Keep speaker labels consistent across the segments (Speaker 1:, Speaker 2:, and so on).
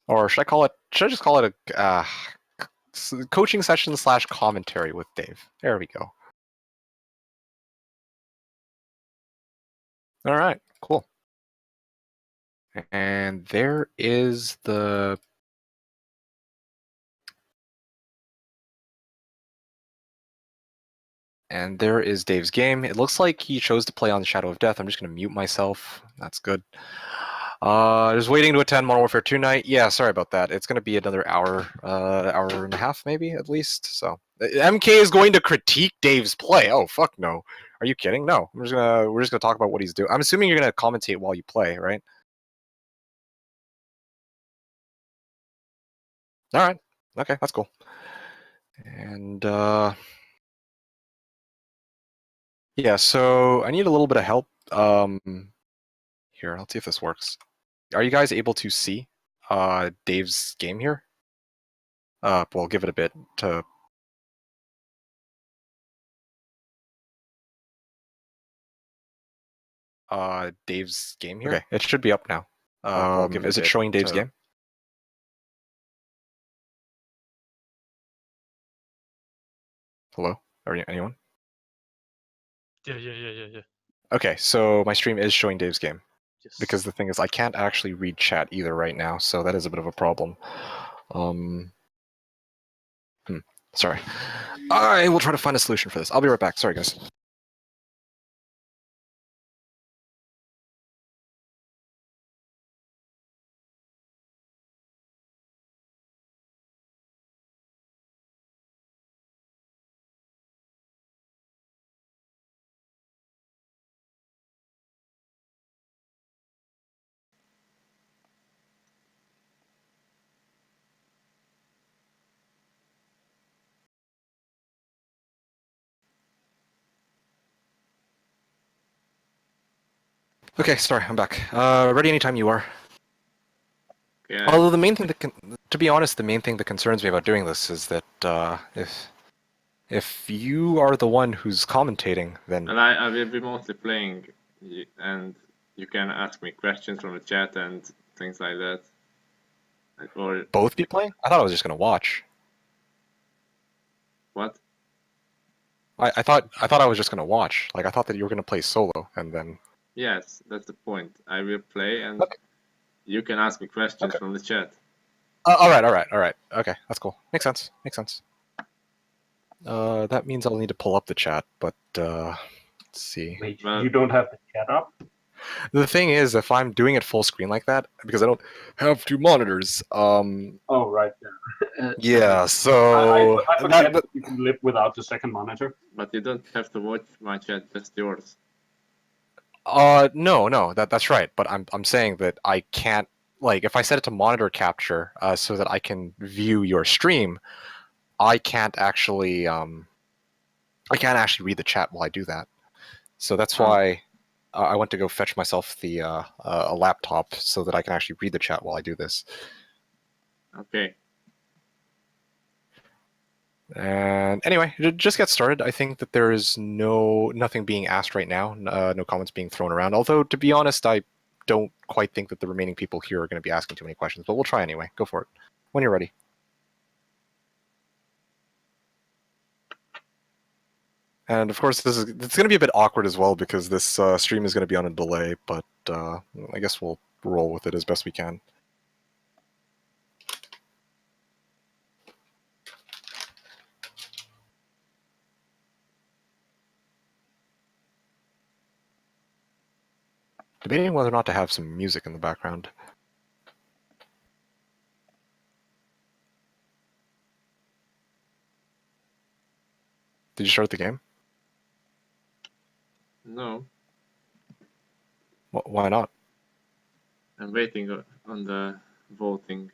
Speaker 1: Or should I just call it a coaching session / commentary with Dave? There we go. All right, cool. And there is the... And there is Dave's game. It looks like he chose to play on the Shadow of Death. I'm just going to mute myself. That's good. Just waiting to attend Modern Warfare 2 night. Yeah, sorry about that. It's going to be another hour, hour and a half maybe, at least. So MK is going to critique Dave's play. Oh, fuck no. Are you kidding? No. We're just gonna talk about what he's doing. I'm assuming you're going to commentate while you play, right? All right. Okay, that's cool. And yeah, so I need a little bit of help. Here, let's see if this works. Are you guys able to see Dave's game here? We'll give it a bit to... Dave's game here? Okay, it should be up now. Is it showing Dave's game? Hello? Anyone?
Speaker 2: Yeah.
Speaker 1: Okay, so my stream is showing Dave's game.
Speaker 2: Yes.
Speaker 1: Because the thing is, I can't actually read chat either right now, so that is a bit of a problem. Sorry. I will try to find a solution for this. I'll be right back. Sorry, guys. Okay, sorry, I'm back. Ready anytime you are.
Speaker 3: Yeah.
Speaker 1: Although the main thing to be honest, the main thing that concerns me about doing this is that if you are the one who's commentating, then...
Speaker 3: And I will be mostly playing, and you can ask me questions from the chat and things like that. Or
Speaker 1: both be playing? I thought I was just going to watch.
Speaker 3: What?
Speaker 1: I thought I was just going to watch. Like, I thought that you were going to play solo, and then...
Speaker 3: Yes, that's the point. I will play, and
Speaker 1: okay.
Speaker 3: You can ask me questions from the chat.
Speaker 1: All right. Okay, that's cool. Makes sense. That means I'll need to pull up the chat, but let's see.
Speaker 4: Wait, you don't have the chat up?
Speaker 1: The thing is, if I'm doing it full screen like that, because I don't have two monitors,
Speaker 4: Oh, right.
Speaker 1: yeah, so...
Speaker 4: I forget that you can live without the second monitor.
Speaker 3: But you don't have to watch my chat, just yours.
Speaker 1: No, that's right. But I'm saying that I can't, like, if I set it to monitor capture so that I can view your stream, I can't actually read the chat while I do that. So that's why I went to go fetch myself the a laptop so that I can actually read the chat while I do this.
Speaker 3: Okay.
Speaker 1: And anyway, to just get started, I think that there is nothing being asked right now, no comments being thrown around. Although, to be honest, I don't quite think that the remaining people here are going to be asking too many questions, but we'll try anyway. Go for it. When you're ready. And of course, it's going to be a bit awkward as well because this stream is going to be on a delay, but I guess we'll roll with it as best we can. Debating whether or not to have some music in the background. Did you start the game?
Speaker 3: No.
Speaker 1: Why not?
Speaker 3: I'm waiting on the voting.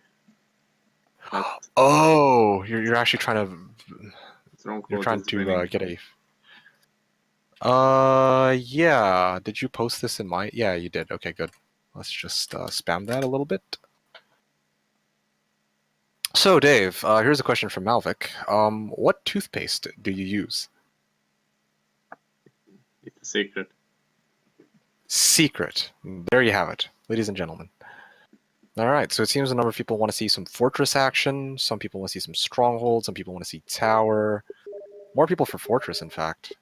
Speaker 3: But
Speaker 1: oh, you're actually trying to...
Speaker 3: You're trying
Speaker 1: to get a... yeah. Did you post this in my... Yeah, you did. Okay, good. Let's just spam that a little bit. So, Dave, here's a question from Malvik. What toothpaste do you use?
Speaker 3: It's a secret.
Speaker 1: Secret. There you have it, ladies and gentlemen. All right, so it seems a number of people want to see some fortress action. Some people want to see some stronghold. Some people want to see tower. More people for fortress, in fact.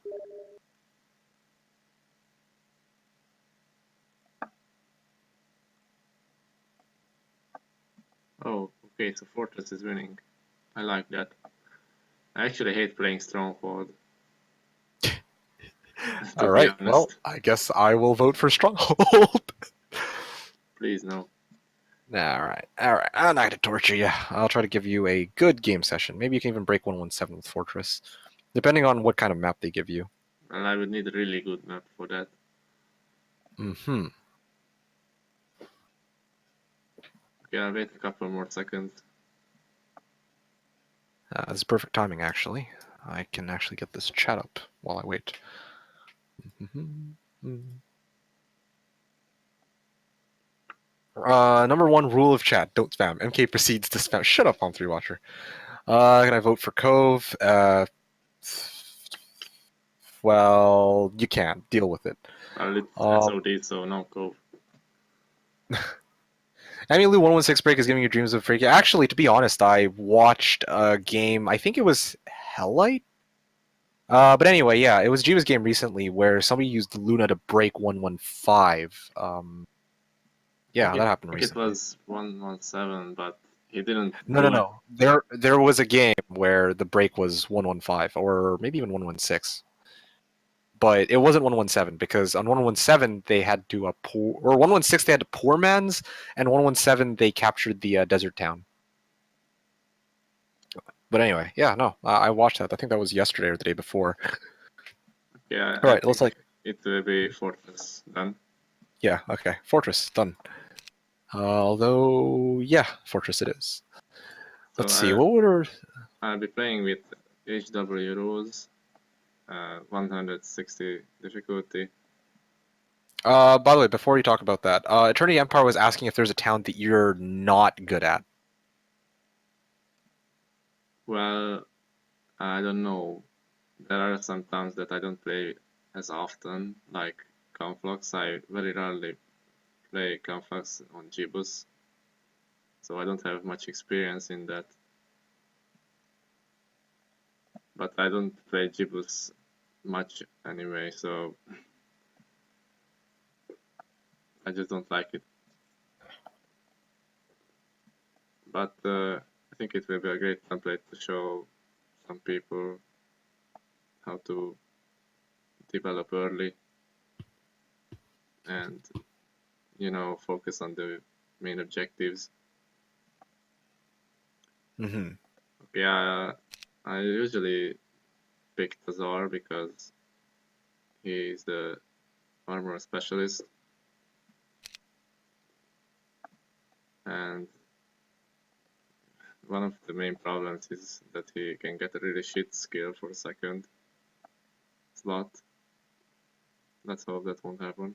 Speaker 3: Oh, okay, so fortress is winning. I like that. I actually hate playing stronghold.
Speaker 1: All right, well, I guess I will vote for stronghold.
Speaker 3: Please, no.
Speaker 1: All right. I'm not gonna torture you. I'll try to give you a good game session. Maybe you can even break 117 with fortress, depending on what kind of map they give you.
Speaker 3: And I would need a really good map for that.
Speaker 1: Mm-hmm.
Speaker 3: Okay, I'll wait a couple more seconds.
Speaker 1: This is perfect timing, actually. I can actually get this chat up while I wait. Number one rule of chat: don't spam. MK proceeds to spam. Shut up, Palm3 Watcher. Can I vote for Cove? Well, you can. Deal with it.
Speaker 3: It's SOD, so no Cove.
Speaker 1: Emilu 116 Break is giving you dreams of freaking. Actually, to be honest, I watched a game. I think it was Hellite. But anyway, yeah, it was Jebus game recently where somebody used Luna to break 115. Yeah, that happened recently.
Speaker 3: It was 117, but he didn't.
Speaker 1: No. There was a game where the break was 115, or maybe even 116. But it wasn't 117 because on 117 they had to poor, or 116 they had to poor man's, and 117 they captured the desert town. But anyway, yeah, no, I watched that. I think that was yesterday or the day before.
Speaker 3: Yeah.
Speaker 1: All right, it looks like
Speaker 3: it will be Fortress done.
Speaker 1: Yeah. Okay. Fortress done. Although, yeah, Fortress it is. Let's see. What would
Speaker 3: I'll be playing with HW rules, 160 difficulty.
Speaker 1: By the way, before you talk about that, Eternity Empire was asking if there's a town that you're not good at.
Speaker 3: Well, I don't know. There are some towns that I don't play as often, like Conflux. I very rarely play Conflux on Jebus, so I don't have much experience in that. But I don't play Jebus much anyway, so I just don't like it. But I think it will be a great template to show some people how to develop early and, you know, focus on the main objectives.
Speaker 1: Mm-hmm.
Speaker 3: Okay, I usually pick Tazar because he's the armor specialist, and one of the main problems is that he can get a really shit skill for a second slot. Let's hope that won't happen.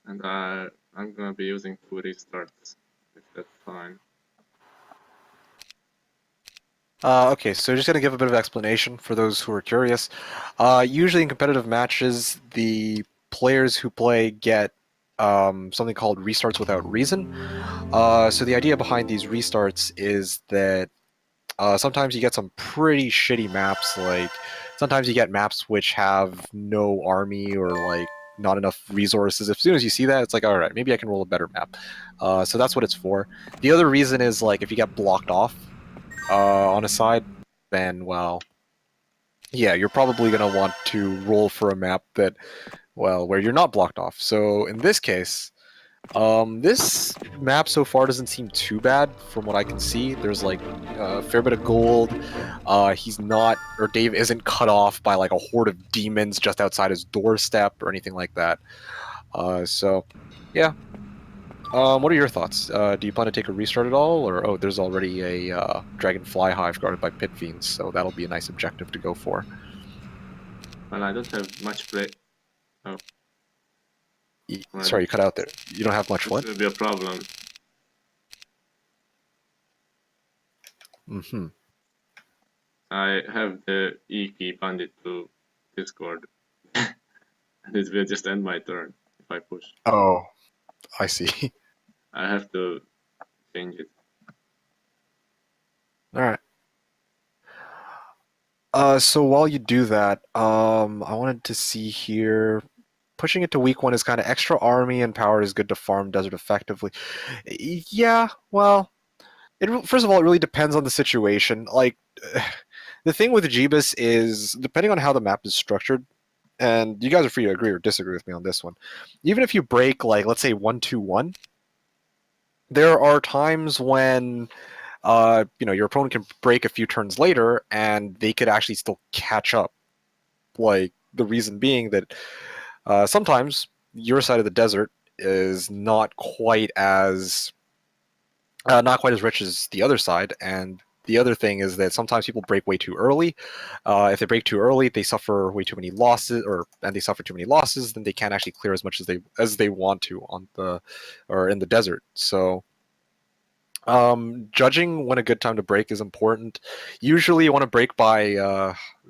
Speaker 3: And I'm gonna be using 2 restarts, if that's fine.
Speaker 1: Okay, so just going to give a bit of explanation for those who are curious. Usually in competitive matches, the players who play get something called restarts without reason. So the idea behind these restarts is that sometimes you get some pretty shitty maps, like sometimes you get maps which have no army or like not enough resources. As soon as you see that, it's like, all right, maybe I can roll a better map. So that's what it's for. The other reason is like if you get blocked off on a side, then, well, yeah, you're probably going to want to roll for a map that, well, where you're not blocked off. So in this case, this map so far doesn't seem too bad from what I can see. There's like a fair bit of gold. He's not, or Dave isn't cut off by like a horde of demons just outside his doorstep or anything like that. So, yeah. What are your thoughts? Do you plan to take a restart at all, or there's already a dragonfly hive guarded by pit fiends, so that'll be a nice objective to go for.
Speaker 3: Well, I don't have much play. Oh.
Speaker 1: Sorry, you cut out there. You don't have much what?
Speaker 3: This will be a problem.
Speaker 1: Mm-hmm.
Speaker 3: I have the E key banded to Discord. And it will just end my turn if I push.
Speaker 1: Oh, I see.
Speaker 3: I have to change it.
Speaker 1: All right. So while you do that, I wanted to see here. Pushing it to week 1 is kind of extra army and power is good to farm desert effectively. Yeah, well, first of all, it really depends on the situation. Like, the thing with Jebus is, depending on how the map is structured, and you guys are free to agree or disagree with me on this one, even if you break, like, let's say 1-2-1, there are times when your opponent can break a few turns later and they could actually still catch up. Like, the reason being that sometimes your side of the desert is not quite as rich as the other side, and the other thing is that sometimes people break way too early. If they break too early, they suffer way too many losses, and they suffer too many losses, then they can't actually clear as much as they want to in the desert. So judging when a good time to break is important. Usually you want to break by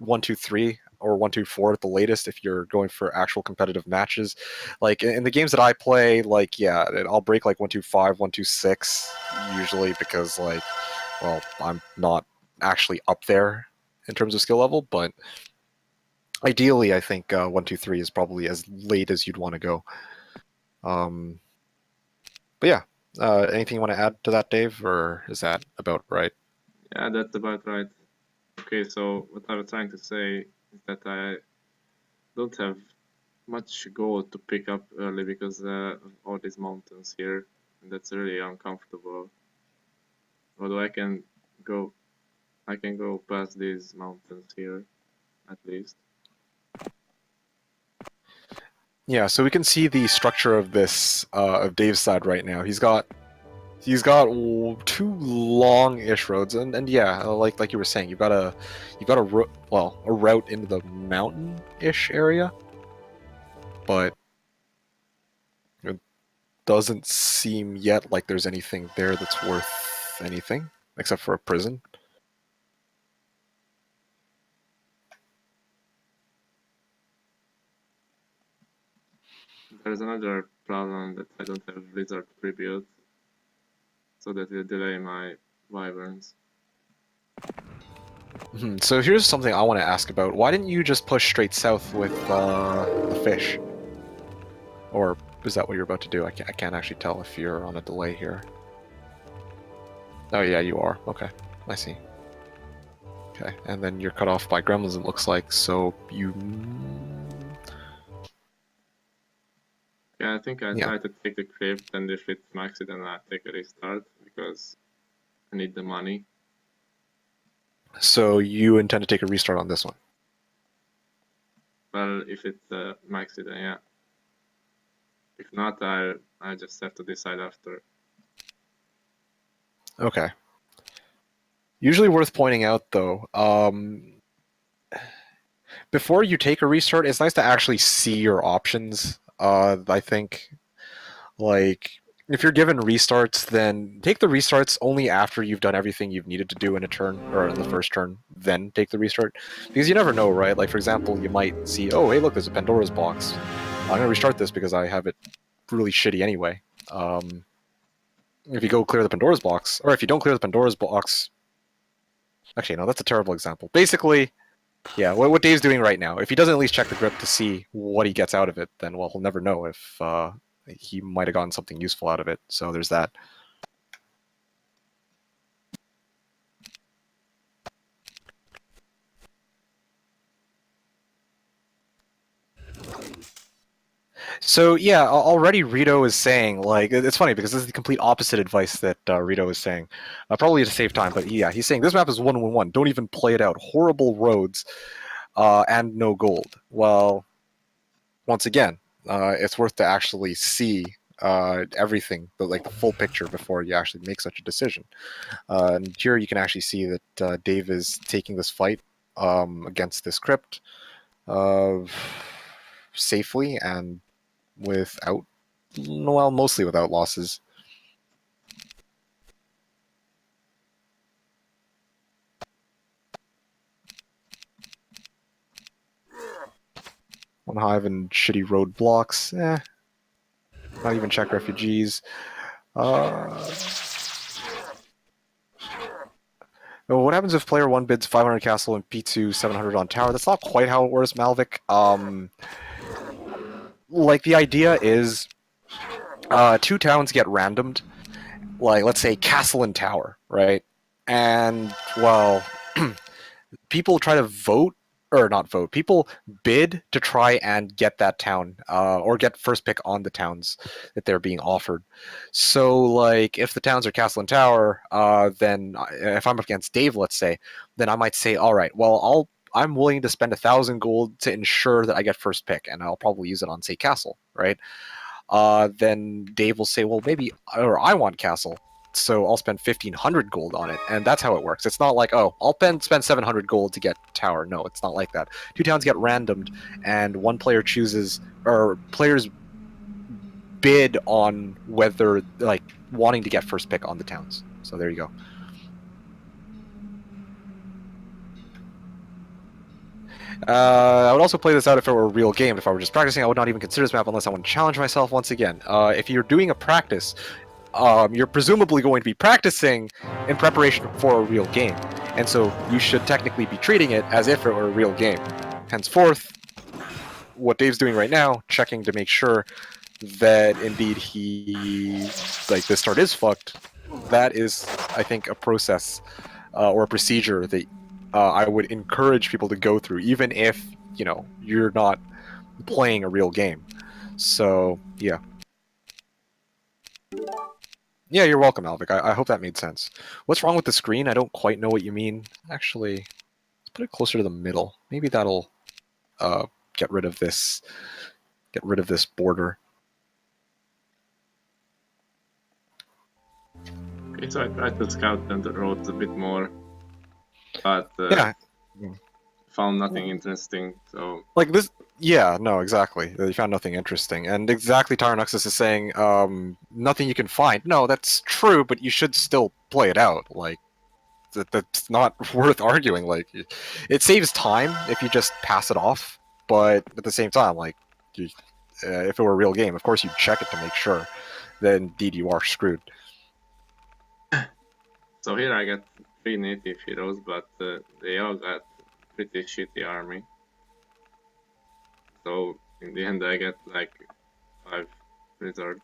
Speaker 1: 1-2-3 or 1-2-4 at the latest if you're going for actual competitive matches. Like in the games that I play, like, yeah, I'll break like 1-2-5, 1-2-6 usually, because, like, well, I'm not actually up there in terms of skill level, but ideally I think 1-2-3 is probably as late as you'd want to go. But yeah. Anything you want to add to that, Dave, or is that about right?
Speaker 3: Yeah, that's about right. Okay, so what I was trying to say is that I don't have much gold to pick up early because of all these mountains here, and that's really uncomfortable. Although I can go past these mountains here, at least.
Speaker 1: Yeah, so we can see the structure of this of Dave's side right now. He's got 2 long-ish roads, and yeah, like you were saying, you've got a route into the mountain-ish area, but it doesn't seem yet like there's anything there that's worth anything except for a prison.
Speaker 3: There's another problem that I don't have lizard pre-built, so that will delay my wyverns.
Speaker 1: So here's something I want to ask about. Why didn't you just push straight south with the fish? Or is that what you're about to do? I can't actually tell if you're on a delay here. Oh yeah, you are. Okay, I see. Okay, and then you're cut off by gremlins, it looks like, so you...
Speaker 3: Yeah, I think I try to take the crypt, and if it's maxed, then I take a restart, because I need the money.
Speaker 1: So you intend to take a restart on this one?
Speaker 3: Well, if it's maxed, then yeah. If not, I just have to decide after.
Speaker 1: Okay. Usually worth pointing out, though, before you take a restart, it's nice to actually see your options. I think, like, if you're given restarts, then take the restarts only after you've done everything you've needed to do in a turn, or in the first turn, then take the restart. Because you never know, right? Like, for example, you might see, oh, hey, look, there's a Pandora's box. I'm going to restart this because I have it really shitty anyway. If you go clear the Pandora's box, or if you don't clear the Pandora's box... Actually, no, that's a terrible example. Basically, yeah, what Dave's doing right now, if he doesn't at least check the grip to see what he gets out of it, then, well, he'll never know if he might have gotten something useful out of it. So there's that. So yeah, already Rito is saying, like, it's funny because this is the complete opposite advice that Rito is saying. Probably to save time, but yeah, he's saying this map is 1-1-1. Don't even play it out. Horrible roads and no gold. Well, once again, it's worth to actually see everything, the full picture before you actually make such a decision. And here you can actually see that Dave is taking this fight against this crypt safely and without, well, mostly without losses. One hive and shitty roadblocks. Not even Czech refugees. What happens if player 1 bids 500 castle and P2 700 on tower? That's not quite how it works, Malvik. Like, the idea is 2 towns get randomed. Like, let's say castle and tower, right? And, well, people try to vote, or not vote, people bid to try and get that town, or get first pick on the towns that they're being offered. So, like, if the towns are castle and tower, then if I'm up against Dave, let's say, then I might say, all right, well, I'm willing to spend 1,000 gold to ensure that I get first pick, and I'll probably use it on, say, castle, right? Then Dave will say, well, maybe, or I want castle, so I'll spend 1,500 gold on it, and that's how it works. It's not like, oh, I'll spend 700 gold to get tower. No, it's not like that. 2 towns get randomed, and one player chooses, or players bid on whether, like, wanting to get first pick on the towns. So there you go. I would also play this out if it were a real game. If I were just practicing, I would not even consider this map unless I want to challenge myself once again. If you're doing a practice, you're presumably going to be practicing in preparation for a real game. And so you should technically be treating it as if it were a real game. Henceforth, what Dave's doing right now, checking to make sure that indeed this start is fucked, that is, I think, a process or a procedure that I would encourage people to go through, even if, you know, you're not playing a real game. So, yeah. Yeah, you're welcome, Alvik. I hope that made sense. What's wrong with the screen? I don't quite know what you mean. Actually, let's put it closer to the middle. Maybe that'll get rid of this border.
Speaker 3: Okay, so I tried to scout the roads a bit more, but
Speaker 1: Yeah.
Speaker 3: found nothing interesting. So
Speaker 1: Like this, yeah, no, exactly. You found nothing interesting, and exactly, Tyrannoxus is saying, nothing you can find. No, that's true, but you should still play it out. Like, that's not worth arguing. Like, it saves time if you just pass it off, but at the same time, like, if it were a real game, of course you'd check it to make sure that indeed you are screwed.
Speaker 3: So here I got 3 native heroes, but they all got pretty shitty army. So in the end I get like 5 wizards.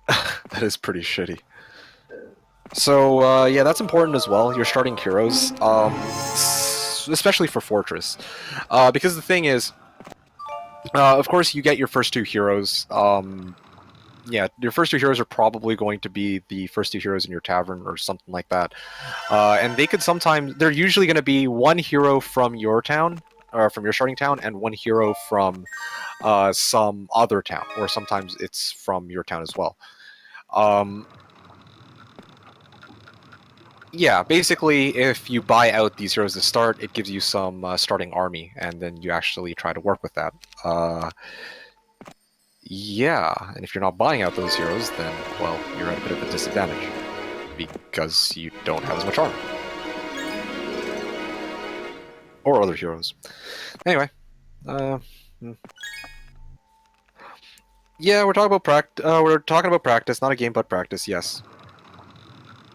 Speaker 1: That is pretty shitty. So, yeah, that's important as well. You're starting heroes, especially for Fortress. Because the thing is, of course, you get your first 2 heroes. Yeah, your first 2 heroes are probably going to be the first 2 heroes in your tavern or something like that. And they could sometimes... They're usually going to be 1 hero from your town, or from your starting town, and 1 hero from some other town. Or sometimes it's from your town as well. Yeah, basically, if you buy out these heroes to start, it gives you some starting army, and then you actually try to work with that. Yeah, and if you're not buying out those heroes, then, well, you're at a bit of a disadvantage, because you don't have as much armor. Or other heroes. Anyway, yeah, we're talking about practice, not a game, but practice, yes.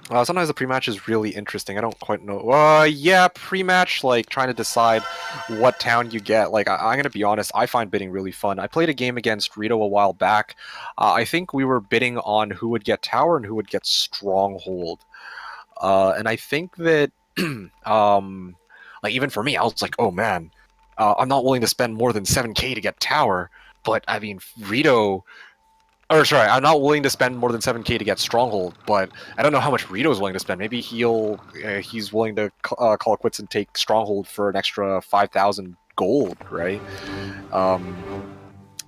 Speaker 1: Sometimes the pre-match is really interesting. I don't quite know. Yeah, pre-match, like, trying to decide what town you get. Like, I'm gonna be honest, I find bidding really fun. I played a game against Rito a while back. I think we were bidding on who would get tower and who would get stronghold. And I think that, like, even for me, I was like, oh man, I'm not willing to spend more than 7k to get tower. But, I mean, Rito... Or, sorry, I'm not willing to spend more than 7k to get Stronghold, but I don't know how much Rito is willing to spend. Maybe he's willing to call it quits and take Stronghold for an extra 5,000 gold, right?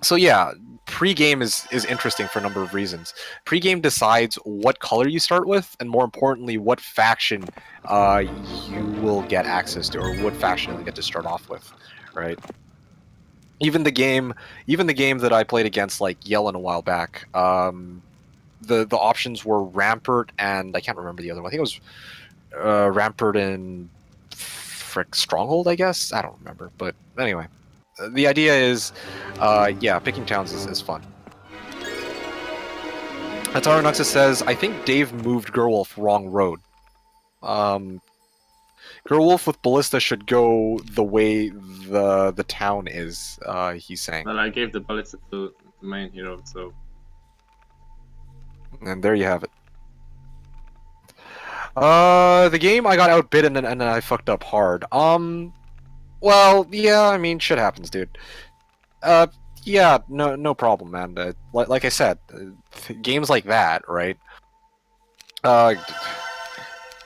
Speaker 1: So yeah, pre-game is interesting for a number of reasons. Pre-game decides what color you start with, and more importantly, what faction you will get access to, or what faction you'll get to start off with, right? Even the game that I played against, like, Yellen a while back, the options were Rampart and I can't remember the other one. I think it was Rampart and Stronghold, I guess. I don't remember, but anyway, the idea is, yeah, picking towns is fun. Ataru Nuxa says, I think Dave moved Gerwolf wrong road. Gerwolf with Ballista should go the way the town is, he's saying.
Speaker 3: Well, I gave the Ballista to the main hero, so...
Speaker 1: And there you have it. The game I got outbid and I fucked up hard. Well, yeah, I mean, shit happens, dude. Yeah, no problem, man. Like I said, games like that, right?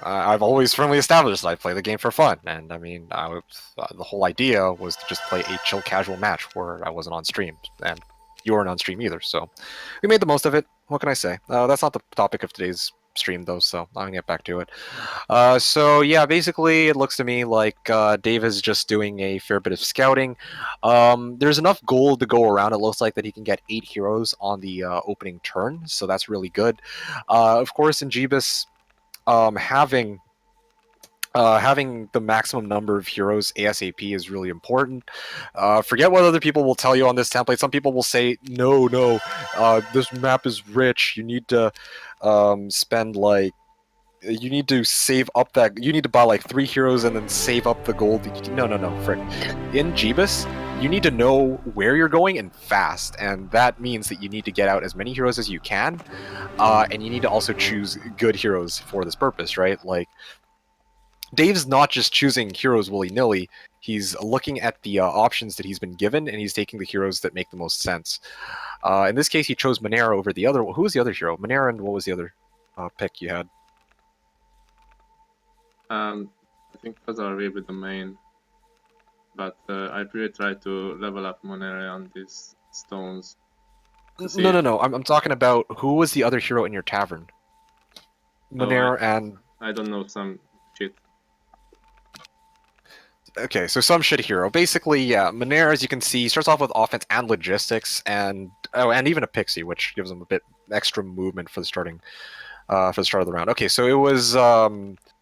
Speaker 1: I've always firmly established that I play the game for fun, and I mean, the whole idea was to just play a chill, casual match where I wasn't on stream, and you weren't on stream either, so we made the most of it. What can I say? That's not the topic of today's stream, though, so I'm gonna get back to it. So yeah, basically, it looks to me like Dave is just doing a fair bit of scouting. There's enough gold to go around. It looks like that he can get 8 heroes on the opening turn, so that's really good. Of course, in Jebus, having the maximum number of heroes ASAP is really important. Forget what other people will tell you on this template. Some people will say, no, this map is rich. You need to spend like, you need to save up that, you need to buy like 3 heroes and then save up the gold. No, frick. In Jebus, you need to know where you're going and fast, and that means that you need to get out as many heroes as you can, and you need to also choose good heroes for this purpose, right? Like, Dave's not just choosing heroes willy-nilly, he's looking at the options that he's been given, and he's taking the heroes that make the most sense. In this case, he chose Monera over the other. Who was the other hero? Monera, and what was the other pick you had? I
Speaker 3: think Pazar will be the main, but I really try to level up Monera on these stones.
Speaker 1: No. I'm talking about who was the other hero in your tavern? Monera and...
Speaker 3: I don't know, some shit.
Speaker 1: Okay, so some shit hero. Basically, yeah, Monera, as you can see, starts off with offense and logistics, and even a pixie, which gives him a bit extra movement for the starting, for the start of the round. Okay, so it was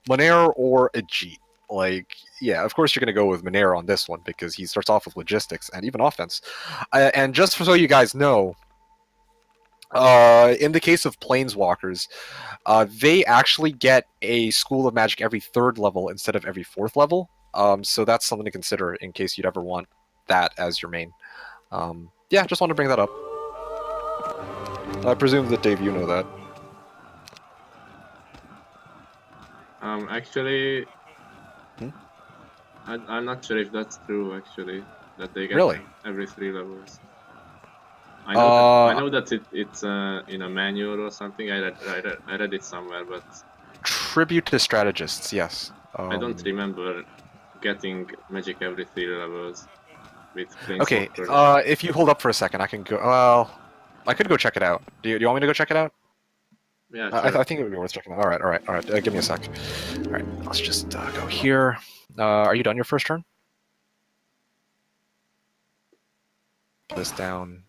Speaker 1: Monera or Ajit. Like, yeah, of course you're gonna go with Monera on this one because he starts off with logistics and even offense. And just so you guys know, in the case of Planeswalkers, they actually get a School of Magic every 3rd level instead of every 4th level. So that's something to consider in case you'd ever want that as your main. Yeah, just want to bring that up. I presume that, Dave, you know that.
Speaker 3: Actually, I'm not sure if that's true, actually, that they get
Speaker 1: really?
Speaker 3: Every 3 levels. I know that it's in a manual or something. I read it somewhere, but...
Speaker 1: Tribute to strategists, yes.
Speaker 3: I don't remember getting magic every 3 levels with
Speaker 1: Okay, if you hold up for a second, I can go... Well, I could go check it out. Do you want me to go check it out?
Speaker 3: Yeah, sure.
Speaker 1: I think it would be worth checking out. Alright. Give me a sec. Alright, let's just go here. Are you done your first turn? Put this down.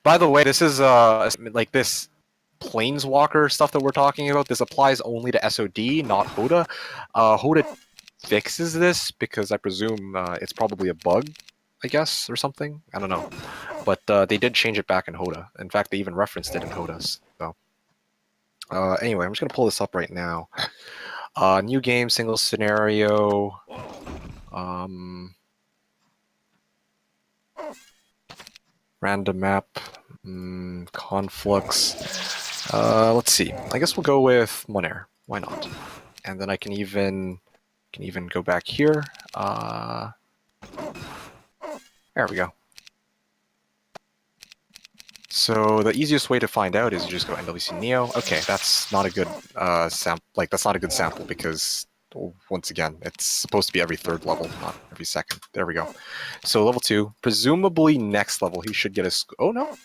Speaker 1: By the way, this is like this Planeswalker stuff that we're talking about. This applies only to SOD, not HOTA. HOTA fixes this because I presume it's probably a bug, I guess, or something. I don't know. But they did change it back in HOTA. In fact, they even referenced it in HOTA. So anyway, I'm just gonna pull this up right now. New game, single scenario. Random map, conflicts. Let's see. I guess we'll go with Monera. Why not? And then I can even go back here. There we go. So the easiest way to find out is you just go NWC Neo. Okay, that's not a good sample. Like, that's not a good sample because, once again, it's supposed to be every 3rd level, not every 2nd. There we go. So level 2, presumably next level he should get a. Oh no.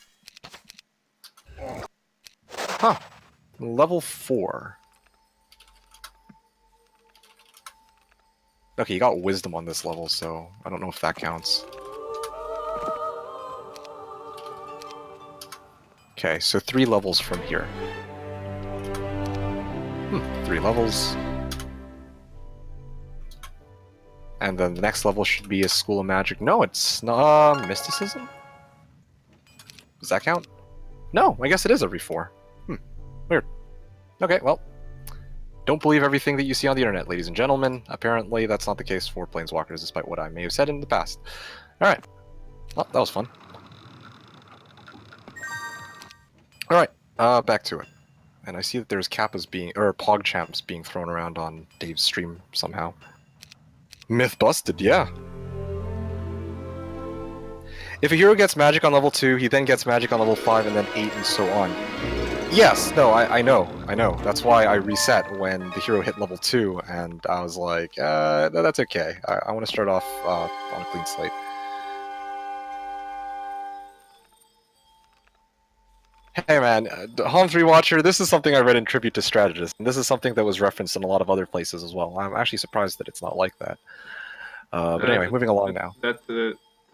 Speaker 1: Huh. Level 4. Okay, you got wisdom on this level, so I don't know if that counts. Okay, so 3 levels from here. 3 levels. And then the next level should be a School of Magic. No, it's not mysticism? Does that count? No, I guess it is every 4. Weird. Okay, well. Don't believe everything that you see on the internet, ladies and gentlemen. Apparently, that's not the case for Planeswalkers, despite what I may have said in the past. Alright. Well, that was fun. Alright, back to it. And I see that there's Kappas being, or PogChamps being thrown around on Dave's stream somehow. Myth busted, yeah. If a hero gets magic on level 2, he then gets magic on level 5 and then 8 and so on. Yes, no, I know. That's why I reset when the hero hit level 2, and I was like, that's okay. I want to start off on a clean slate. Hey man, HoMM3 Watcher, this is something I read in Tribute to Strategists, and this is something that was referenced in a lot of other places as well. I'm actually surprised that it's not like that. But anyway, moving along now.
Speaker 3: That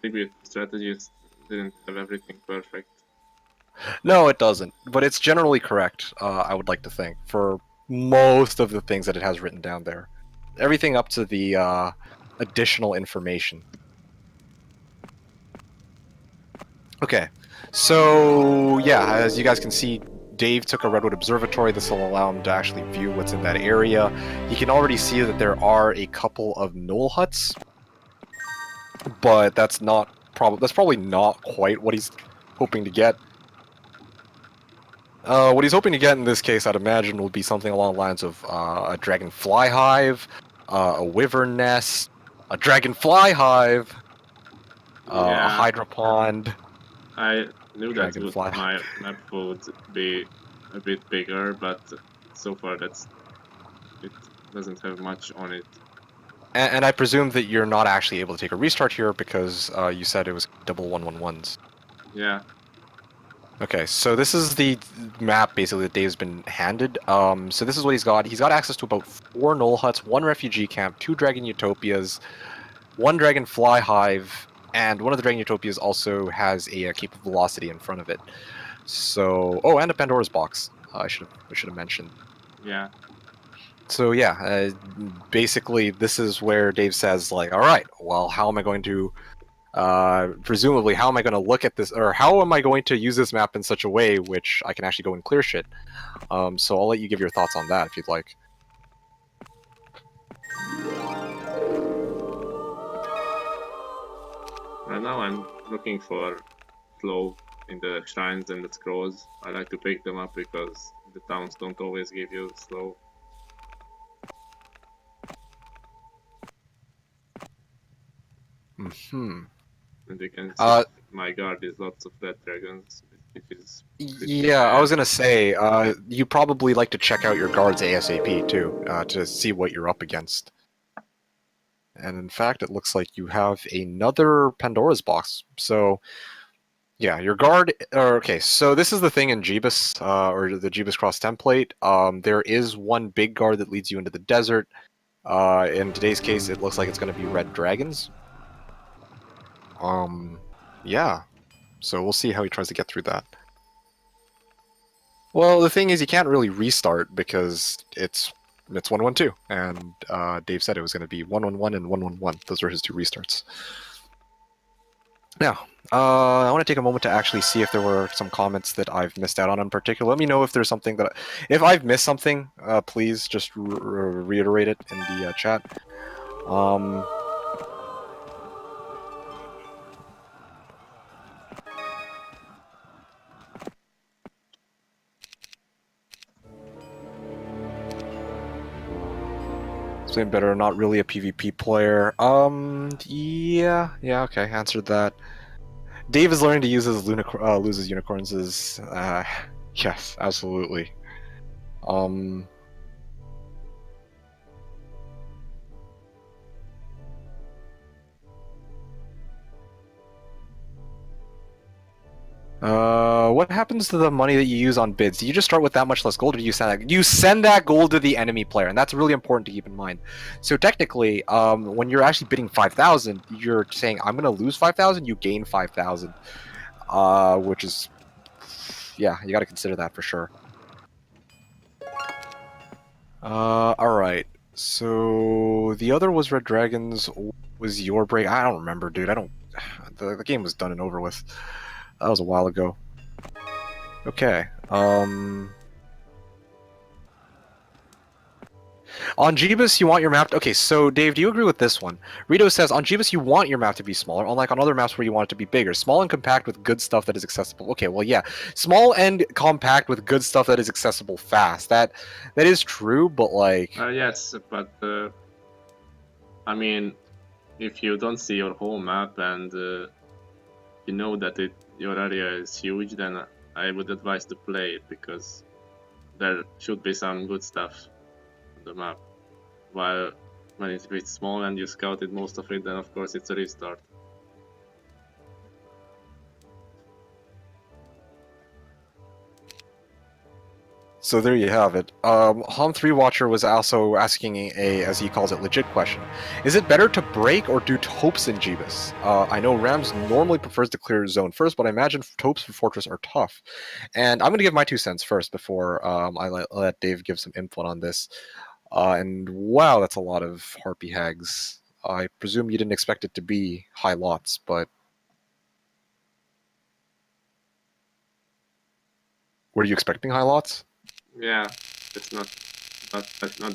Speaker 3: Tribute to Strategists didn't have everything perfect.
Speaker 1: No, it doesn't, but it's generally correct, I would like to think, for most of the things that it has written down there. Everything up to the additional information. Okay, so yeah, as you guys can see, Dave took a Redwood Observatory. This will allow him to actually view what's in that area. You can already see that there are a couple of Knoll huts, but that's probably not quite what he's hoping to get. What he's hoping to get in this case, I'd imagine, will be something along the lines of a dragonfly hive, a wyvern nest, a dragonfly hive, a hydra pond.
Speaker 3: I knew that my map would be a bit bigger, but so far it doesn't have much on it.
Speaker 1: And I presume that you're not actually able to take a restart here because you said it was double 111s.
Speaker 3: Yeah.
Speaker 1: Okay, so this is the map basically that Dave's been handed. So this is what he's got. He's got access to about 4 Knoll huts, 1 refugee camp, 2 dragon utopias, 1 dragonfly hive, and one of the dragon utopias also has a Cape of Velocity in front of it. So, oh, and a Pandora's box. I should have mentioned.
Speaker 3: Yeah.
Speaker 1: So yeah, basically this is where Dave says like, all right, well, how am I going to presumably, how am I going to look at this, or how am I going to use this map in such a way which I can actually go and clear shit? So I'll let you give your thoughts on that if you'd like.
Speaker 3: Right now I'm looking for flow in the shrines and the scrolls. I like to pick them up because the towns don't always give you slow.
Speaker 1: Mm-hmm.
Speaker 3: And you can see my guard is lots of red dragons.
Speaker 1: Yeah, I was gonna say, you probably like to check out your guards ASAP too, to see what you're up against. And in fact, it looks like you have another Pandora's box. So, yeah, your guard. Okay, so this is the thing in Jebus, or the Jebus Cross template. There is one big guard that leads you into the desert. In today's case, it looks like it's going to be red dragons. Yeah. So we'll see how he tries to get through that. Well, the thing is, you can't really restart because it's 112, and Dave said it was going to be 111 and 111. Those are his 2 restarts. Now, I want to take a moment to actually see if there were some comments that I've missed out on in particular. Let me know if there's something that... If I've missed something, please just reiterate it in the chat. Same better, not really a PvP player. Yeah, okay, answered that. Dave is learning to use his loses unicorns as, yes, absolutely. What happens to the money that you use on bids? Do you just start with that much less gold, or do you send that? You send that gold to the enemy player, and that's really important to keep in mind. So technically, when you're actually bidding 5,000, you're saying, I'm going to lose 5,000, you gain 5,000. Which is, yeah, you got to consider that for sure. Alright. So the other was Red Dragons. Was your break? I don't remember, dude. I don't. The game was done and over with. That was a while ago. Okay. On Jebus, you want your map. Okay, so Dave, do you agree with this one? Rito says on Jebus, you want your map to be smaller, unlike on other maps where you want it to be bigger. Small and compact with good stuff that is accessible. Okay, well, yeah, small and compact with good stuff that is accessible fast. That is true, but like.
Speaker 3: Yes, but I mean, if you don't see your whole map and you know that your area is huge, then I would advise to play it because there should be some good stuff on the map. While when it's small and you scouted most of it, then of course it's a restart.
Speaker 1: So there you have it. HoMM3 Watcher was also asking a, as he calls it, legit question. Is it better to break or do topes in Jebus? I know Rams normally prefers to clear zone first, but I imagine topes for Fortress are tough. And I'm going to give my 2 cents first before I let Dave give some input on this. And wow, that's a lot of Harpy Hags. I presume you didn't expect it to be high lots, but... Were you expecting high lots?
Speaker 3: Yeah, it's not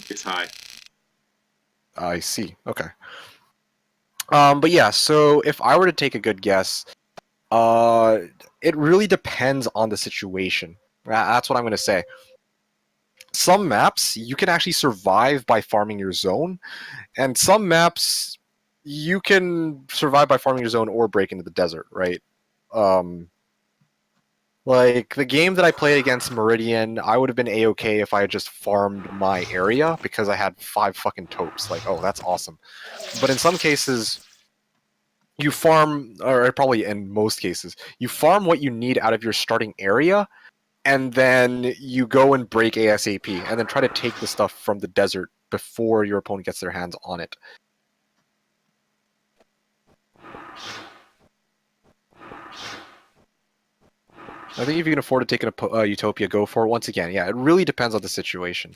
Speaker 3: this high.
Speaker 1: I see. Okay. But yeah, so if I were to take a good guess, it really depends on the situation. That's what I'm going to say. Some maps, you can actually survive by farming your zone, and some maps, you can survive by farming your zone or break into the desert, right? Like, the game that I played against Meridian, I would have been A-okay if I had just farmed my area, because I had 5 fucking topes. Like, oh, that's awesome. But in some cases, you farm, or probably in most cases, you farm what you need out of your starting area, and then you go and break ASAP, and then try to take the stuff from the desert before your opponent gets their hands on it. I think if you can afford to take a Utopia, go for it. Once again, yeah, it really depends on the situation.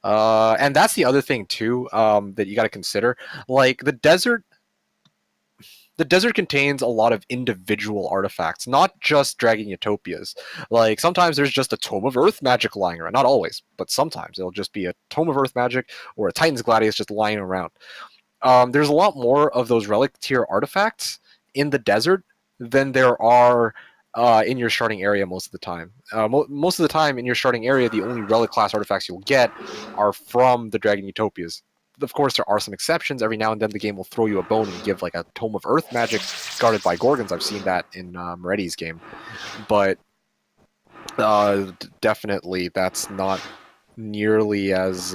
Speaker 1: And that's the other thing, too, that you got to consider. Like, the desert contains a lot of individual artifacts, not just Dragon Utopias. Like, sometimes there's just a Tome of Earth magic lying around. Not always, but sometimes it'll just be a Tome of Earth magic or a Titan's Gladius just lying around. There's a lot more of those relic tier artifacts in the desert than there are in your starting area most of the time. Most of the time in your starting area, the only relic class artifacts you'll get are from the Dragon Utopias. Of course, there are some exceptions. Every now and then the game will throw you a bone and give like a Tome of Earth magic guarded by Gorgons. I've seen that in Moretti's game. But definitely that's not nearly as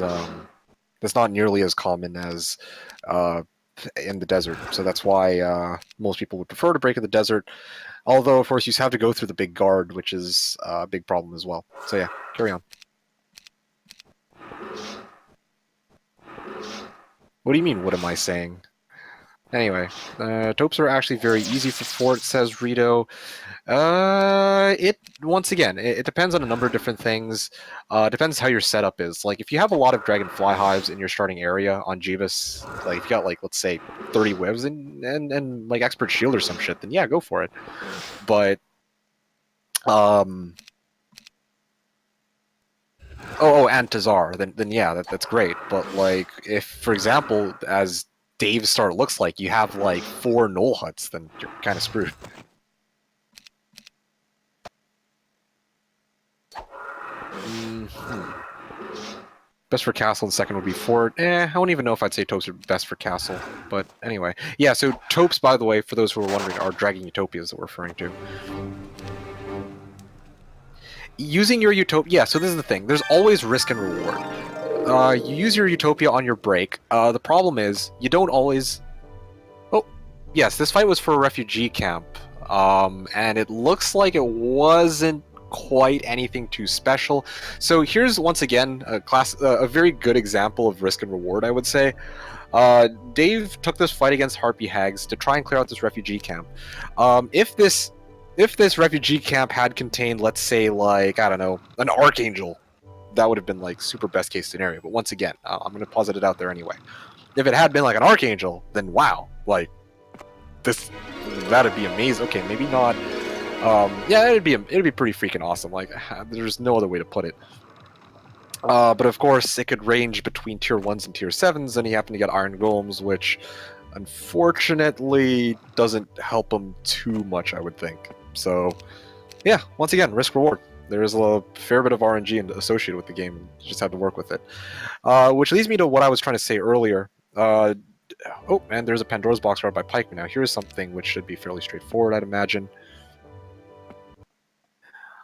Speaker 1: common as in the desert. So that's why most people would prefer to break in the desert. Although, of course, you have to go through the big guard, which is a big problem as well. So yeah, carry on. What do you mean, what am I saying? Anyway, topes are actually very easy for Fort, says Rito. Once again, it depends on a number of different things. Depends how your setup is. Like, if you have a lot of Dragonfly Hives in your starting area on Jebus, like, if you got, like, let's say, 30 whivs and like, Expert Shield or some shit, then yeah, go for it. But, and Tazar, then yeah, that's great. But, like, if, for example, as Dave's start looks like, you have, like, 4 Knoll Huts, then you're kind of screwed. Best for castle, the second would be fort. I don't even know if I'd say topes are best for castle. But anyway. Yeah, so topes, by the way, for those who are wondering, are Dragon Utopias that we're referring to. Using your Utopia... Yeah, so this is the thing. There's always risk and reward. You use your Utopia on your break. The problem is, you don't always... Oh, yes, this fight was for a refugee camp. And it looks like it wasn't quite anything too special. So here's, once again, a very good example of risk and reward, I would say. Dave took this fight against Harpy Hags to try and clear out this refugee camp. If this refugee camp had contained, let's say, like, I don't know, an Archangel, that would have been like super best case scenario. But once again, I'm going to posit it out there anyway. If it had been like an Archangel, then wow, like that'd be amazing. Okay, maybe not. Yeah, it'd be pretty freaking awesome. Like, there's no other way to put it. But of course, it could range between tier 1s and tier 7s, and he happened to get Iron Golems, which unfortunately doesn't help him too much, I would think. So, yeah, once again, risk-reward. There is a fair bit of RNG associated with the game. You just have to work with it. Which leads me to what I was trying to say earlier. Oh, and there's a Pandora's box guard by Pikeman. Now, here's something which should be fairly straightforward, I'd imagine.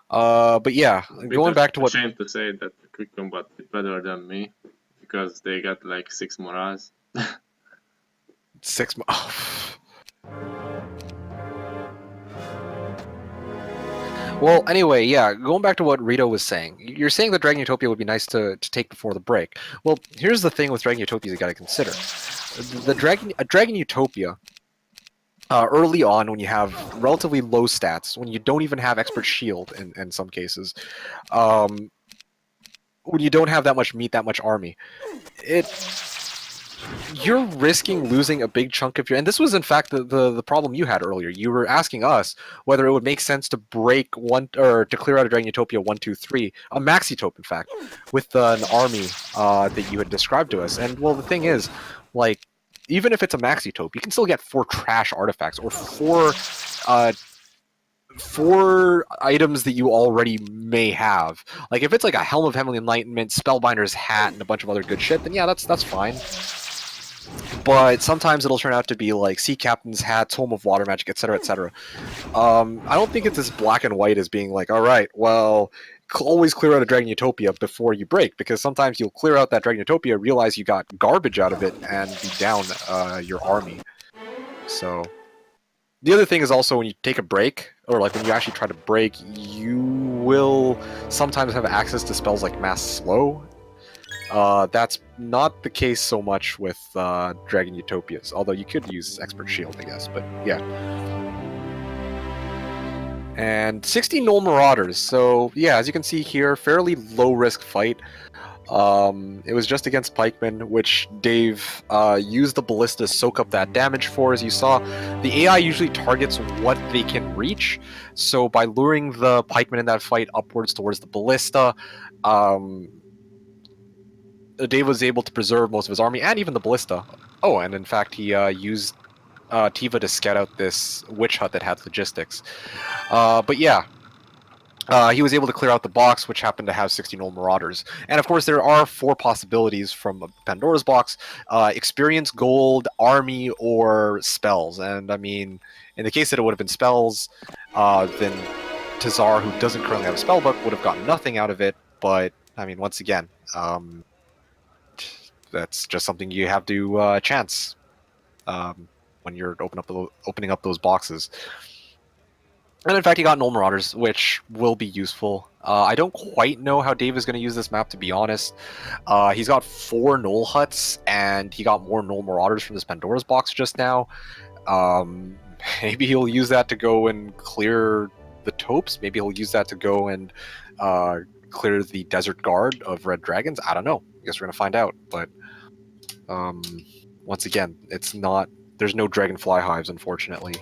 Speaker 1: But yeah, going back to what...
Speaker 3: Shame to say that the quick combat is better than me, because they got like 6 morals.
Speaker 1: 6 more... Well, anyway, yeah, going back to what Rito was saying. You're saying that Dragon Utopia would be nice to take before the break. Well, here's the thing with Dragon Utopia you got to consider. Dragon Utopia, early on, when you have relatively low stats, when you don't even have Expert Shield in some cases, when you don't have that much meat, that much army, you're risking losing a big chunk of your... And this was, in fact, the problem you had earlier. You were asking us whether it would make sense to break to clear out a Dragon Utopia 1, 2, 3, a Maxitope, in fact, with an army that you had described to us. And, well, the thing is, like, even if it's a Maxitope, you can still get 4 trash artifacts, or 4 items that you already may have. Like, if it's like a Helm of Heavenly Enlightenment, Spellbinder's Hat, and a bunch of other good shit, then yeah, that's fine. But sometimes it'll turn out to be like Sea Captain's Hat, Tome of Water Magic, etc., etc. I don't think it's as black and white as being like, all right, well, always clear out a Dragon Utopia before you break, because sometimes you'll clear out that Dragon Utopia, realize you got garbage out of it, and be down your army. So, the other thing is also when you take a break, or like when you actually try to break, you will sometimes have access to spells like Mass Slow. That's not the case so much with Dragon Utopias, although you could use Expert Shield, I guess, but yeah. And 60 Null Marauders, so yeah, as you can see here, fairly low-risk fight. It was just against Pikemen, which Dave used the Ballista to soak up that damage for. As you saw, the AI usually targets what they can reach, so by luring the Pikemen in that fight upwards towards the Ballista, Dave was able to preserve most of his army, and even the Ballista. Oh, and in fact, he used Tiva to scout out this witch hut that had logistics. But yeah, he was able to clear out the box, which happened to have 60 Null Marauders. And of course, there are 4 possibilities from Pandora's box: experience, gold, army, or spells. And I mean, in the case that it would have been spells, then Tazar, who doesn't currently have a spell book, would have gotten nothing out of it. But I mean, once again, that's just something you have to chance when you're opening up those boxes. And in fact, he got Null Marauders, which will be useful. I don't quite know how Dave is going to use this map, to be honest. He's got 4 Null Huts, and he got more Null Marauders from this Pandora's box just now. Maybe he'll use that to go and clear the Taupes. Maybe he'll use that to go and clear the Desert Guard of Red Dragons. I don't know. I guess we're going to find out. But once again, there's no Dragonfly Hives, unfortunately,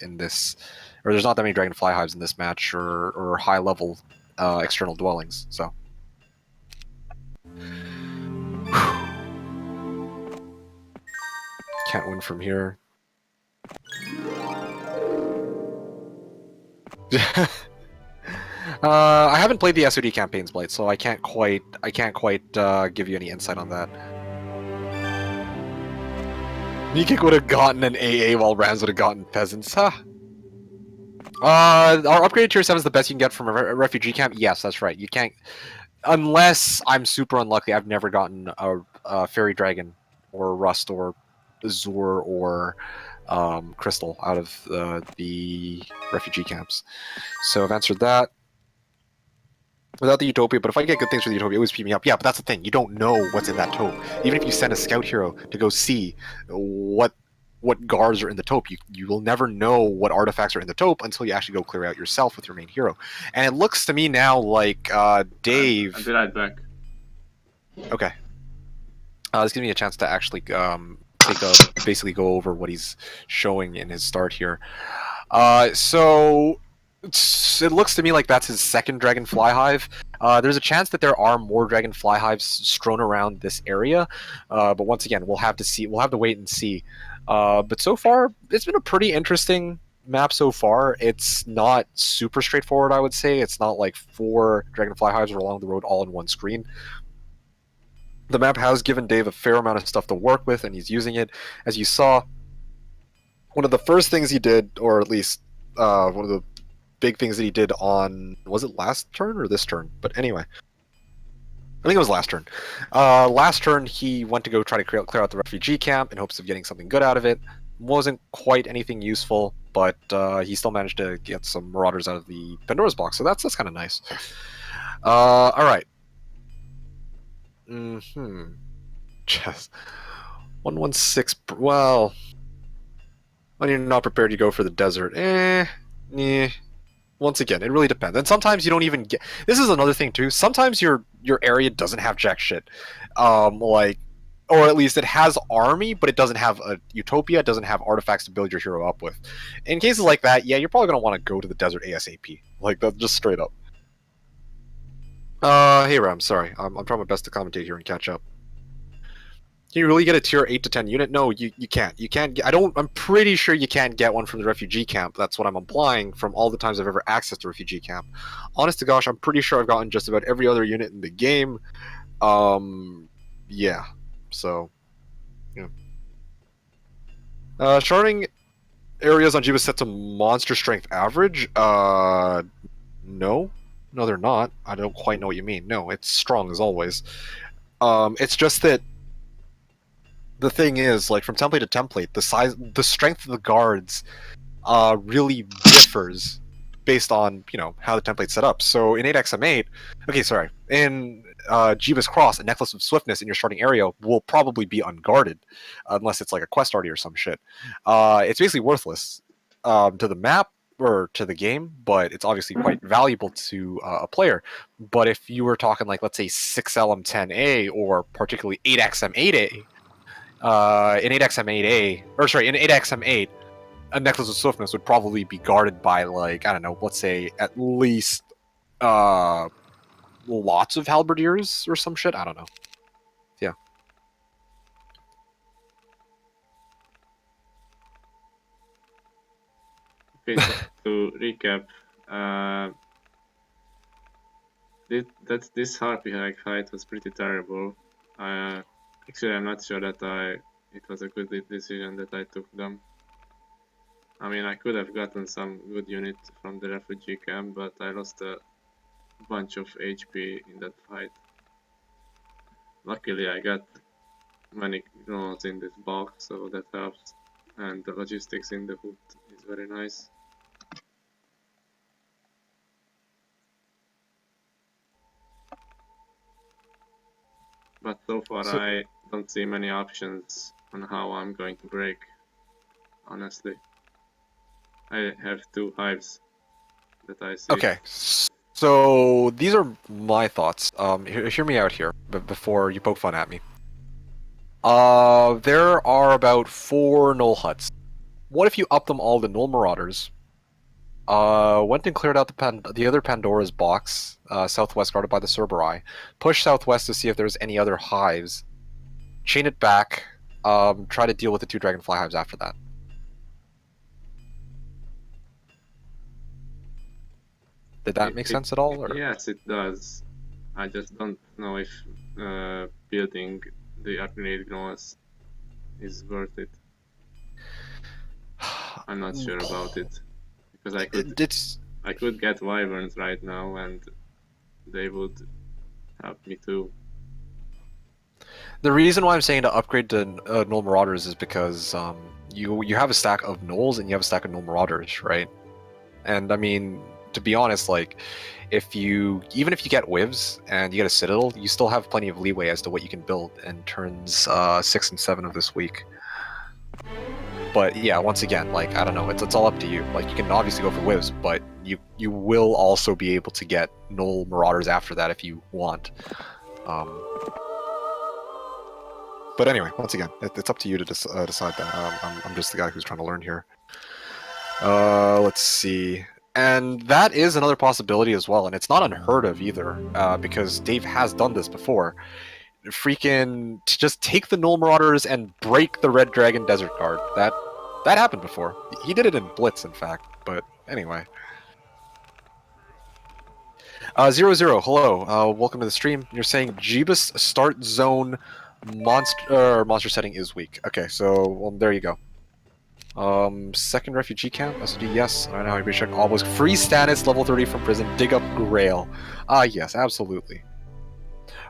Speaker 1: in this... Or there's not that many Dragonfly Hives in this match, or high-level external dwellings, so... Can't win from here. I haven't played the SOD campaigns, Blight, so I can't quite give you any insight on that. MeKick would have gotten an AA while Rams would have gotten peasants, huh? Our upgraded tier 7 is the best you can get from a refugee camp? Yes, that's right. You can't... Unless I'm super unlucky, I've never gotten a Fairy Dragon, or Rust, or Azure, or Crystal out of the refugee camps. So I've answered that. Without the Utopia, but if I get good things for the Utopia, it always keep me up. Yeah, but that's the thing. You don't know what's in that taupe. Even if you send a scout hero to go see what what guards are in the taupe. You will never know what artifacts are in the taupe until you actually go clear out yourself with your main hero. And it looks to me now like Dave.
Speaker 3: I'll be right back.
Speaker 1: Okay. This gives me a chance to actually basically go over what he's showing in his start here. So it looks to me like that's his second Dragonfly Hive. There's a chance that there are more Dragonfly Hives strewn around this area, but once again, we'll have to see. We'll have to wait and see. But so far, it's been a pretty interesting map so far. It's not super straightforward, I would say. It's not like 4 Dragonfly Hives are along the road all in one screen. The map has given Dave a fair amount of stuff to work with, and he's using it. As you saw, one of the first things he did, or at least one of the big things that he did on, was it last turn or this turn? But anyway, I think it was last turn. Last turn, he went to go try to clear out the refugee camp in hopes of getting something good out of it. Wasn't quite anything useful, but he still managed to get some Marauders out of the Pandora's box, so that's kind of nice. All right. Just 116. Well, when you're not prepared, you go for the desert. Once again, it really depends. And sometimes you don't even get. This is another thing too. Sometimes your area doesn't have jack shit. Like, or at least it has army, but it doesn't have a utopia. It doesn't have artifacts to build your hero up with. In cases like that, yeah, you're probably gonna want to go to the desert ASAP. Like that, just straight up. Hey Ram, sorry. I'm trying my best to commentate here and catch up. Can you really get a tier 8 to 10 unit? No, you can't. You can't get, I'm pretty sure you can't get one from the refugee camp. That's what I'm implying from all the times I've ever accessed a refugee camp. Honest to gosh, I'm pretty sure I've gotten just about every other unit in the game. Yeah. So, yeah. Sharding areas on Jebus set to monster strength average? No. No, they're not. I don't quite know what you mean. No, it's strong as always. It's just that the thing is, like, from template to template, the strength of the guards really differs based on, you know, how the template's set up. So in 8xm8, okay, sorry, in Jebus Cross, a Necklace of Swiftness in your starting area will probably be unguarded, unless it's like a quest arty or some shit. It's basically worthless to the map, or to the game, but it's obviously quite valuable to a player. But if you were talking like, let's say 6LM10A, or particularly 8xm8A, in 8xm8A, or sorry, in 8xm8, a Necklace of Swiftness would probably be guarded by, like, I don't know, let's say at least lots of halberdiers or some shit. I don't know. Yeah.
Speaker 3: Okay, so to recap, this Harpy Hag fight was pretty terrible. Actually, I'm not sure that it was a good decision that I took them. I mean, I could have gotten some good unit from the refugee camp, but I lost a bunch of HP in that fight. Luckily, I got many drones in this box, so that helps. And the logistics in the hood is very nice. But so far, I don't see many options on how I'm going to break, honestly. I have 2 hives that I see.
Speaker 1: Okay, so these are my thoughts. Hear me out here before you poke fun at me. There are about 4 Null Huts. What if you up them all to Null Marauders? Went and cleared out the other Pandora's box, southwest guarded by the Cerberus. Push southwest to see if there's any other hives. Chain it back. Try to deal with the 2 Dragonfly hives after that. Did that make sense at all? Or?
Speaker 3: Yes, it does. I just don't know if building the upgrade Gnomes is worth it. I'm not sure about it. Because I could get Wyverns right now and they would help me too.
Speaker 1: The reason why I'm saying to upgrade to Null Marauders is because you have a stack of Nulls and you have a stack of Null Marauders, right? And I mean, to be honest, like, even if you get Wivs and you get a Citadel, you still have plenty of leeway as to what you can build in turns 6 and 7 of this week. But yeah, once again, like, I don't know, it's all up to you. Like, you can obviously go for whiffs, but you will also be able to get null marauders after that if you want. But anyway, once again, it's up to you to decide that. I'm just the guy who's trying to learn here. Let's see. And that is another possibility as well, and it's not unheard of either, because Dave has done this before. Freaking just take the null marauders and break the red dragon desert guard. That happened before. He did it in Blitz, in fact. But anyway. 00, hello. Welcome to the stream. You're saying Jebus start zone monster setting is weak. Okay, so well, there you go. Second refugee camp, SOD, yes. I know, I check all was free status, level 30 from prison, dig up Grail. Yes, absolutely.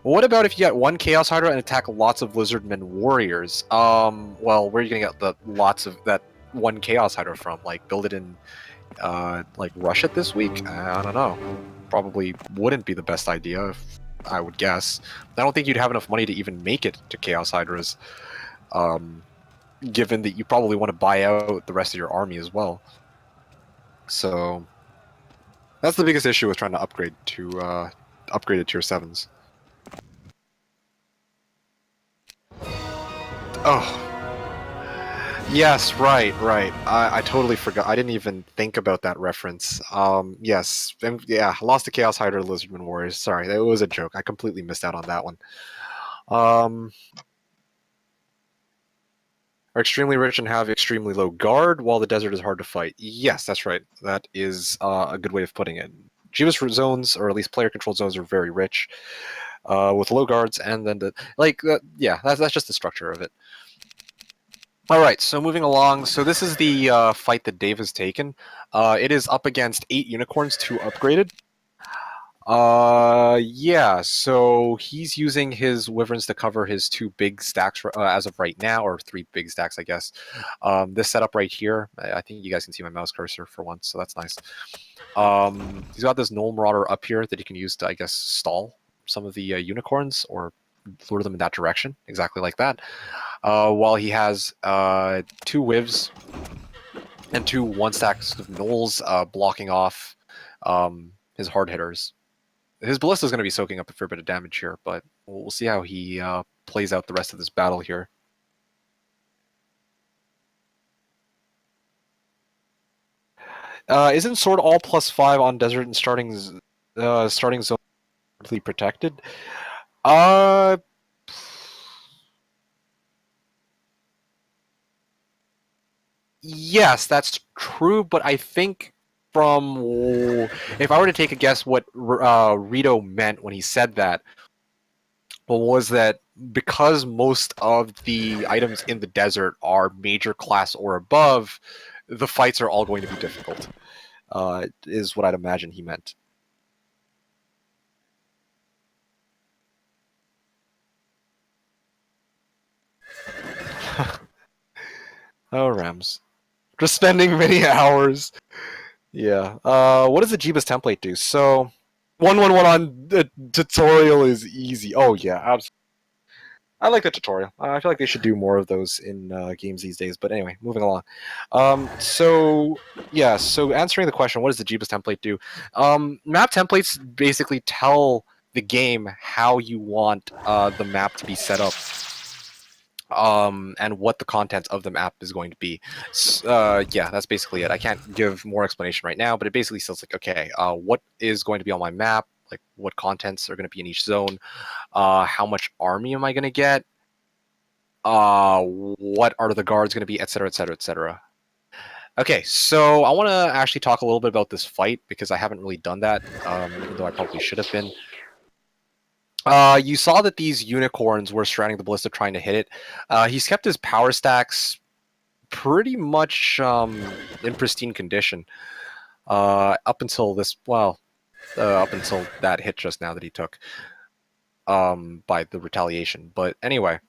Speaker 1: What about if you get one Chaos Hydra and attack lots of Lizardmen warriors? Well, where are you gonna get the lots of that one Chaos Hydra from? Like, build it in, like, rush it this week? I don't know. Probably wouldn't be the best idea, if I would guess. I don't think you'd have enough money to even make it to Chaos Hydras. Given that you probably want to buy out the rest of your army as well. So that's the biggest issue with trying to upgrade to tier 7s. Oh. Yes, right. I totally forgot. I didn't even think about that reference. Yes. Yeah, lost to Chaos Hydra Lizardman Warriors. Sorry, that was a joke. I completely missed out on that one. Are extremely rich and have extremely low guard, while the desert is hard to fight. Yes, that's right. That is a good way of putting it. Jebus zones, or at least player-controlled zones, are very rich, with low guards, and then yeah, that's just the structure of it. All right, so moving along. So this is the fight that Dave has taken. It is up against 8 unicorns, 2 upgraded. Yeah, so he's using his wyverns to cover his 2 big stacks as of right now, or 3 big stacks, I guess. This setup right here, I think you guys can see my mouse cursor for once, so that's nice. He's got this Null Marauder up here that he can use to, I guess, stall some of the unicorns, or lure them in that direction, exactly like that. While he has 2 Wivs and 2 1-stacks of Gnolls blocking off his hard hitters. His Ballista is going to be soaking up a fair bit of damage here, but we'll see how he plays out the rest of this battle here. Isn't Sword all +5 on Desert and starting zone protected? Yes, that's true, but I think if I were to take a guess what Rito meant when he said that, was that because most of the items in the desert are major class or above, the fights are all going to be difficult, is what I'd imagine he meant. Oh, Rams. Just spending many hours. Yeah. What does the Jebus template do? So, 111 on the tutorial is easy. Oh yeah, absolutely. I like the tutorial. I feel like they should do more of those in games these days. But anyway, moving along. So yeah. So answering the question, what does the Jebus template do? Map templates basically tell the game how you want the map to be set up. And what the content of the map is going to be. Yeah, that's basically it. I can't give more explanation right now, but it basically says like, okay, what is going to be on my map? Like, what contents are going to be in each zone? How much army am I going to get? What are the guards going to be, etc., etc., etc. Okay, so I want to actually talk a little bit about this fight because I haven't really done that, even though I probably should have been. You saw that these unicorns were surrounding the ballista trying to hit it. He's kept his power stacks pretty much in pristine condition up until this, well, up until that hit just now that he took by the retaliation. But anyway,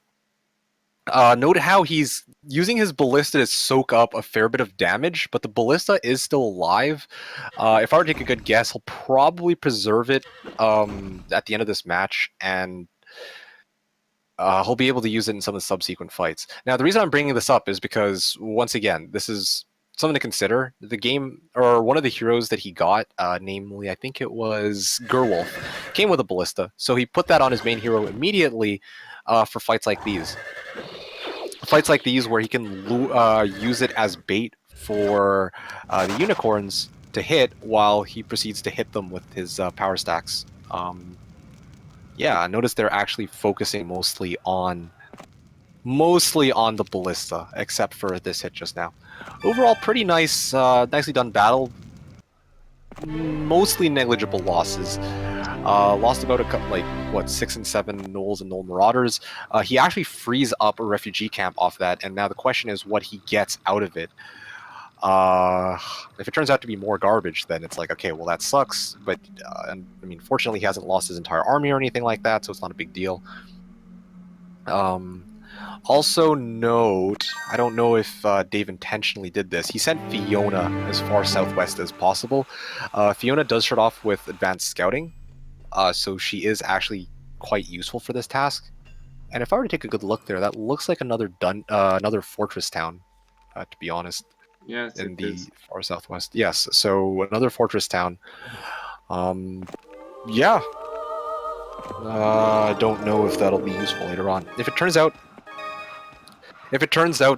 Speaker 1: note how he's using his ballista to soak up a fair bit of damage, but the ballista is still alive. If I were to take a good guess, he'll probably preserve it at the end of this match, and he'll be able to use it in some of the subsequent fights. Now, the reason I'm bringing this up is because, once again, this is something to consider. The game, or one of the heroes that he got, namely, I think it was Gerwolf, came with a ballista. So he put that on his main hero immediately for fights like these. Fights like these where he can use it as bait for the unicorns to hit while he proceeds to hit them with his power stacks. Yeah, notice they're actually focusing mostly on the ballista, except for this hit just now. Overall, pretty nice, nicely done battle. Mostly negligible losses. Lost about 6 and 7 gnolls and gnoll marauders. He actually frees up a refugee camp off that, and now the question is what he gets out of it. If it turns out to be more garbage, then it's like, okay, well, that sucks, but I mean, fortunately he hasn't lost his entire army or anything like that, so it's not a big deal. Also note, I don't know if Dave intentionally did this, he sent Fiona as far southwest as possible. Fiona does start off with advanced scouting, so she is actually quite useful for this task. And if I were to take a good look there, that looks like another fortress town, to be honest.
Speaker 3: Yes,
Speaker 1: in the far southwest. Yes, so another fortress town. Yeah. Don't know if that'll be useful later on. If it turns out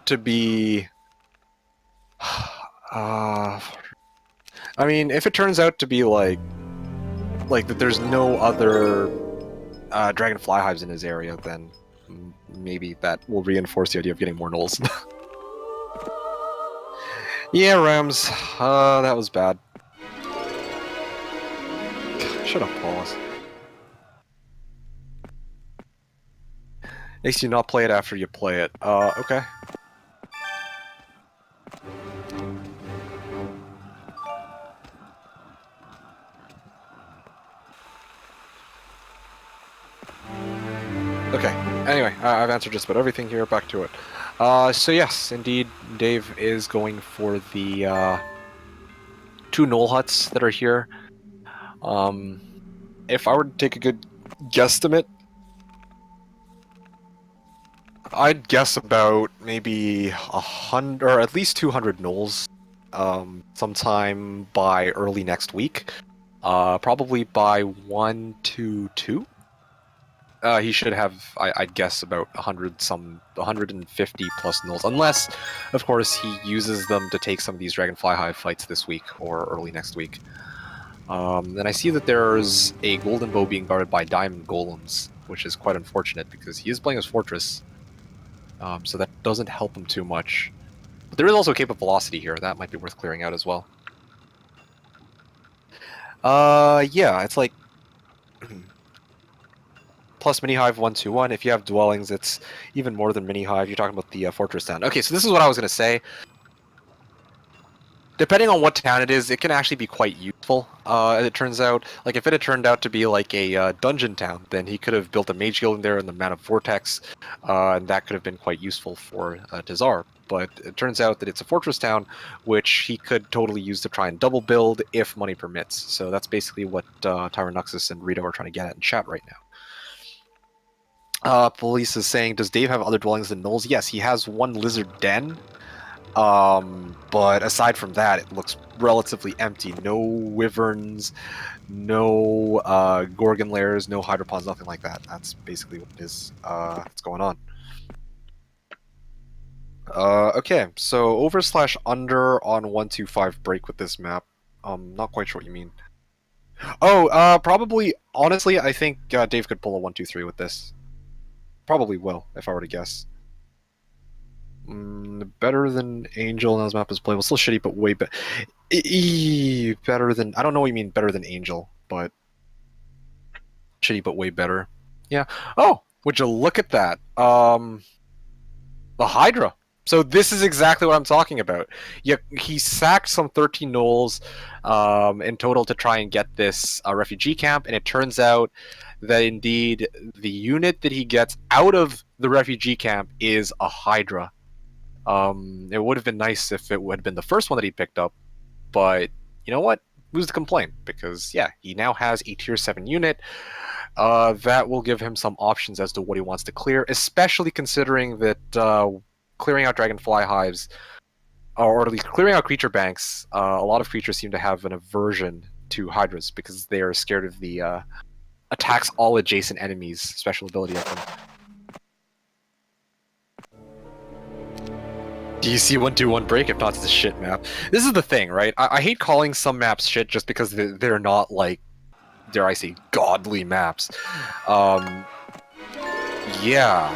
Speaker 1: to be I mean, if it turns out to be like that there's no other dragonfly hives in his area, then maybe that will reinforce the idea of getting more gnolls. Yeah, Rams. That was bad. Shut up, Paulus. Makes you not play it after you play it. Okay. Okay. Anyway, I've answered just about everything here. Back to it. So yes, indeed, Dave is going for the 2 gnoll huts that are here. If I were to take a good guesstimate, I'd guess about maybe 100 or at least 200 gnolls sometime by early next week. Probably by 1 to 2. He should have, I'd guess, about 150 plus gnolls, unless, of course, he uses them to take some of these Dragonfly Hive fights this week or early next week. And I see that there's a golden bow being guarded by diamond golems, which is quite unfortunate because he is playing his fortress, so that doesn't help him too much. But there is also Cape of Velocity here, that might be worth clearing out as well. Yeah, it's like plus mini hive 121. If you have dwellings, it's even more than mini hive. You're talking about the fortress town. Okay, so this is what I was going to say. Depending on what town it is, it can actually be quite useful. As it turns out, like if it had turned out to be like a dungeon town, then he could have built a mage guild in there in the Mana of Vortex, and that could have been quite useful for Tazar. But it turns out that it's a fortress town, which he could totally use to try and double build if money permits. So that's basically what Tyrannuxus and Rito are trying to get at in chat right now. Police is saying, does Dave have other dwellings than gnolls? Yes, he has one lizard den. But aside from that, it looks relatively empty. No wyverns, no gorgon lairs, no hydropons, nothing like that. That's basically what it is. What's going on? Okay, so over/under on 125 break with this map. Not quite sure what you mean. Oh, probably. Honestly, I think Dave could pull a 123 with this. Probably will, if I were to guess. Better than Angel. Now this map is playable. Still shitty, but way better. Better than. I don't know what you mean. Better than Angel, but shitty, but way better. Yeah. Oh, would you look at that? The Hydra. So this is exactly what I'm talking about. Yeah, he sacked some 13 gnolls in total to try and get this refugee camp, and it turns out that indeed the unit that he gets out of the refugee camp is a Hydra. It would have been nice if it would have been the first one that he picked up, but you know what? who's to complain? Because yeah, he now has a tier 7 unit. That will give him some options as to what he wants to clear, especially considering that clearing out Dragonfly Hives, or at least clearing out creature banks, a lot of creatures seem to have an aversion to Hydras because they are scared of the attacks all adjacent enemies special ability of them. Do you see 1-2-1 break? If not, it's a shit map. This is the thing, right? I hate calling some maps shit just because they're not, like, dare I say, godly maps. Yeah,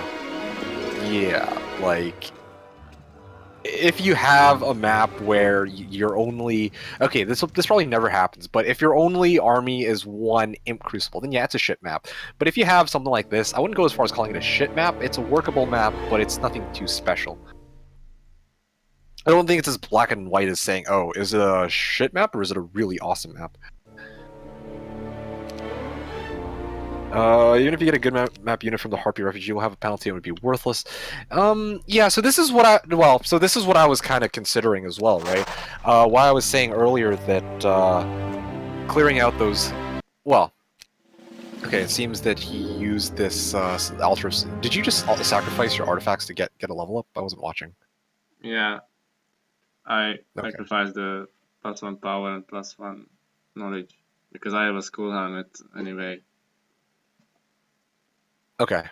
Speaker 1: like, if you have a map where you're only... Okay, this probably never happens, but if your only army is one Imp Crucible, then yeah, it's a shit map. But if you have something like this, I wouldn't go as far as calling it a shit map. It's a workable map, but it's nothing too special. I don't think it's as black and white as saying, oh, is it a shit map or is it a really awesome map? Even if you get a good map unit from the Harpy Refugee, you'll have a penalty and it would be worthless. Yeah, so this is what I was kind of considering as well, right? Why I was saying earlier that clearing out those, well, okay, it seems that he used this altar. Did you just sacrifice your artifacts to get a level up? I wasn't watching.
Speaker 3: Yeah, I sacrificed the +1 power and +1 knowledge because I have a school helmet anyway.
Speaker 1: Okay.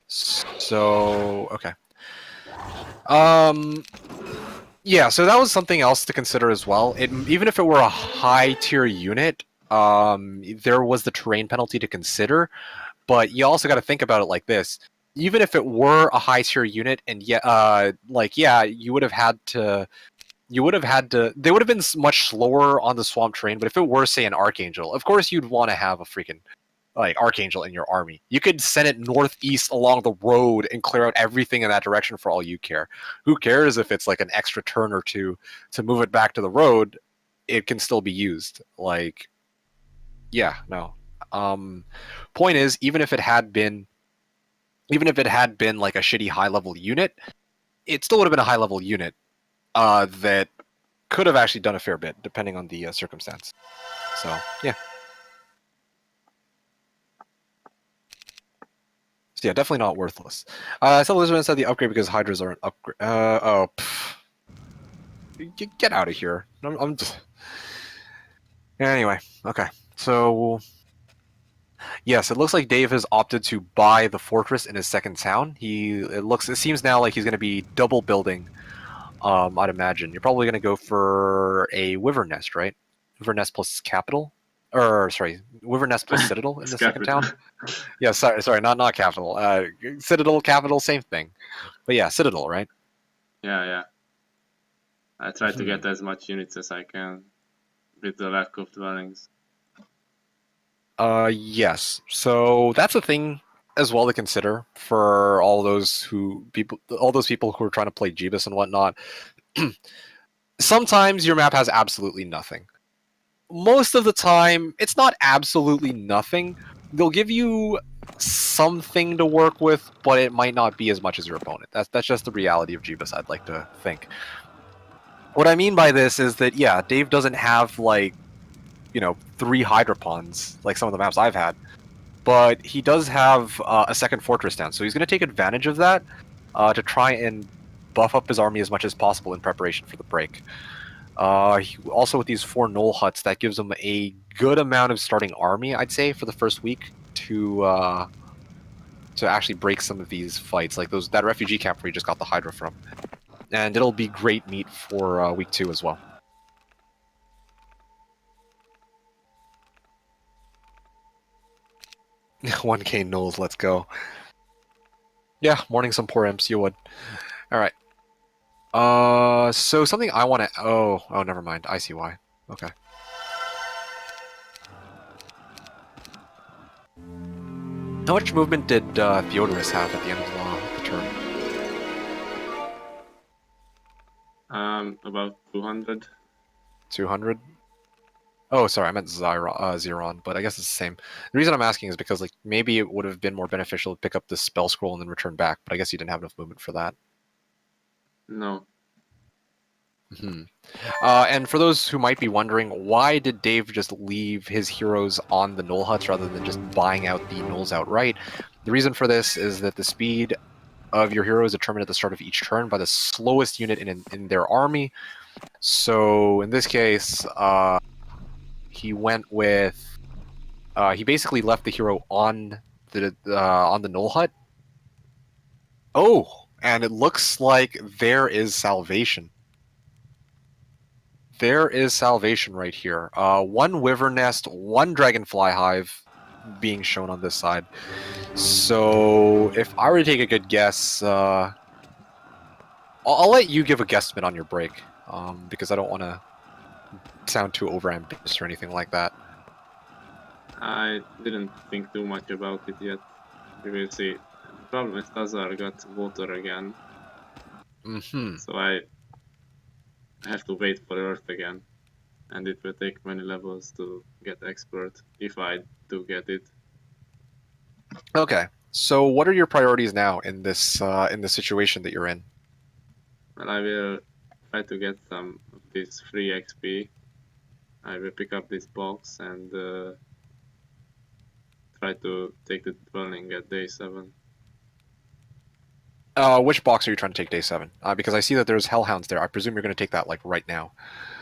Speaker 1: So, okay. Yeah, so that was something else to consider as well. Even if it were a high tier unit, there was the terrain penalty to consider, but you also got to think about it like this. Even if it were a high tier unit, and yeah, you would have had to. They would have been much slower on the swamp terrain. But if it were, say, an Archangel, of course you'd want to have a freaking Archangel in your army. You could send it northeast along the road and clear out everything in that direction for all you care. Who cares if it's like an extra turn or two to move it back to the road? It can still be used. Like, yeah, no. Point is, even if it had been like a shitty high level unit, it still would have been a high level unit that could have actually done a fair bit depending on the circumstance. So yeah. So yeah, definitely not worthless. So Elizabeth said the upgrade because Hydras are an upgrade. Get out of here. I'm just... Anyway, okay. So yes, it looks like Dave has opted to buy the fortress in his second town. It seems now like he's going to be double building. I'd imagine you're probably going to go for a Wyvern Nest, right? Wyvern Nest plus capital. Or sorry, Wyvern Nest plus Citadel in the second town. Yeah, sorry, not capital. Citadel, capital, same thing. But yeah, Citadel, right?
Speaker 3: Yeah. I try to get as much units as I can with the lack of dwellings.
Speaker 1: Yes. So that's a thing as well to consider for all those people who are trying to play Jebus and whatnot. Sometimes your map has absolutely nothing. Most of the time, it's not absolutely nothing. They'll give you something to work with, but it might not be as much as your opponent. That's just the reality of Jebus, I'd like to think. What I mean by this is that, yeah, Dave doesn't have, 3 Hydropons, like some of the maps I've had, but he does have a second fortress down, so he's going to take advantage of that to try and buff up his army as much as possible in preparation for the break. Also with these 4 Knoll Huts, that gives him a good amount of starting army, I'd say, for the first week to actually break some of these fights, like that refugee camp where he just got the Hydra from. And it'll be great meat for week 2 as well. $1K Knolls, let's go. Yeah, mourning some poor imps, you would. Alright. So something I want to... Oh, never mind. I see why. Okay. How much movement did Theodorus have at the end of the turn?
Speaker 3: About 200.
Speaker 1: 200? Oh, sorry, I meant Xeron, but I guess it's the same. The reason I'm asking is because maybe it would have been more beneficial to pick up the spell scroll and then return back, but I guess you didn't have enough movement for that.
Speaker 3: No.
Speaker 1: And for those who might be wondering, why did Dave just leave his heroes on the null huts rather than just buying out the nulls outright? The reason for this is that the speed of your hero is determined at the start of each turn by the slowest unit in their army. So in this case, he went with he basically left the hero on the null hut. Oh, and it looks like there is salvation. There is salvation right here. One wyvern nest, one dragonfly hive being shown on this side. So if I were to take a good guess, I'll let you give a guesstimate on your break, because I don't want to sound too overambitious or anything like that.
Speaker 3: I didn't think too much about it yet. We will see. The problem is Tazar got water again. So I have to wait for Earth again. And it will take many levels to get expert, if I do get it.
Speaker 1: Okay. So what are your priorities now in this situation that you're in?
Speaker 3: Well, I will try to get some of this free XP. I will pick up this box and try to take the dwelling at day 7.
Speaker 1: Which box are you trying to take day 7? Because I see that there's hellhounds there. I presume you're going to take that like right now.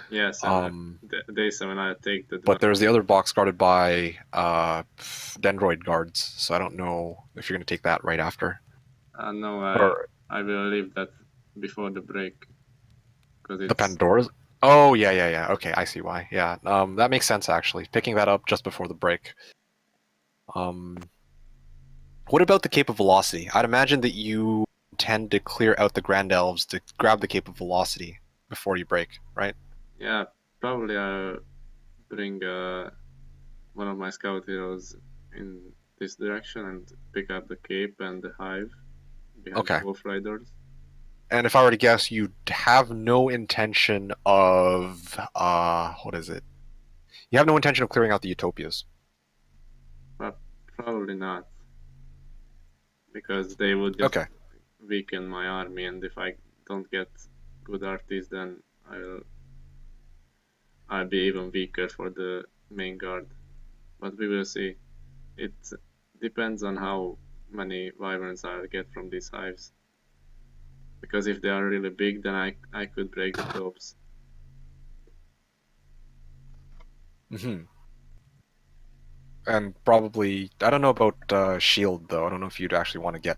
Speaker 3: Yes, day 7 I take the dwelling.
Speaker 1: But there's the other box guarded by dendroid guards, so I don't know if you're going to take that right after.
Speaker 3: No, I will leave that before the break.
Speaker 1: The Pandoras? Oh, yeah. Okay, I see why. Yeah, that makes sense, actually. Picking that up just before the break. What about the Cape of Velocity? I'd imagine that you tend to clear out the Grand Elves to grab the Cape of Velocity before you break, right?
Speaker 3: Yeah, probably I'll bring one of my scout heroes in this direction and pick up the Cape and the Hive behind the Wolf Riders.
Speaker 1: And if I were to guess, you have no intention of what is it? You have no intention of clearing out the Utopias.
Speaker 3: But probably not, because they would just weaken my army, and if I don't get good artists, then I'll be even weaker for the main guard. But we will see. It depends on how many wyverns I'll get from these hives. Because if they are really big, then I could break the topes.
Speaker 1: And probably, I don't know about shield though. I don't know if you'd actually want to get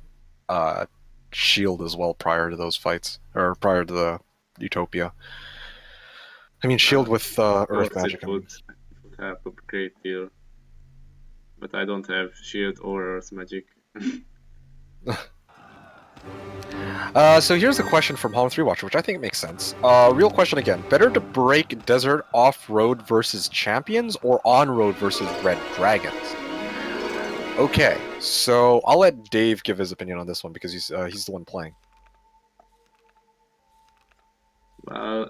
Speaker 1: shield as well prior to those fights, or prior to the Utopia. I mean, shield with earth magic.
Speaker 3: It would help a great deal. But I don't have shield or earth magic.
Speaker 1: So here's a question from HoMM3 Watcher, which I think makes sense. Real question again. Better to break desert off-road versus champions or on-road versus red dragons? Okay, so I'll let Dave give his opinion on this one because he's the one playing.
Speaker 3: Well,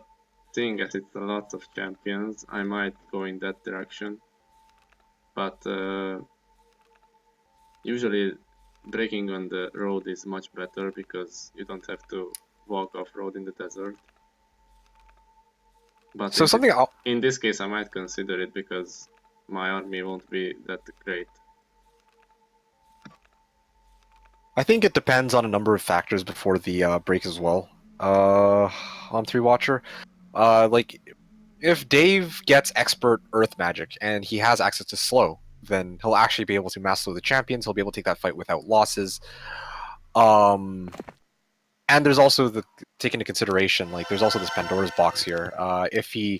Speaker 3: seeing as it's a lot of champions, I might go in that direction. But usually breaking on the road is much better because you don't have to walk off-road in the desert. But
Speaker 1: so
Speaker 3: in this case I might consider it because my army won't be that great.
Speaker 1: I think it depends on a number of factors before the break as well. HoMM3 Watcher. Like, if Dave gets expert earth magic and he has access to slow, then he'll actually be able to master the champions. He'll be able to take that fight without losses. And there's also the take into consideration, like there's also this Pandora's box here. If he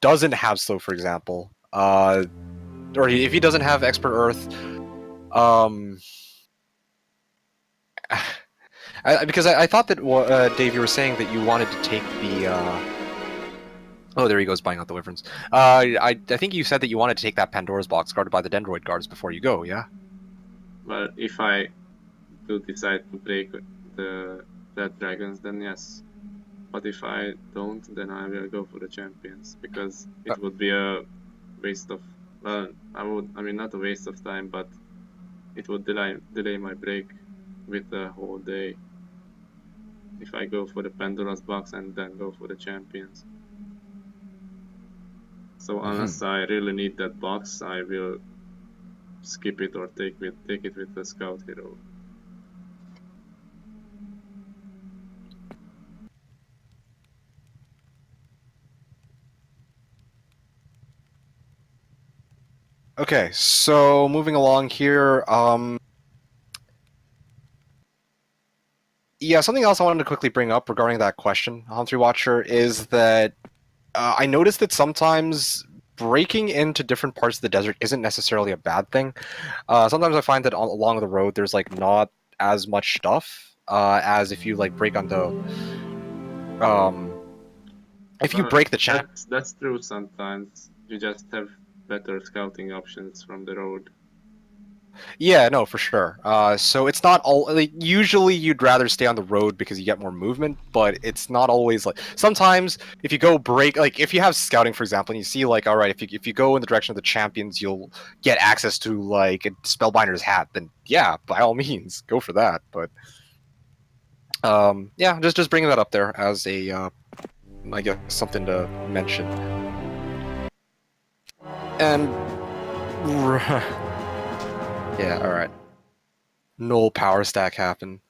Speaker 1: doesn't have slow, for example, or if he doesn't have expert earth, because I thought that Dave, you were saying that you wanted to take the. Oh, there he goes, buying out the wyverns. I think you said that you wanted to take that Pandora's box guarded by the dendroid guards before you go, yeah?
Speaker 3: Well, if I do decide to break the red dragons, then yes. But if I don't, then I will go for the champions, because it would be a waste of... Well, I mean, not a waste of time, but it would delay my break with the whole day. if I go for the Pandora's box and then go for the champions. So unless I really need that box, I will skip it or take it with the scout hero.
Speaker 1: Okay, so moving along here, yeah, something else I wanted to quickly bring up regarding that question, HoMM3 Watcher, is that I noticed that sometimes breaking into different parts of the desert isn't necessarily a bad thing. Sometimes I find that along the road there's like not as much stuff as if you like break onto if you break the channel.
Speaker 3: That's true. Sometimes you just have better scouting options from the road.
Speaker 1: Yeah, no, for sure. So it's not all. Like, usually, you'd rather stay on the road because you get more movement, but it's not always like. Sometimes, if you go break, like if you have scouting, for example, and you see like, all right, if you go in the direction of the champions, you'll get access to like a spellbinder's hat. Then yeah, by all means, go for that. But yeah, just bringing that up there as a, I guess something to mention. And. Yeah, alright. No power stack happen.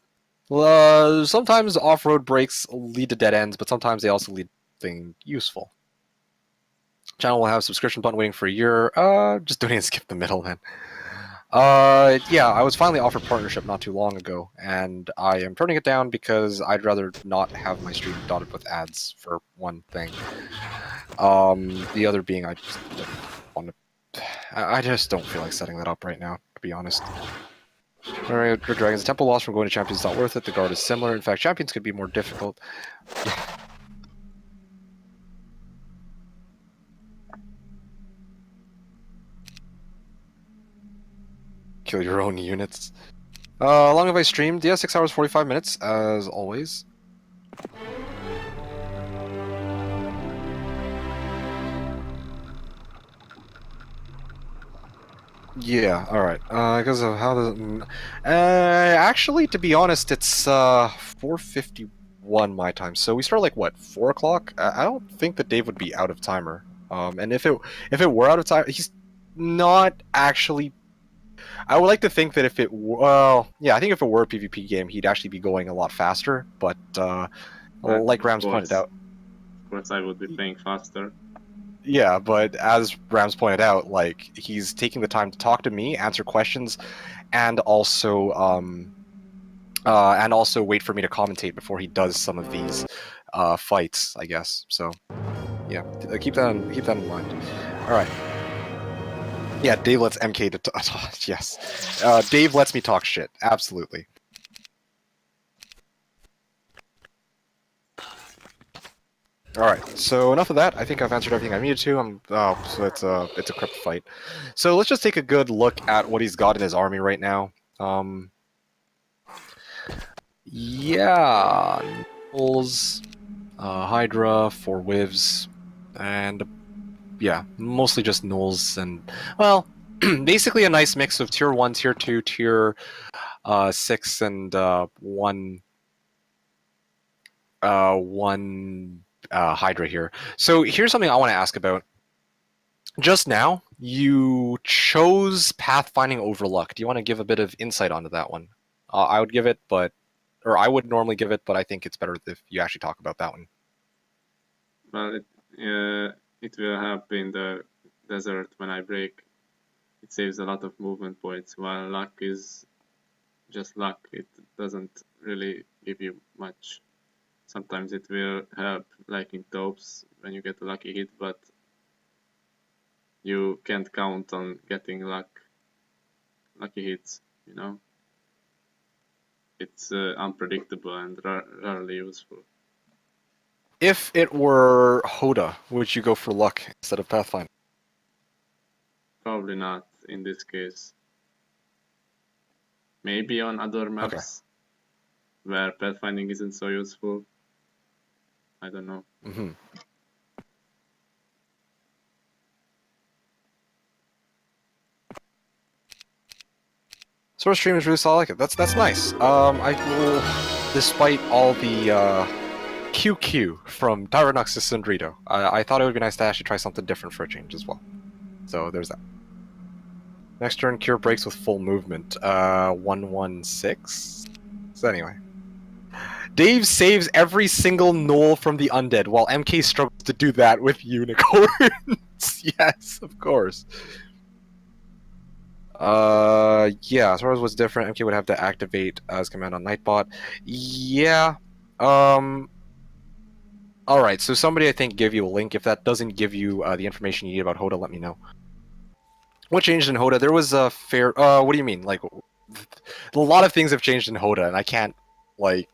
Speaker 1: Sometimes off-road breaks lead to dead ends, but sometimes they also lead to something useful. Channel will have subscription button waiting for a year. Just don't even skip the middle, man. Yeah, I was finally offered partnership not too long ago, and I am turning it down because I'd rather not have my stream dotted with ads, for one thing. The other being I just don't want to... I just don't feel like setting that up right now, to be honest. Alright, Dragons. Temple loss from going to champions is not worth it. The guard is similar. In fact, champions could be more difficult. Kill your own units. How long have I streamed? Yeah, 6 hours 45 minutes, as always. Yeah, alright. Because of how the... actually, to be honest, it's 4:51 my time. So we start like, what, 4 o'clock? I don't think that Dave would be out of timer. And if it were out of time, he's not actually... I would like to think that if it... Well, yeah, I think if it were a PvP game, he'd actually be going a lot faster. But, like Rams pointed out...
Speaker 3: Of course, I would be playing faster.
Speaker 1: Yeah, but as Rams pointed out, like, he's taking the time to talk to me, answer questions, and also wait for me to commentate before he does some of these fights, I guess. So, yeah, keep that in mind. All right. Yeah, Dave lets MK to yes. Dave lets me talk shit. Absolutely. Alright, so enough of that. I think I've answered everything I needed to. So it's a crypt fight. So let's just take a good look at what he's got in his army right now. Yeah, Gnolls, Hydra, 4 Wivs, and yeah, mostly just Gnolls and, well, basically a nice mix of tier 1, tier 2, tier 6, and one Hydra here. So here's something I want to ask about. Just now, you chose Pathfinding over Luck. Do you want to give a bit of insight onto that one? I would give it, or I would normally give it, but I think it's better if you actually talk about that one.
Speaker 3: Well, it will help in the desert when I break. It saves a lot of movement points, while luck is just luck. It doesn't really give you much. Sometimes it will help, like in Taubes, when you get a lucky hit, but you can't count on getting lucky hits, you know? It's unpredictable and rarely useful.
Speaker 1: If it were Hoda, would you go for luck instead of Pathfinder?
Speaker 3: Probably not in this case. Maybe on other maps where pathfinding isn't so useful. I don't know.
Speaker 1: Mm-hmm. Source stream is really solid. I like it. That's nice. I will. despite all the QQ from Tyrannoxus and Rito. I thought it would be nice to actually try something different for a change as well. So there's that. Next turn, Cure breaks with full movement. 116? So anyway. Dave saves every single knoll from the undead, while MK struggles to do that with unicorns. Yes, of course. Yeah, as far as what's different, MK would have to activate his command on Nightbot. Yeah. Alright, so somebody I think gave you a link. If that doesn't give you the information you need about Hoda, let me know. What changed in Hoda? There was a fair... what do you mean? Like, a lot of things have changed in Hoda, and I can't, like,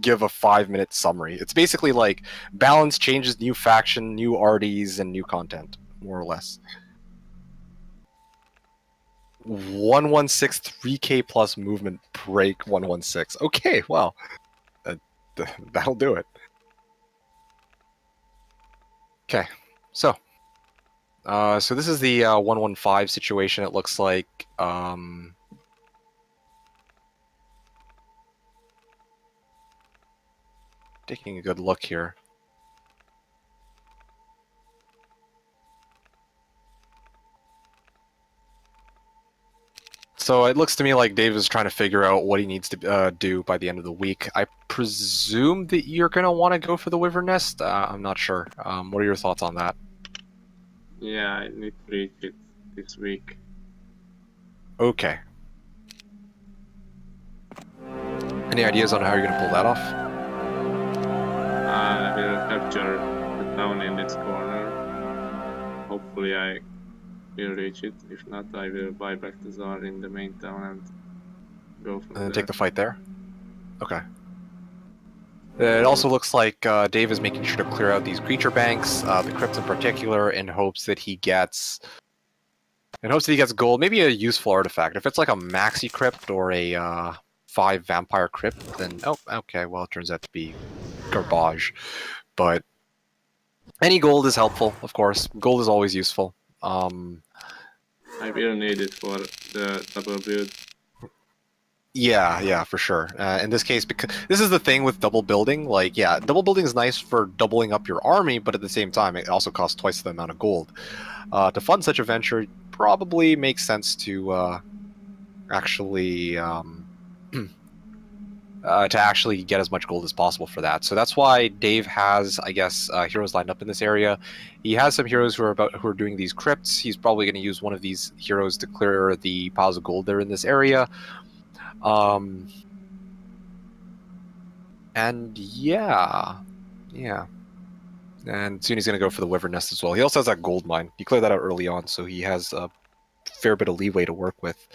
Speaker 1: give a 5-minute summary. It's basically like balance changes, new faction, new RDs, and new content, more or less. 116 3k plus movement break 116. Okay, well, that'll do it. Okay, so this is the 115 situation. It looks like taking a good look here. So it looks to me like Dave is trying to figure out what he needs to do by the end of the week. I presume that you're going to want to go for the Wyvern Nest? I'm not sure. What are your thoughts on that?
Speaker 3: Yeah, I need to reach it this week.
Speaker 1: Okay. Any ideas on how you're going to pull that off?
Speaker 3: I will capture the town in its corner. Hopefully I will reach it. If not, I will buy back the Tsar in the main town and go from
Speaker 1: And then
Speaker 3: there.
Speaker 1: take the fight there? Okay. It also looks like Dave is making sure to clear out these creature banks, the crypts in particular, in hopes that he gets gold, maybe a useful artifact. If it's like a maxi crypt or a 5 vampire crypt, then oh, okay, well it turns out to be garbage. But any gold is helpful, of course. Gold is always useful.
Speaker 3: I will need it for the double build.
Speaker 1: Yeah, for sure. In this case, because this is the thing with double building. Like, yeah, double building is nice for doubling up your army, but at the same time, it also costs twice the amount of gold. To fund such a venture, it probably makes sense to actually get as much gold as possible for that. So that's why Dave has, I guess, heroes lined up in this area. He has some heroes who are doing these crypts. He's probably going to use one of these heroes to clear the piles of gold there in this area. And yeah. And soon he's going to go for the Wyvern Nest as well. He also has that gold mine. He cleared that out early on, so he has a fair bit of leeway to work with.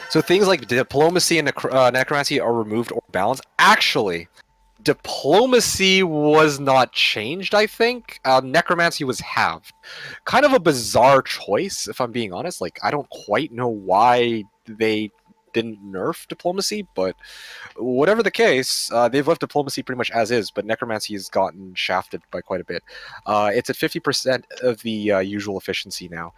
Speaker 1: So things like diplomacy and necromancy are removed or balanced. Actually, diplomacy was not changed, I think. Necromancy was halved. Kind of a bizarre choice, if I'm being honest. Like, I don't quite know why they didn't nerf diplomacy, but whatever the case, they've left diplomacy pretty much as is, but necromancy has gotten shafted by quite a bit. It's at 50% of the usual efficiency now.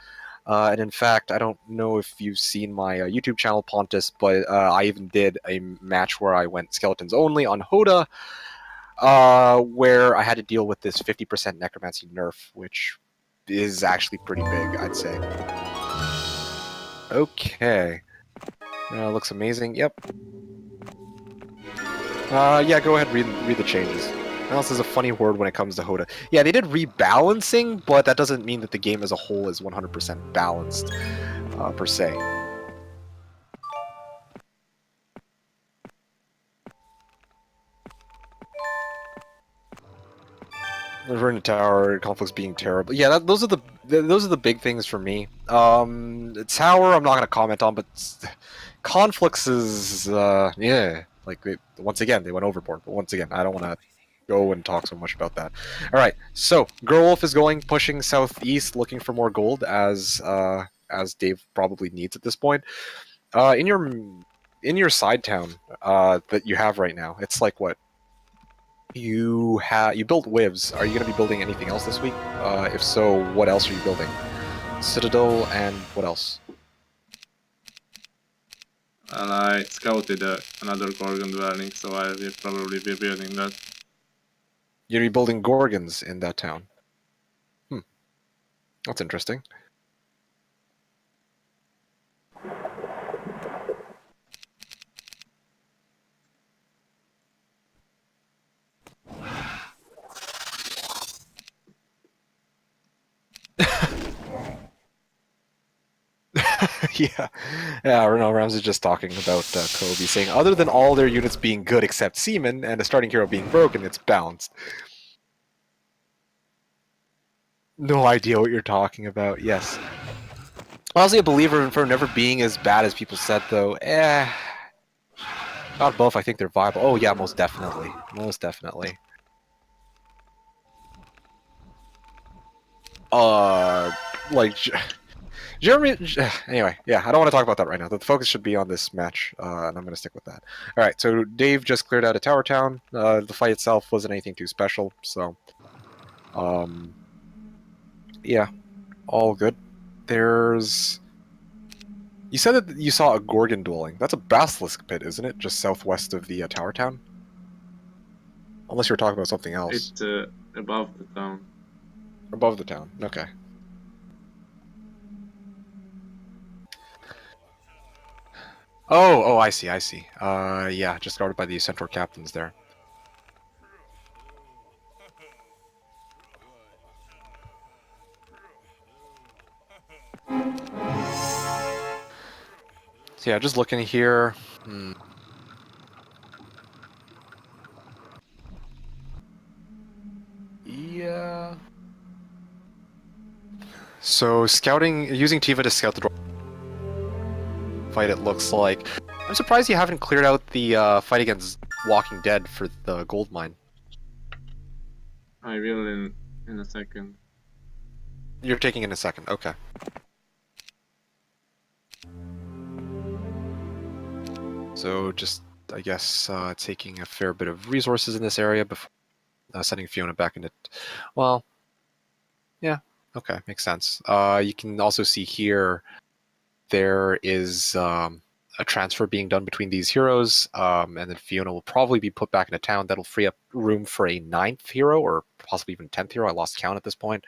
Speaker 1: And in fact, I don't know if you've seen my YouTube channel, Pontus, but I even did a match where I went skeletons only on Hoda, where I had to deal with this 50% necromancy nerf, which is actually pretty big, I'd say. Okay. Looks amazing. Yep. Yeah, go ahead, read the changes. Balance is a funny word when it comes to Hoda. Yeah, they did rebalancing, but that doesn't mean that the game as a whole is 100% balanced, per se. Reverting to Tower, conflicts being terrible. Yeah, those are the big things for me. Tower, I'm not going to comment on, but conflicts is yeah. Like once again, they went overboard. But once again, I don't want to go and talk so much about that. All right, so Gerwolf is pushing southeast, looking for more gold, as Dave probably needs at this point. In your side town that you have right now, it's like what? You built Wivs. Are you going to be building anything else this week? If so, what else are you building? Citadel, and what else?
Speaker 3: And I scouted another Gorgon dwelling, so I will probably be building that.
Speaker 1: You're rebuilding Gorgons in that town. That's interesting. Yeah, no, Rams is just talking about Kobe, saying other than all their units being good except Seaman and the starting hero being broken, it's balanced. No idea what you're talking about. Yes, honestly, a believer for never being as bad as people said, though. Not both. I think they're viable. Oh yeah, most definitely, most definitely. Like. Jeremy, anyway, yeah, I don't want to talk about that right now. The focus should be on this match, and I'm going to stick with that. All right, so Dave just cleared out of Tower Town. The fight itself wasn't anything too special, so, yeah, all good. There's... You said that you saw a Gorgon dwelling. That's a Basilisk pit, isn't it? Just southwest of the Tower Town? Unless you were talking about something else.
Speaker 3: It's above the town.
Speaker 1: Above the town, okay. Oh, I see. Yeah, just guarded by the Centaur captains there. So yeah, just looking here. Yeah. So scouting, using Tiva to scout the fight, it looks like. I'm surprised you haven't cleared out the fight against Walking Dead for the gold mine.
Speaker 3: I will in a second.
Speaker 1: You're taking in a second, okay. So just, I guess, taking a fair bit of resources in this area before sending Fiona back into... Well, yeah, okay, makes sense. You can also see here there is a transfer being done between these heroes, and then Fiona will probably be put back in a town. That'll free up room for a 9th hero, or possibly even 10th hero. I lost count at this point.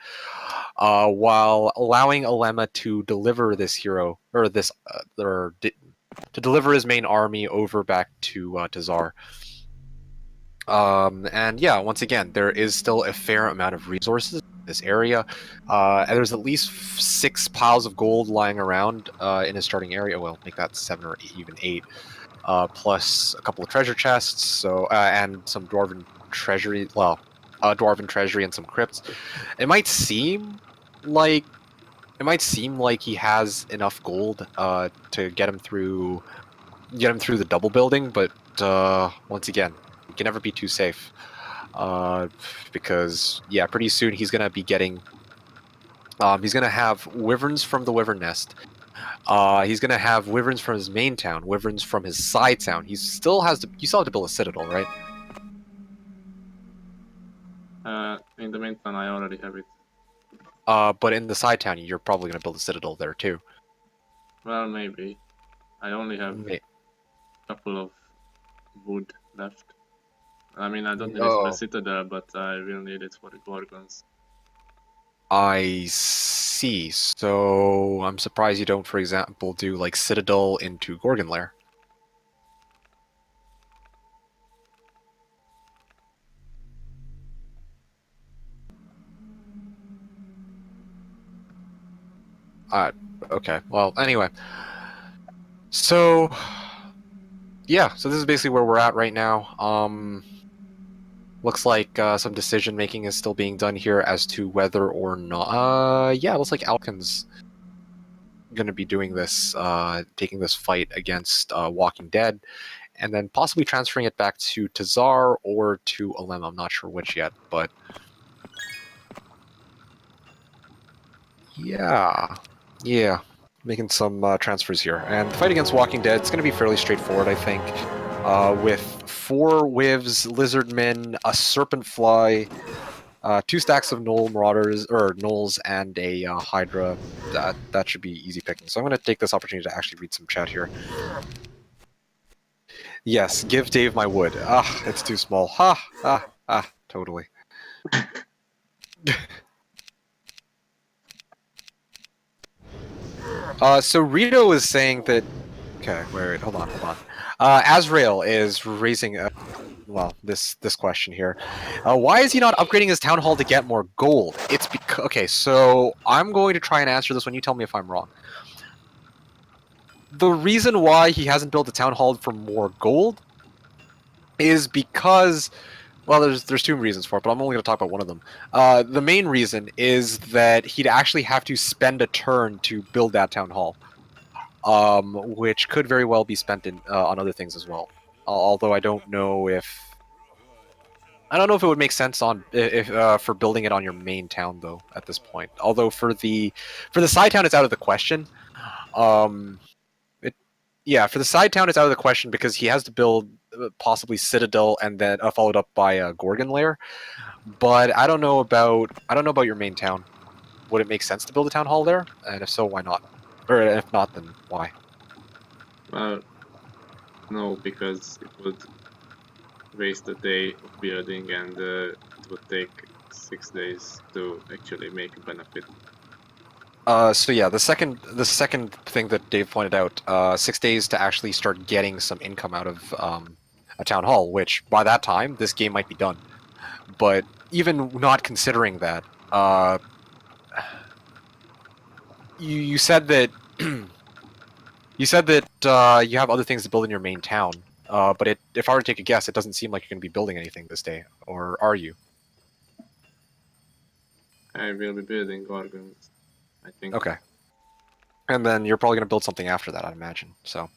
Speaker 1: While allowing Alema to deliver this hero, or this, to deliver his main army over back to Czar. And yeah, once again, there is still a fair amount of resources in this area. And there's at least 6 piles of gold lying around in his starting area. Well, make that 7 or even 8. Plus a couple of treasure chests, so and some dwarven treasury. Well, dwarven treasury and some crypts. It might seem like he has enough gold to get him through the double building, but once again, you can never be too safe, because yeah, pretty soon he's gonna be getting he's gonna have wyverns from the wyvern nest. He's gonna have wyverns from his main town, wyverns from his side town. You still have to build a citadel, right?
Speaker 3: In the meantime, I already have it.
Speaker 1: But in the side town, you're probably gonna build a citadel there too.
Speaker 3: Well, maybe. I only have a couple of wood left. I mean, I don't need it for the citadel, but I will need it for the Gorgons.
Speaker 1: I see. So I'm surprised you don't, for example, do like citadel into Gorgon Lair. Okay. Well, anyway. So, yeah. So this is basically where we're at right now. Looks like some decision making is still being done here as to whether or not. Yeah, it looks like Alkin's going to be doing this, taking this fight against Walking Dead, and then possibly transferring it back to Tazar or to Alem. I'm not sure which yet, but yeah, making some transfers here. And the fight against Walking Dead is going to be fairly straightforward, I think, with 4 Wivs, Lizardmen, a Serpent Fly, 2 stacks of Knoll Marauders, or Knolls, and a Hydra. That should be easy picking. So I'm going to take this opportunity to actually read some chat here. Yes, give Dave my wood. Ah, it's too small. Totally. So Rito is saying that... Okay, wait, hold on. Azrael is raising this question here. Why is he not upgrading his town hall to get more gold? It's because... Okay, so I'm going to try and answer this when you tell me if I'm wrong. The reason why he hasn't built a town hall for more gold is because... Well, there's 2 reasons for it, but I'm only going to talk about one of them. The main reason is that he'd actually have to spend a turn to build that town hall, which could very well be spent on other things as well. Although I don't know if it would make sense for building it on your main town though at this point. Although for the side town, it's out of the question. For the side town, it's out of the question because he has to build possibly Citadel and then followed up by a Gorgon lair. But I don't know about your main town. Would it make sense to build a town hall there? And if so, why not? Or if not, then why?
Speaker 3: Well, no, because it would waste a day of building, and it would take 6 days to actually make a benefit.
Speaker 1: So yeah, the second thing that Dave pointed out, 6 days to actually start getting some income out of a town hall, which by that time this game might be done. But even not considering that, you said that you have other things to build in your main town. But if I were to take a guess, it doesn't seem like you're going to be building anything this day, or are you?
Speaker 3: I will be building Gorgons, I think.
Speaker 1: Okay. And then you're probably going to build something after that, I'd imagine. So,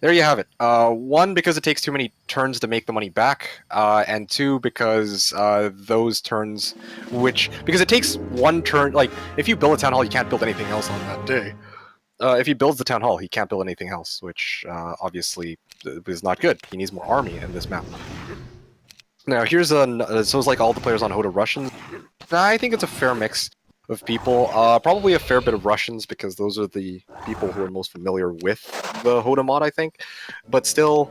Speaker 1: there you have it. 1, because it takes too many turns to make the money back, and 2, because those turns, because it takes 1 turn, like, if you build a town hall, you can't build anything else on that day. If he builds the town hall, he can't build anything else, which obviously is not good. He needs more army in this map. Now, here's so it's like all the players on Hoda Russians. I think it's a fair mix of people. Probably a fair bit of Russians, because those are the people who are most familiar with the Hoda mod, I think. But still,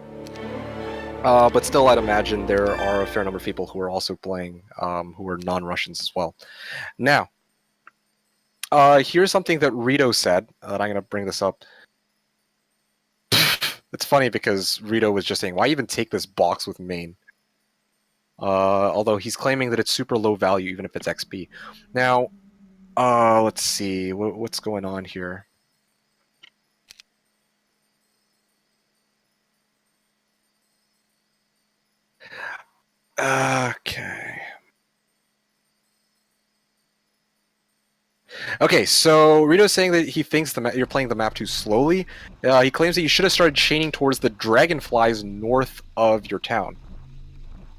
Speaker 1: I'd imagine there are a fair number of people who are also playing, who are non-Russians as well. Now, here's something that Rito said, that I'm going to bring this up. It's funny because Rito was just saying, why even take this box with main? Although he's claiming that it's super low value, even if it's XP. Now, let's see, what's going on here? Okay. Okay, so Rito's saying that he thinks you're playing the map too slowly. He claims that you should have started chaining towards the dragonflies north of your town.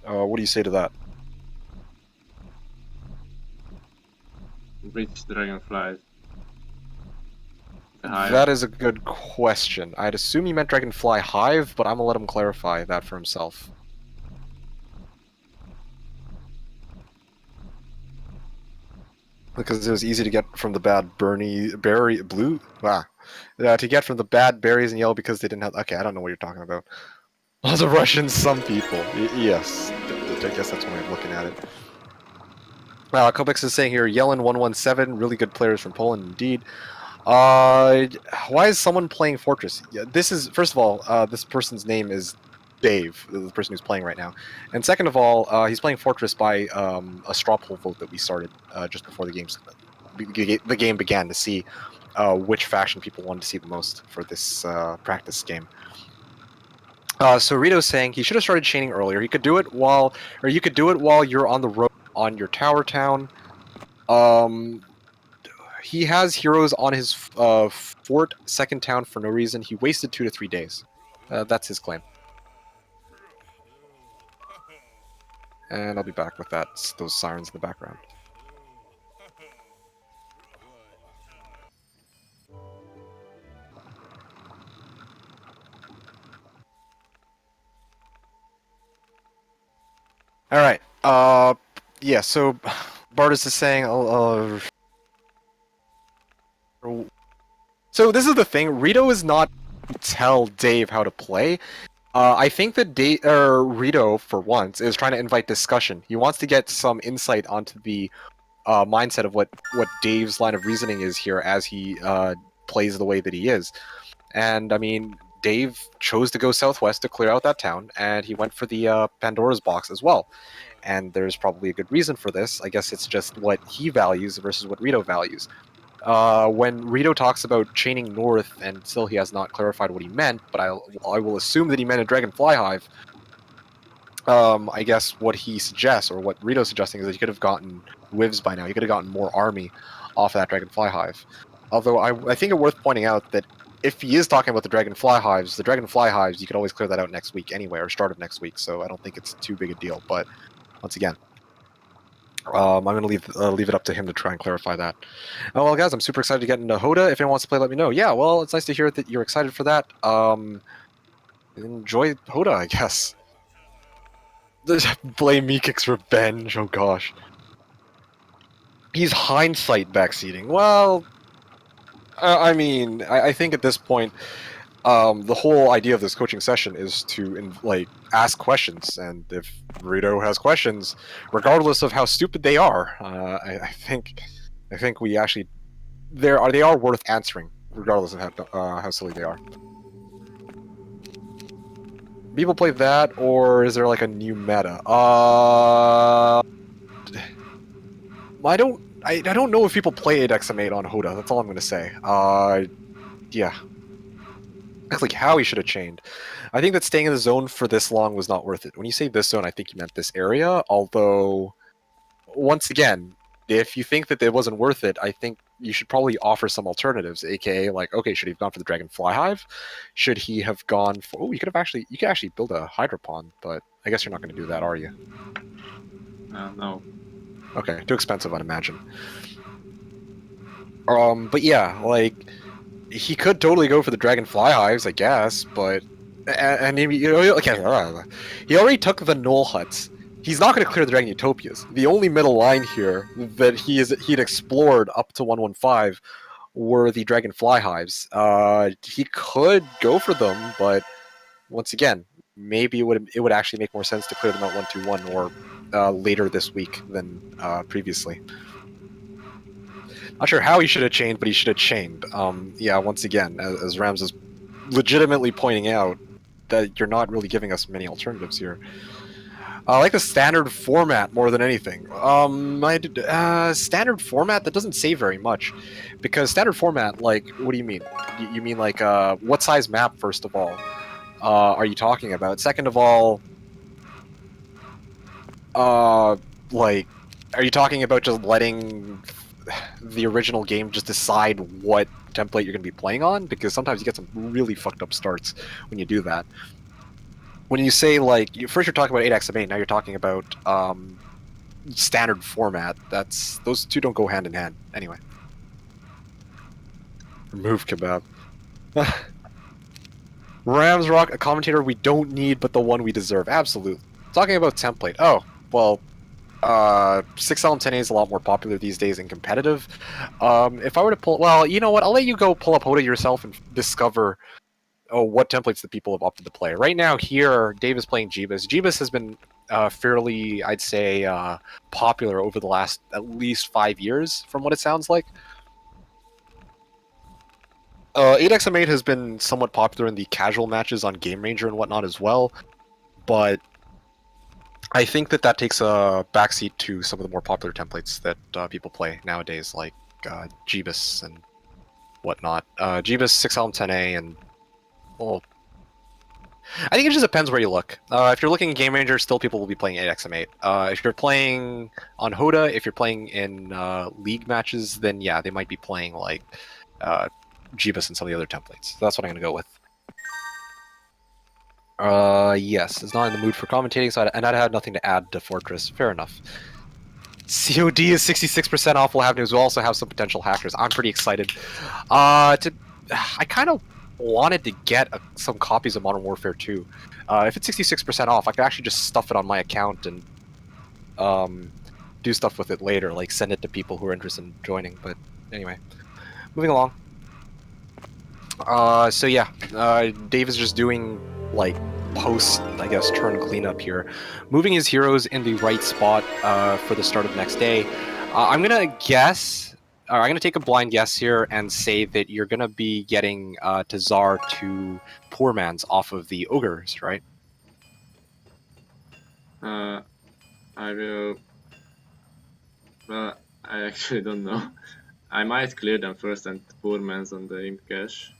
Speaker 1: What do you say to that?
Speaker 3: Which dragonflies?
Speaker 1: That is a good question. I'd assume he meant dragonfly hive, but I'm gonna let him clarify that for himself. Because it was easy to get from the bad to get from the bad berries and yellow because they didn't have... Okay, I don't know what you're talking about. Lots of Russians, some people. Yes, I guess that's one way of looking at it. Kobex is saying here, Yellen117, really good players from Poland indeed. Why is someone playing Fortress? Yeah, this is, first of all, this person's name is Dave, the person who's playing right now. And second of all, he's playing Fortress by a straw poll vote that we started just before the game began, to see which faction people wanted to see the most for this practice game. So Rito's saying he should have started chaining earlier. He could do it while, or you could do it while you're on the road on your tower town. He has heroes on his fort second town for no reason. He wasted 2 to 3 days. That's his claim. And I'll be back with those sirens in the background. All right. yeah, so Bardis is saying, so this is the thing, Rito is not tell Dave how to play. I think that Rito, for once, is trying to invite discussion. He wants to get some insight onto the mindset of what Dave's line of reasoning is here as he plays the way that he is. And, I mean, Dave chose to go southwest to clear out that town, and he went for the Pandora's box as well. And there's probably a good reason for this. I guess it's just what he values versus what Rito values. When Rito talks about chaining north, and still he has not clarified what he meant, but I will assume that he meant a Dragonfly Hive. I guess what he suggests, or what Rito's suggesting, is that you could have gotten Wivs by now. You could have gotten more army off of that Dragonfly Hive. Although I think it's worth pointing out that if he is talking about the Dragonfly Hives, you could always clear that out next week anyway, or start of next week, so I don't think it's too big a deal. But once again, I'm going to leave it up to him to try and clarify that. Oh, well, guys, I'm super excited to get into Hoda. If anyone wants to play, let me know. Yeah, well, it's nice to hear that you're excited for that. Enjoy Hoda, I guess. Blame MeKick's revenge, oh gosh. He's hindsight backseating. Well, I mean, I think at this point, the whole idea of this coaching session is to ask questions, and if Rito has questions, regardless of how stupid they are, I think we actually they are worth answering, regardless of how silly they are. People play that, or is there like a new meta? I don't know if people play 8xm8 on Hoda. That's all I'm gonna say. Yeah. It's like how he should have chained. I think that staying in the zone for this long was not worth it. When you say this zone, I think you meant this area. Although, once again, if you think that it wasn't worth it, I think you should probably offer some alternatives. AKA, like, okay, should he have gone for the Dragonfly Hive? Should he have gone for? Oh, you could actually build a Hydro Pond, but I guess you're not going to do that, are you?
Speaker 3: No.
Speaker 1: Okay, too expensive, I'd imagine. But yeah, like, he could totally go for the Dragonfly Hives, I guess, but and maybe he already took the Knoll Huts. He's not going to clear the Dragon Utopias. The only middle line here that he'd explored up to 115 were the Dragonfly Hives. He could go for them, but once again, maybe it would actually make more sense to clear them out 121 or later this week than previously. Not sure how he should have chained, but he should have chained. Yeah, once again, as Rams is legitimately pointing out, that you're not really giving us many alternatives here. I like the standard format more than anything. Standard format, that doesn't say very much. Because standard format, like, what do you mean? You mean, like, what size map, first of all, are you talking about? Second of all, like, are you talking about just letting the original game just decide what template you're going to be playing on? Because sometimes you get some really fucked up starts when you do that. When you say, like, first you're talking about 8xm8, now you're talking about standard format. Those two don't go hand in hand. Anyway. Remove kebab. Rams Rock, a commentator we don't need, but the one we deserve. Absolutely. Talking about template. Oh, well, 6L10A is a lot more popular these days and competitive. If I were to pull... Well, you know what? I'll let you go pull up Hoda yourself and discover what templates the people have opted to play. Right now here, Dave is playing Jebus. Jebus has been fairly, I'd say, popular over the last at least 5 years, from what it sounds like. 8xm8 has been somewhat popular in the casual matches on Game Ranger and whatnot as well, but I think that takes a backseat to some of the more popular templates that people play nowadays, like Jebus and whatnot. Jebus, 6L10A, and well, I think it just depends where you look. If you're looking at Game Ranger, still people will be playing 8xm8. If you're playing on Hoda, if you're playing in League matches, then yeah, they might be playing like Jebus and some of the other templates. So that's what I'm going to go with. Yes, it's not in the mood for commentating, so and I had nothing to add to Fortress. Fair enough. COD is 66% off. We'll have news. We'll also have some potential hackers. I'm pretty excited. I kind of wanted to get some copies of Modern Warfare 2. If it's 66% off, I could actually just stuff it on my account and do stuff with it later, like send it to people who are interested in joining. But anyway, moving along. So yeah, Dave is just doing like post, I guess, turn cleanup here, moving his heroes in the right spot for the start of next day. I'm gonna guess, or I'm gonna take a blind guess here and say that you're gonna be getting Tazar to Poor Man's off of the ogres, right?
Speaker 3: I will. Well, I actually don't know. I might clear them first and Poor Man's on the imp cache.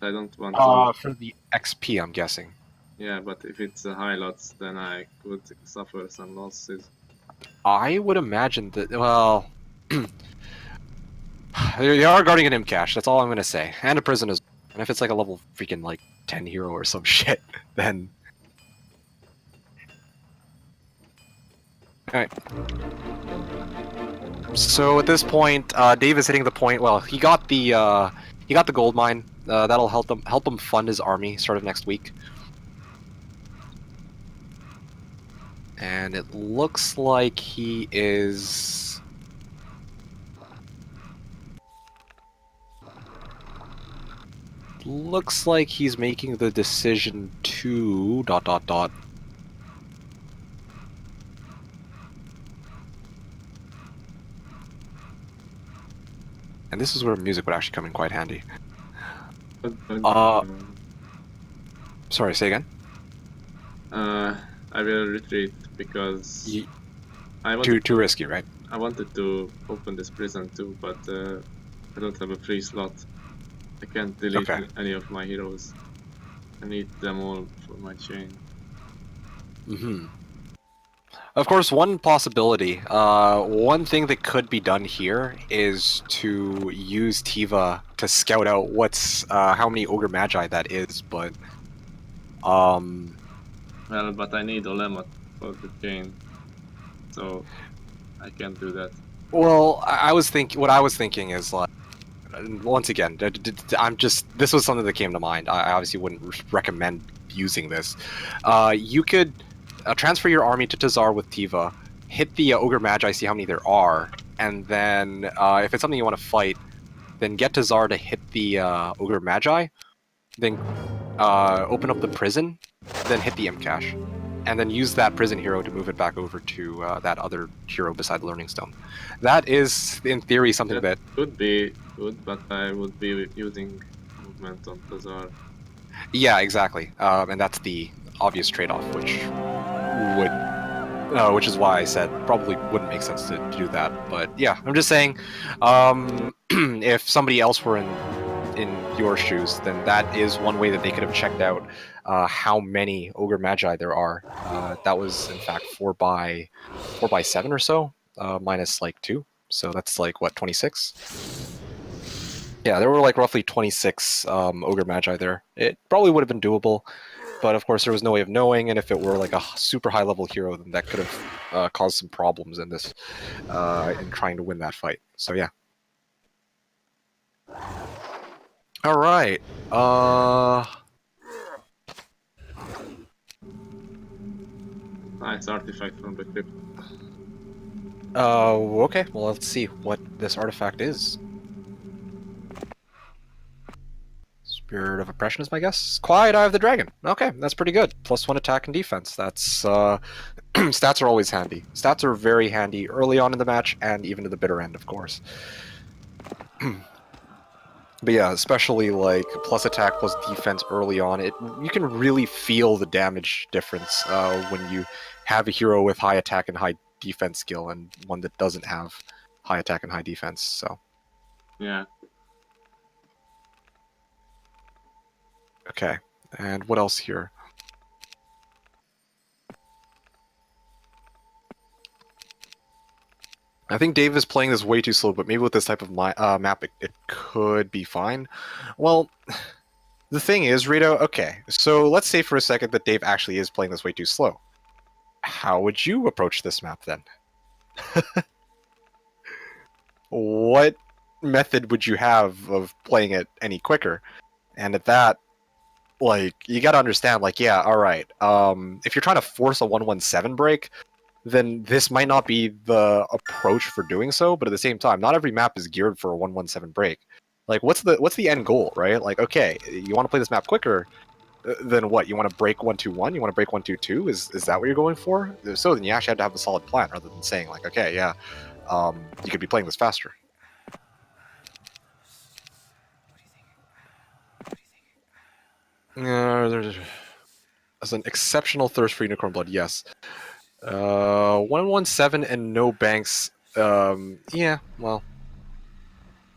Speaker 3: I don't want to.
Speaker 1: For the XP, I'm guessing.
Speaker 3: Yeah, but if it's a high lots, then I could suffer some losses.
Speaker 1: I would imagine that, well, they are guarding an imp cache, that's all I'm gonna say. And a prison as well. And if it's like a level freaking like 10 hero or some shit, then... Alright. So at this point, Dave is hitting the point, well, he got the gold mine. That'll help him fund his army start of next week. And it looks like he is... Looks like he's making the decision to... ... And this is where music would actually come in quite handy. Sorry, say again?
Speaker 3: I will retreat because
Speaker 1: Too risky, right?
Speaker 3: I wanted to open this prison too, but I don't have a free slot. I can't delete any of my heroes. I need them all for my chain.
Speaker 1: Mm-hmm. Of course, one possibility, one thing that could be done here is to use Tiva to scout out what's how many Ogre Magi that is, but
Speaker 3: well, but I need Olema for the chain, so I can't do that.
Speaker 1: Well, what I was thinking is like, once again, this was something that came to mind. I obviously wouldn't recommend using this. You could transfer your army to Tazar with Tiva, hit the Ogre Magi, see how many there are, and then if it's something you want to fight, then get Tazar to hit the Ogre Magi, then open up the prison, then hit the Imp Cache, and then use that prison hero to move it back over to that other hero beside the Learning Stone. That is, in theory, something that
Speaker 3: could be good, but I would be using movement on Tazar.
Speaker 1: Yeah, exactly, and that's the obvious trade-off, which is why I said probably wouldn't make sense to do that. But yeah, I'm just saying, if somebody else were in your shoes, then that is one way that they could have checked out how many Ogre Magi there are. That was in fact 4 by 7 or so, minus like 2, so that's like what, 26. Yeah, there were like roughly 26 Ogre Magi there. It probably would have been doable. But of course, there was no way of knowing, and if it were like a super high-level hero, then that could have caused some problems in this, in trying to win that fight. So yeah. All right.
Speaker 3: Nice artifact from the crypt.
Speaker 1: Okay. Well, let's see what this artifact is. Spirit of Oppression is my guess. Quiet Eye of the Dragon. Okay, that's pretty good. +1 attack and defense. That's stats are always handy. Stats are very handy early on in the match and even to the bitter end, of course. But yeah, especially like plus attack plus defense early on, you can really feel the damage difference when you have a hero with high attack and high defense skill and one that doesn't have high attack and high defense. So
Speaker 3: yeah.
Speaker 1: Okay, and what else here? I think Dave is playing this way too slow, but maybe with this type of map, it could be fine. Well, the thing is, Rito, okay, so let's say for a second that Dave actually is playing this way too slow. How would you approach this map then? What method would you have of playing it any quicker? And at that, like, you gotta understand, like, yeah, alright, if you're trying to force a 117 break, then this might not be the approach for doing so. But at the same time, not every map is geared for a 117 break. Like, what's the end goal, right? Like, okay, you want to play this map quicker, then what? You want to break 1-2-1? You want to break 1-2-2? Is that what you're going for? If so, then you actually have to have a solid plan rather than saying like, okay, yeah, you could be playing this faster. There's an exceptional thirst for unicorn blood. Yes. 117 and no banks. Yeah.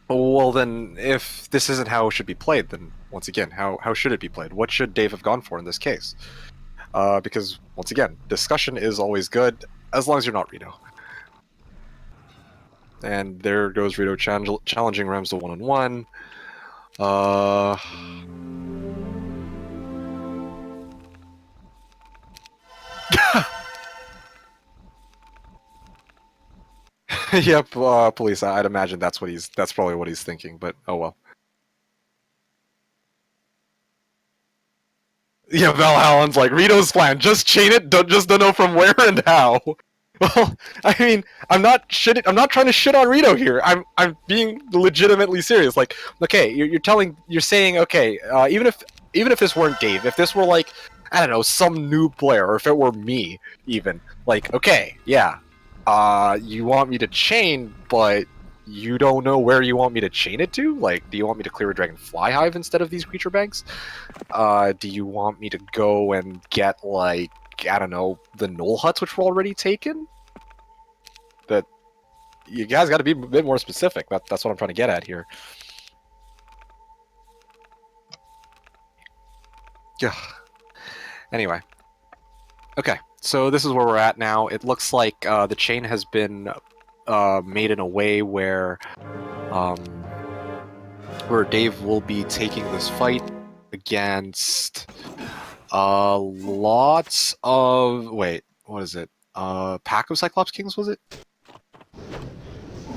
Speaker 1: Well, then, if this isn't how it should be played, then once again, how should it be played? What should Dave have gone for in this case? Because once again, discussion is always good as long as you're not Rito. And there goes Rito challenging Rams to 1-on-1. Yep, police. I'd imagine that's probably what he's thinking. But oh well. Yeah, Valhallen's like Rito's plan. Just chain it. Don't know from where and how. Well, I mean, I'm not trying to shit on Rito here. I'm being legitimately serious. Like, okay, you're saying, okay, even if this weren't Dave, if this were like, I don't know, some new player, or if it were me, even, like, okay, yeah, you want me to chain, but you don't know where you want me to chain it to? Like, do you want me to clear a Dragonfly Hive instead of these creature banks? Do you want me to go and get, like, I don't know, the Knoll Huts, which were already taken? That you guys got to be a bit more specific. That's what I'm trying to get at here. Yeah. Anyway. Okay, so this is where we're at now. It looks like the chain has been made in a way where Dave will be taking this fight against lots of... Wait, what is it? Pack of Cyclops Kings, was it?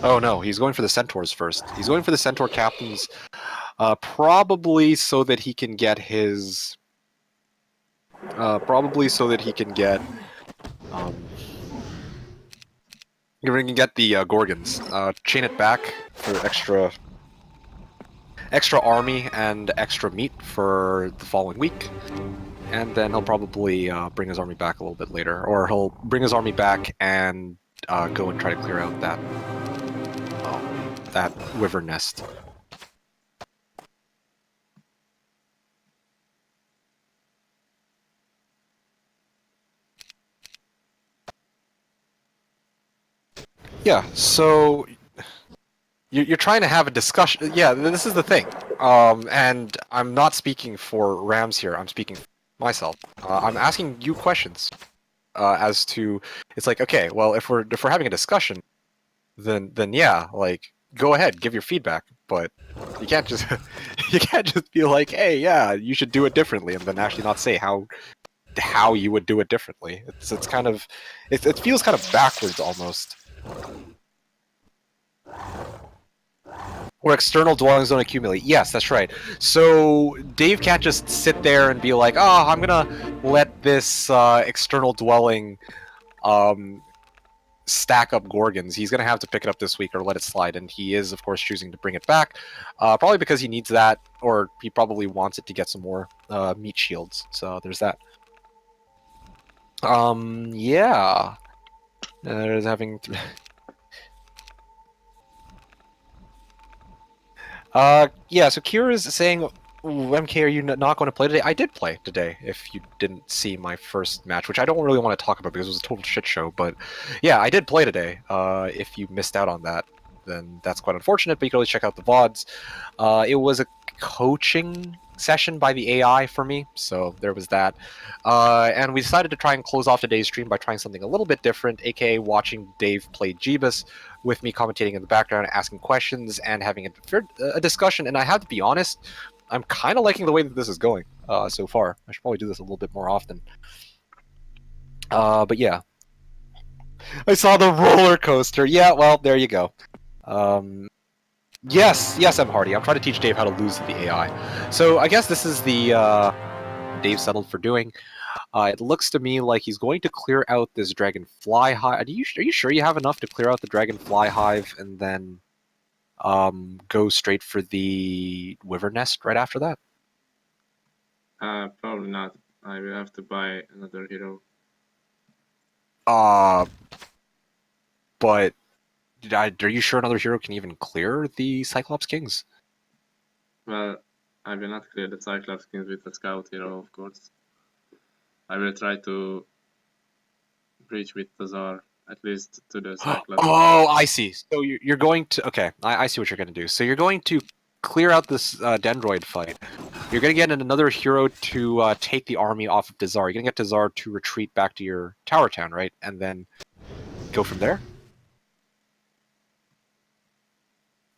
Speaker 1: Oh no, he's going for the Centaurs first. He's going for the Centaur Captains, probably so that he can get his... probably so that he can get... You're going to get the Gorgons. Chain it back for extra army and extra meat for the following week. And then he'll probably bring his army back a little bit later. Or he'll bring his army back and go and try to clear out that wyvern nest. Yeah, so you're trying to have a discussion. Yeah, this is the thing. And I'm not speaking for Rams here. I'm speaking for myself. I'm asking you questions as to, it's like, okay, well, if we're having a discussion, then yeah, like, go ahead, give your feedback. But you can't just be like, hey, yeah, you should do it differently, and then actually not say how you would do it differently. It's kind of, it feels kind of backwards almost. Where external dwellings don't accumulate. Yes, that's right. So Dave can't just sit there and be like, oh, I'm gonna let this external dwelling stack up Gorgons. He's gonna have to pick it up this week or let it slide, and he is, of course, choosing to bring it back. Probably because he needs that, or he probably wants it to get some more meat shields. So there's that. Yeah. There's having... yeah, so Kira's saying, MK, are you not going to play today? I did play today, if you didn't see my first match, which I don't really want to talk about because it was a total shit show, but yeah, I did play today. If you missed out on that, then that's quite unfortunate, but you can always check out the VODs. It was a coaching session by the AI for me, so there was that. And we decided to try and close off today's stream by trying something a little bit different, aka watching Dave play Jebus, with me commentating in the background, asking questions, and having a discussion. And I have to be honest, I'm kind of liking the way that this is going so far. I should probably do this a little bit more often. But yeah. I saw the roller coaster. Yeah, well, there you go. Yes, M. Hardy. I'm trying to teach Dave how to lose to the AI. So I guess this is the Dave settled for doing. It looks to me like he's going to clear out this dragonfly hive. Are you sure you have enough to clear out the dragonfly hive and then go straight for the wyvern nest right after that?
Speaker 3: Probably not. I will have to buy another hero.
Speaker 1: But are you sure another hero can even clear the Cyclops Kings?
Speaker 3: Well, I will not clear the Cyclops Kings with a scout hero, of course. I will try to breach with the Tsar, at least to the Cyclops.
Speaker 1: Oh, I see. So you're going to... Okay, I see what you're going to do. So you're going to clear out this Dendroid fight. You're going to get another hero to take the army off of Dazar. You're going to get Dazar to retreat back to your tower town, right? And then go from there?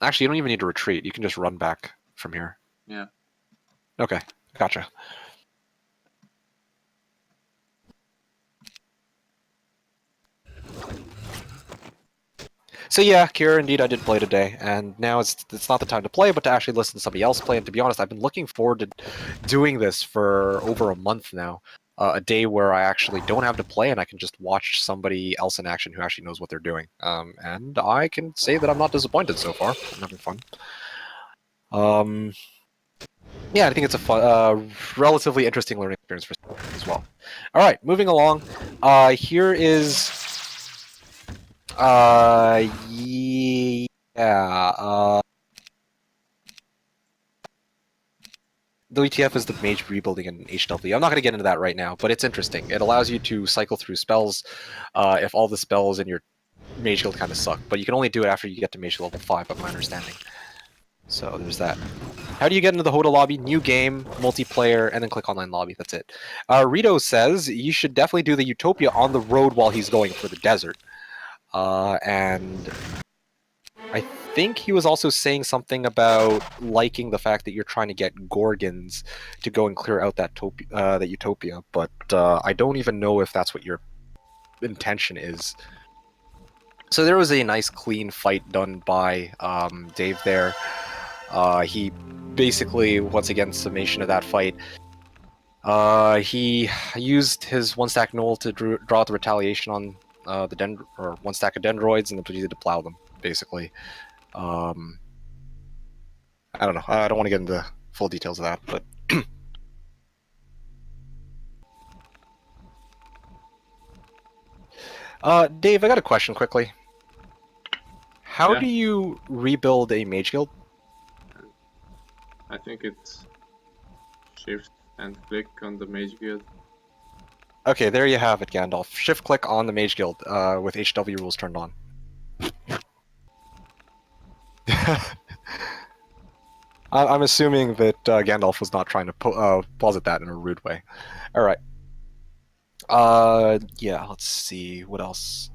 Speaker 1: Actually, you don't even need to retreat. You can just run back from here.
Speaker 3: Yeah.
Speaker 1: Okay, gotcha. So yeah, Kira, indeed, I did play today, and now it's not the time to play, but to actually listen to somebody else play. And to be honest, I've been looking forward to doing this for over a month now. A day where I actually don't have to play, and I can just watch somebody else in action who actually knows what they're doing. And I can say that I'm not disappointed so far. I'm having fun. Yeah, I think it's a fun, relatively interesting learning experience for some as well. All right, moving along. Here is, the ETF is the mage rebuilding in HW. I'm not going to get into that right now, but it's interesting. It allows you to cycle through spells if all the spells in your mage guild kind of suck, but you can only do it after you get to mage level 5, by my understanding. So there's that. How do you get into the Hoda lobby? New game, multiplayer, and then click online lobby. That's it. Rito says you should definitely do the Utopia on the road while he's going for the desert. And I think he was also saying something about liking the fact that you're trying to get Gorgons to go and clear out that Utopia, but I don't even know if that's what your intention is. So there was a nice clean fight done by Dave there. He basically, once again, summation of that fight. He used his one stack Knoll to draw out the retaliation on the one stack of Dendroids, and then proceeded to plow them, basically. I don't know. I don't want to get into full details of that, but Dave, I got a question quickly. How do you rebuild a mage guild?
Speaker 3: I think it's shift and click on the mage guild.
Speaker 1: Okay, there you have it, Gandalf. Shift click on the mage guild with HW rules turned on. I'm assuming that Gandalf was not trying to posit that in a rude way. All right. Yeah, let's see. What else?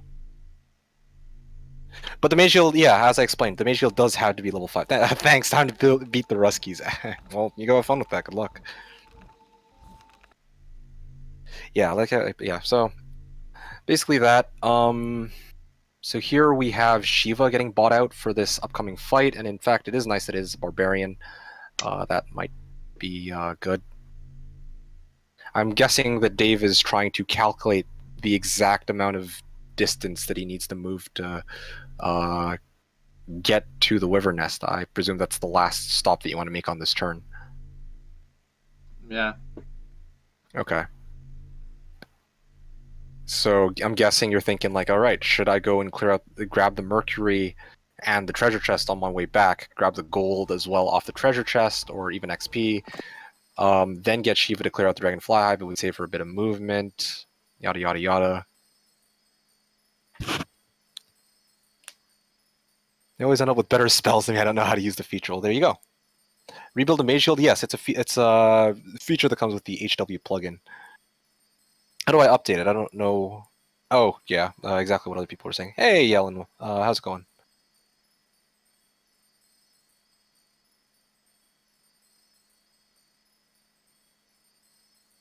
Speaker 1: But the mage guild, yeah, as I explained, the mage guild does have to be level 5. Thanks, time to beat the Ruskies. Well, you go have fun with that. Good luck. Yeah, yeah. So basically that. So here we have Shiva getting bought out for this upcoming fight, and in fact, it is nice that it is a barbarian. That might be good. I'm guessing that Dave is trying to calculate the exact amount of distance that he needs to move to get to the wyvern nest. I presume that's the last stop that you want to make on this turn.
Speaker 3: Yeah.
Speaker 1: Okay. So I'm guessing you're thinking like, all right, should I go and grab the Mercury and the treasure chest on my way back, grab the gold as well off the treasure chest, or even XP, then get Shiva to clear out the Dragonfly Hive, but we save for a bit of movement, yada yada yada. They always end up with better spells than me. I don't know how to use the feature. Well, there you go. Rebuild a mage shield. Yes, it's a feature that comes with the HW plugin. How do I update it? I don't know. Oh, yeah, exactly what other people were saying. Hey, Yellen, how's it going?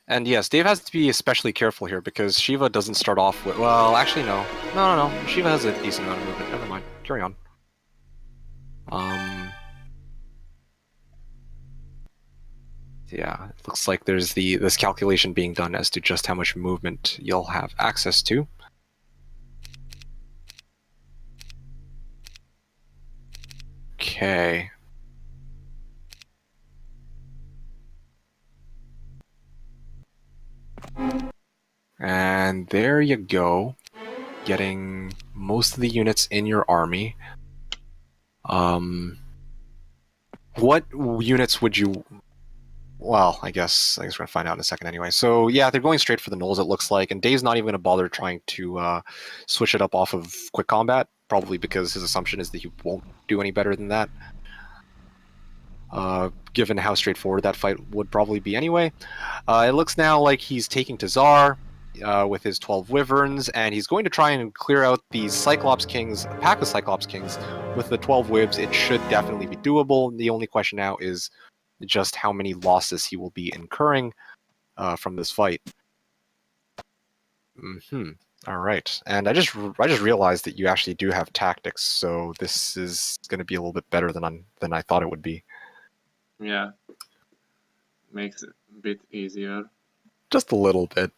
Speaker 1: And yes, Dave has to be especially careful here because Shiva doesn't start off with... Well, actually, no. No. Shiva has a decent amount of movement. Never mind. Carry on. yeah, it looks like there's this calculation being done as to just how much movement you'll have access to. Okay. And there you go, getting most of the units in your army. What units would you... Well, I guess we're gonna find out in a second anyway. So yeah, they're going straight for the nulls, it looks like, and Dave's not even gonna bother trying to switch it up off of quick combat, probably because his assumption is that he won't do any better than that, given how straightforward that fight would probably be anyway. It looks now like he's taking to Tsar with his 12 wyverns, and he's going to try and clear out the Cyclops Kings, a pack of Cyclops Kings, with the 12 wibs. It should definitely be doable. The only question now is just how many losses he will be incurring from this fight. All right, and I just realized that you actually do have tactics, so this is going to be a little bit better than I thought it would be.
Speaker 3: Yeah, makes it a bit easier. Just
Speaker 1: a little bit.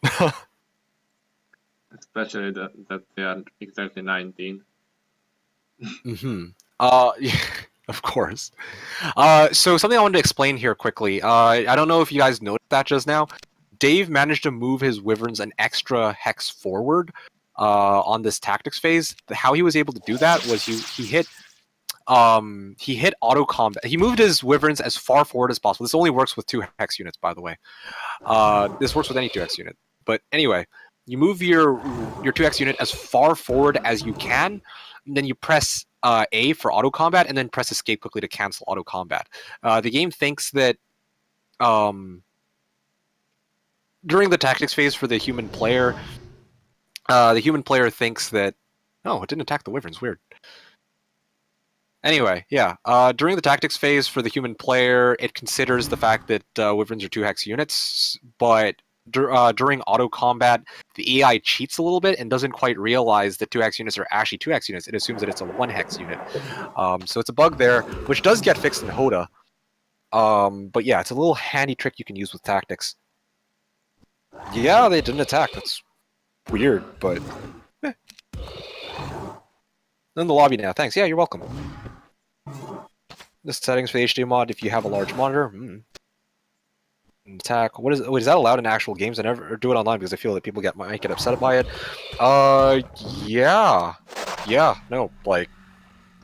Speaker 3: Especially that they are exactly 19.
Speaker 1: Yeah, of course. So something I wanted to explain here quickly. I don't know if you guys noticed that just now. Dave managed to move his wyverns an extra hex forward on this tactics phase. How he was able to do that was he hit auto combat. He moved his wyverns as far forward as possible. This only works with 2 hex units, by the way. This works with any 2 hex unit. But anyway, you move your 2 hex unit as far forward as you can, and then you press A for auto combat, and then press escape quickly to cancel auto combat. The game thinks that during the tactics phase for the human player thinks that... Oh, it didn't attack the wyverns. Weird. Anyway, yeah. During the tactics phase for the human player, it considers the fact that wyverns are 2 hex units, but during auto combat, the AI cheats a little bit and doesn't quite realize that 2 hex units are actually 2 hex units. It assumes that it's a 1 hex unit. So it's a bug there, which does get fixed in HOTA. But yeah, it's a little handy trick you can use with tactics. Yeah, they didn't attack. That's weird, but... In the lobby now. Thanks. Yeah, you're welcome. The settings for the HD mod, if you have a large monitor. Attack. Wait, is that allowed in actual games? I never do it online because I feel that people might get upset by it. Yeah. No, like,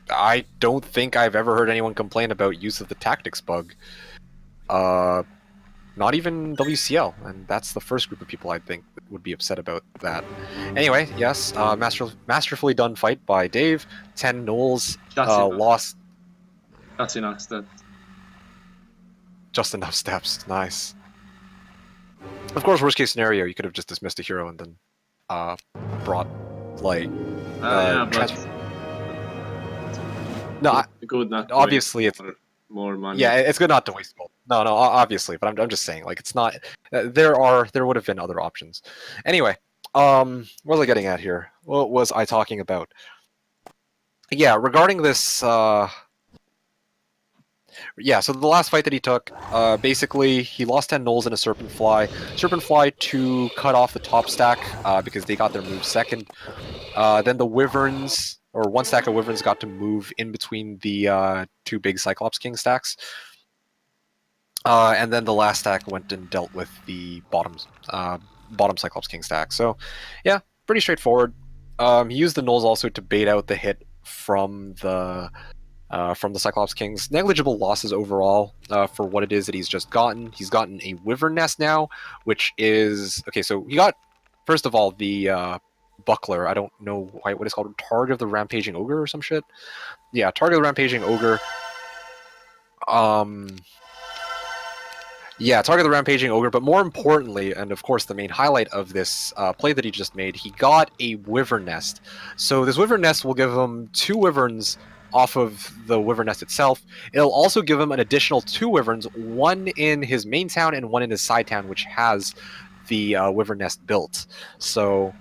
Speaker 1: I don't think I've ever heard anyone complain about use of the tactics bug. Not even WCL, and that's the first group of people I think that would be upset about that. Anyway, yes, masterfully done fight by Dave. 10 nulls, lost.
Speaker 3: That's enough steps.
Speaker 1: Just enough steps, nice. Of course, worst case scenario, you could have just dismissed a hero and then brought, like...
Speaker 3: yeah, but...
Speaker 1: No,
Speaker 3: good not
Speaker 1: obviously it's...
Speaker 3: More money.
Speaker 1: Yeah, it's good not to waste gold. No, obviously, but I'm just saying, like, it's not. There would have been other options. Anyway, what was I getting at here? What was I talking about? Yeah, regarding this. Yeah, so the last fight that he took, basically, he lost 10 nulls in a Serpent Fly. Serpent Fly to cut off the top stack because they got their move second. Then the Wyverns. Or 1 stack of wyverns got to move in between the 2 big Cyclops King stacks. And then the last stack went and dealt with the bottom Cyclops King stack. So, yeah, pretty straightforward. He used the nulls also to bait out the hit from the Cyclops Kings. Negligible losses overall for what it is that he's just gotten. He's gotten a Wyvern Nest now, which is... Okay, so he got, first of all, the... Buckler, I don't know what it's called, Target of the Rampaging Ogre or some shit. Yeah, Target of the Rampaging Ogre. Yeah, Target of the Rampaging Ogre, but more importantly, and of course the main highlight of this play that he just made, he got a Wyvern Nest. So this Wyvern Nest will give him 2 wyverns off of the Wyvern Nest itself. It'll also give him an additional 2 wyverns, 1 in his main town and 1 in his side town, which has the Wyvern Nest built. So...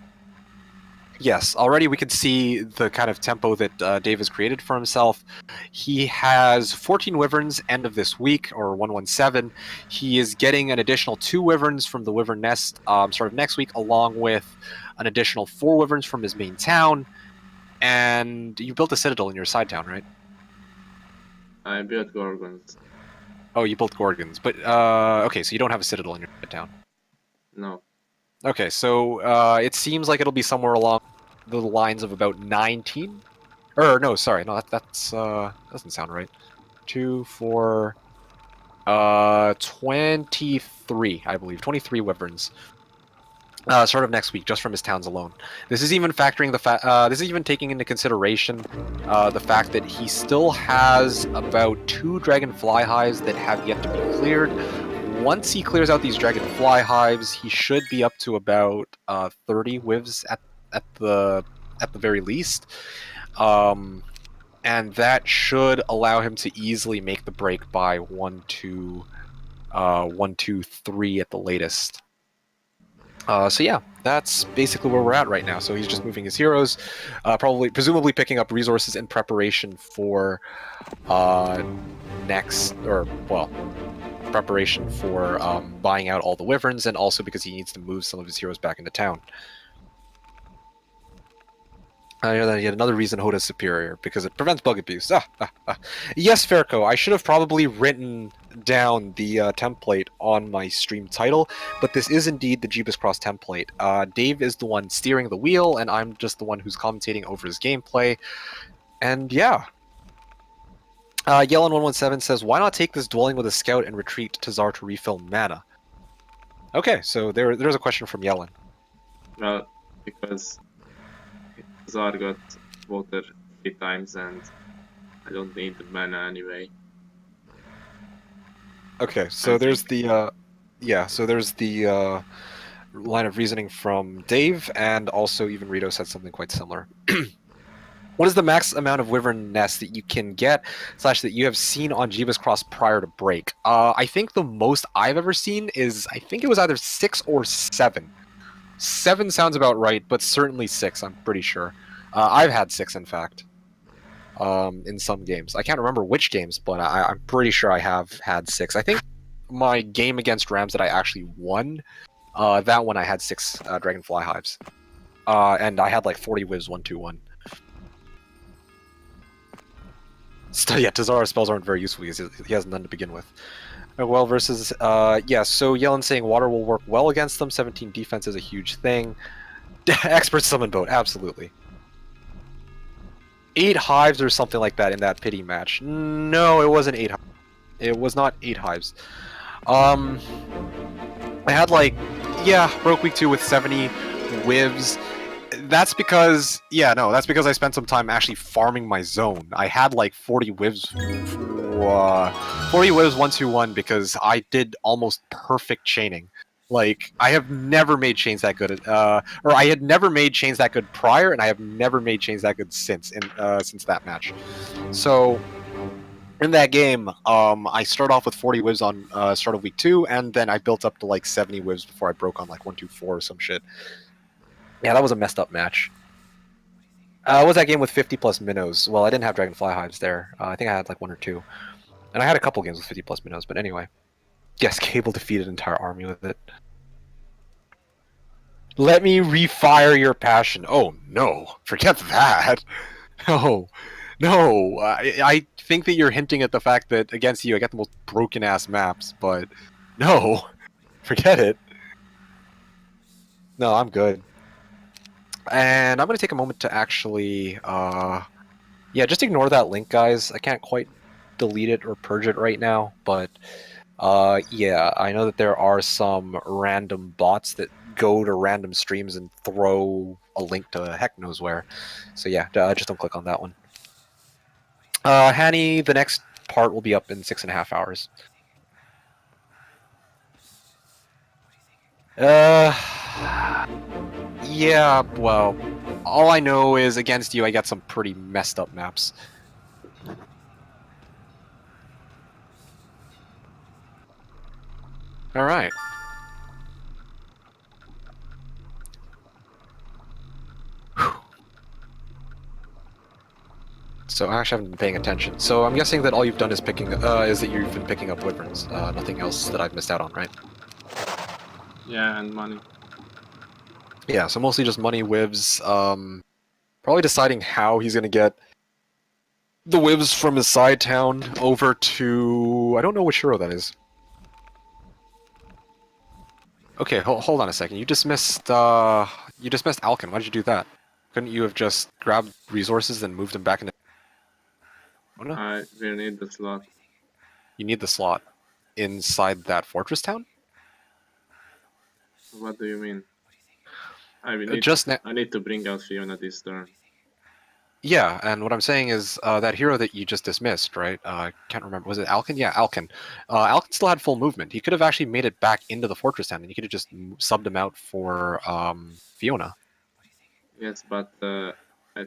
Speaker 1: Yes, already we can see the kind of tempo that Dave has created for himself. He has 14 wyverns end of this week, or 117. He is getting an additional 2 wyverns from the wyvern nest sort of next week, along with an additional 4 wyverns from his main town. And you built a citadel in your side town, right?
Speaker 3: I built gorgons.
Speaker 1: Oh, you built gorgons. But, okay, so you don't have a citadel in your side town.
Speaker 3: No.
Speaker 1: Okay, so it seems like it'll be somewhere along the lines of about 19. Or no, sorry, no, that's doesn't sound right. 2, 4, 23, I believe, 23 wyverns. Sort of next week, just from his towns alone. This is even factoring the fact. This is even taking into consideration the fact that he still has about 2 dragonfly hives that have yet to be cleared. Once he clears out these dragonfly hives, he should be up to about 30 wivs at the very least, and that should allow him to easily make the break by 1, 2, 3 at the latest. So yeah, that's basically where we're at right now. So he's just moving his heroes, presumably picking up resources in preparation for preparation for buying out all the wyverns, and also because he needs to move some of his heroes back into town. Yet another reason Hoda's superior, because it prevents bug abuse. Yes, Ferco, I should have probably written down the template on my stream title, but this is indeed the Jebus Cross template. Dave is the one steering the wheel, and I'm just the one who's commentating over his gameplay. And yeah. Yellen117 says, why not take this dwelling with a scout and retreat to Zar to refill mana? Okay, so there's a question from Yellen.
Speaker 3: Well, because Zar got water 3 times and I don't need the mana anyway.
Speaker 1: Okay, so there's the line of reasoning from Dave, and also even Rito said something quite similar. What is the max amount of wyvern nests that you can get / that you have seen on Jebus Cross prior to break? I think the most I've ever seen is, I think it was either 6 or 7. 7 sounds about right, but certainly 6, I'm pretty sure. I've had 6, in fact, in some games. I can't remember which games, but I'm pretty sure I have had 6. I think my game against Rams that I actually won, that one I had 6 Dragonfly Hives. And I had like 40 Wiz 1-2-1. Still, yeah, Tazara's spells aren't very useful because he has none to begin with. Well, versus, yeah, so Yellen's saying water will work well against them. 17 defense is a huge thing. Expert summon boat, absolutely. 8 hives or something like that in that pity match. No, it wasn't 8 hives. It was not 8 hives. I had like, yeah, broke week 2 with 70 wivs. That's because, yeah, no, that's because I spent some time actually farming my zone. I had like 40 wivs, 40 wivs 1-2-1 because I did almost perfect chaining. Like, I have never made chains that good, or I had never made chains that good prior, and I have never made chains that good since that match. So, in that game, I started off with 40 wivs on start of week 2, and then I built up to like 70 wivs before I broke on like 1-2-4 or some shit. Yeah, that was a messed up match. What was that game with 50 plus minnows? Well, I didn't have Dragonfly Hives there. I think I had like 1 or 2. And I had a couple games with 50 plus minnows, but anyway. Yes, Cable defeated an entire army with it. Let me refire your passion. Oh, no. Forget that. No. No. I think that you're hinting at the fact that against you I get the most broken-ass maps, but no. Forget it. No, I'm good. And I'm going to take a moment to actually, yeah, just ignore that link, guys. I can't quite delete it or purge it right now, but, yeah, I know that there are some random bots that go to random streams and throw a link to heck knows where. So yeah, just don't click on that one. Hanny, the next part will be up in 6.5 hours. Yeah, well, all I know is against you I got some pretty messed up maps. Alright. So I actually haven't been paying attention. So I'm guessing that all you've done is is that you've been picking up wyverns. Nothing else that I've missed out on, right?
Speaker 3: Yeah, and money.
Speaker 1: Yeah, so mostly just money, wivs. Probably deciding how he's gonna get the wivs from his side town over to... I don't know which hero that is. Okay, hold on a second. You dismissed Alkin. Why did you do that? Couldn't you have just grabbed resources and moved them back into... Oh, no.
Speaker 3: I will need the slot.
Speaker 1: You need the slot inside that fortress town?
Speaker 3: What do you mean? I will need I need to bring out Fiona this turn.
Speaker 1: Yeah, and what I'm saying is that hero that you just dismissed, right? I can't remember. Was it Alkin? Yeah, Alkin. Alkin still had full movement. He could have actually made it back into the fortress town, and you could have just subbed him out for Fiona.
Speaker 3: Yes, but I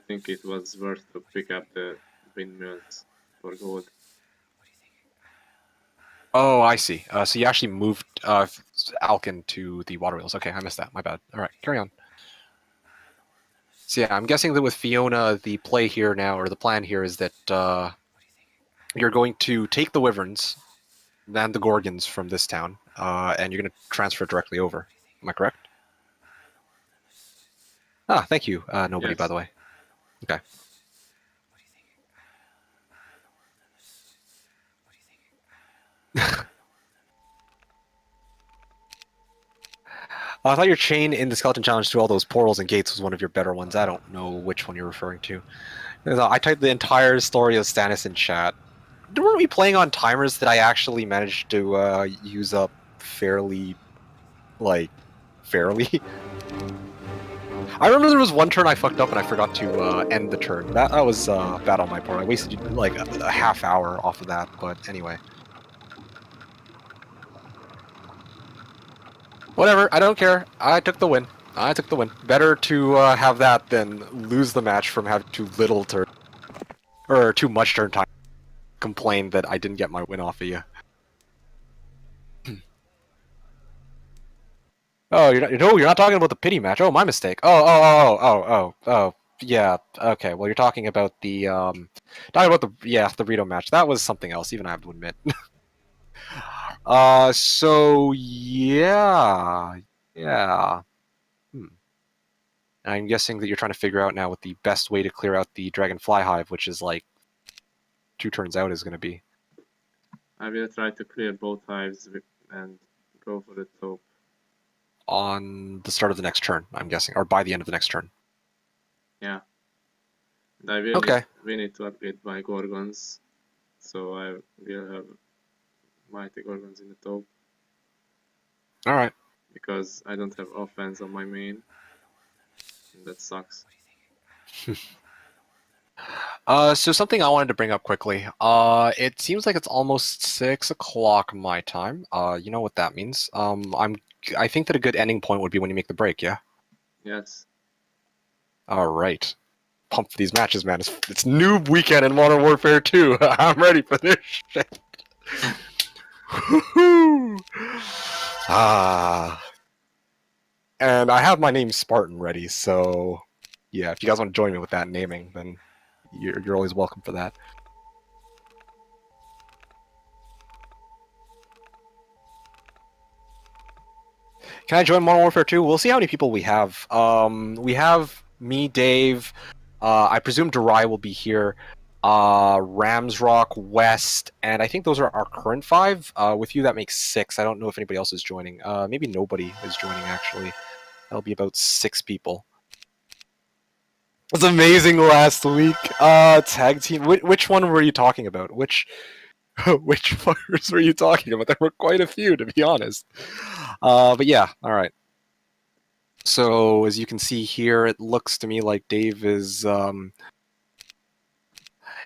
Speaker 3: think it was worth to pick up the windmills for gold.
Speaker 1: Oh, I see. So you actually moved Alkin to the water wheels. Okay, I missed that. My bad. All right, carry on. So yeah, I'm guessing that with Fiona, the play here now, or the plan here, is that you're going to take the wyverns and the gorgons from this town, and you're going to transfer it directly over. Am I correct? Ah, thank you, nobody,
Speaker 3: Yes.
Speaker 1: by the way. Okay. I thought your chain in the skeleton challenge to all those portals and gates was one of your better ones. I don't know which one you're referring to. I typed the entire story of Stannis in chat. Weren't we playing on timers that I actually managed to use up fairly, fairly? I remember there was one turn I fucked up and I forgot to end the turn. That was bad on my part. I wasted like a half hour off of that, but anyway. Whatever, I don't care. I took the win. I took the win. Better to have that than lose the match from having too little turn... or too much turn time. Complain that I didn't get my win off of you. Oh, you're not talking about the pity match. Oh, my mistake. Oh, yeah. Okay, well, you're talking about the the Rito match. That was something else, even I have to admit. So yeah. I'm guessing that you're trying to figure out now what the best way to clear out the Dragonfly Hive, which is like 2 turns out, is going to be.
Speaker 3: I will try to clear both hives and go for the top.
Speaker 1: On the start of the next turn, I'm guessing, or by the end of the next turn.
Speaker 3: Yeah. And I will need to upgrade my Gorgons, so I will have mighty Gorgons in the top.
Speaker 1: Alright.
Speaker 3: Because I don't have offense on my main. And that sucks.
Speaker 1: So something I wanted to bring up quickly. It seems like it's almost 6 o'clock my time. You know what that means. I think that a good ending point would be when you make the break, yeah?
Speaker 3: Yes.
Speaker 1: Alright. Pumped for these matches, man. It's noob weekend in Modern Warfare 2. I'm ready for this shit. And I have my name Spartan ready, so yeah, if you guys want to join me with that naming, then you're always welcome for that. Can I join Modern Warfare 2? We'll see how many people we have. We have me, Dave. I presume Durai will be here. Ramsrock, West, and I think those are our current 5. With you, that makes 6. I don't know if anybody else is joining. Maybe nobody is joining, actually. That'll be about 6 people. It was amazing last week. Tag team. Which one were you talking about? Which fuckers were you talking about? There were quite a few, to be honest. But yeah, alright. So, as you can see here, it looks to me like Dave is...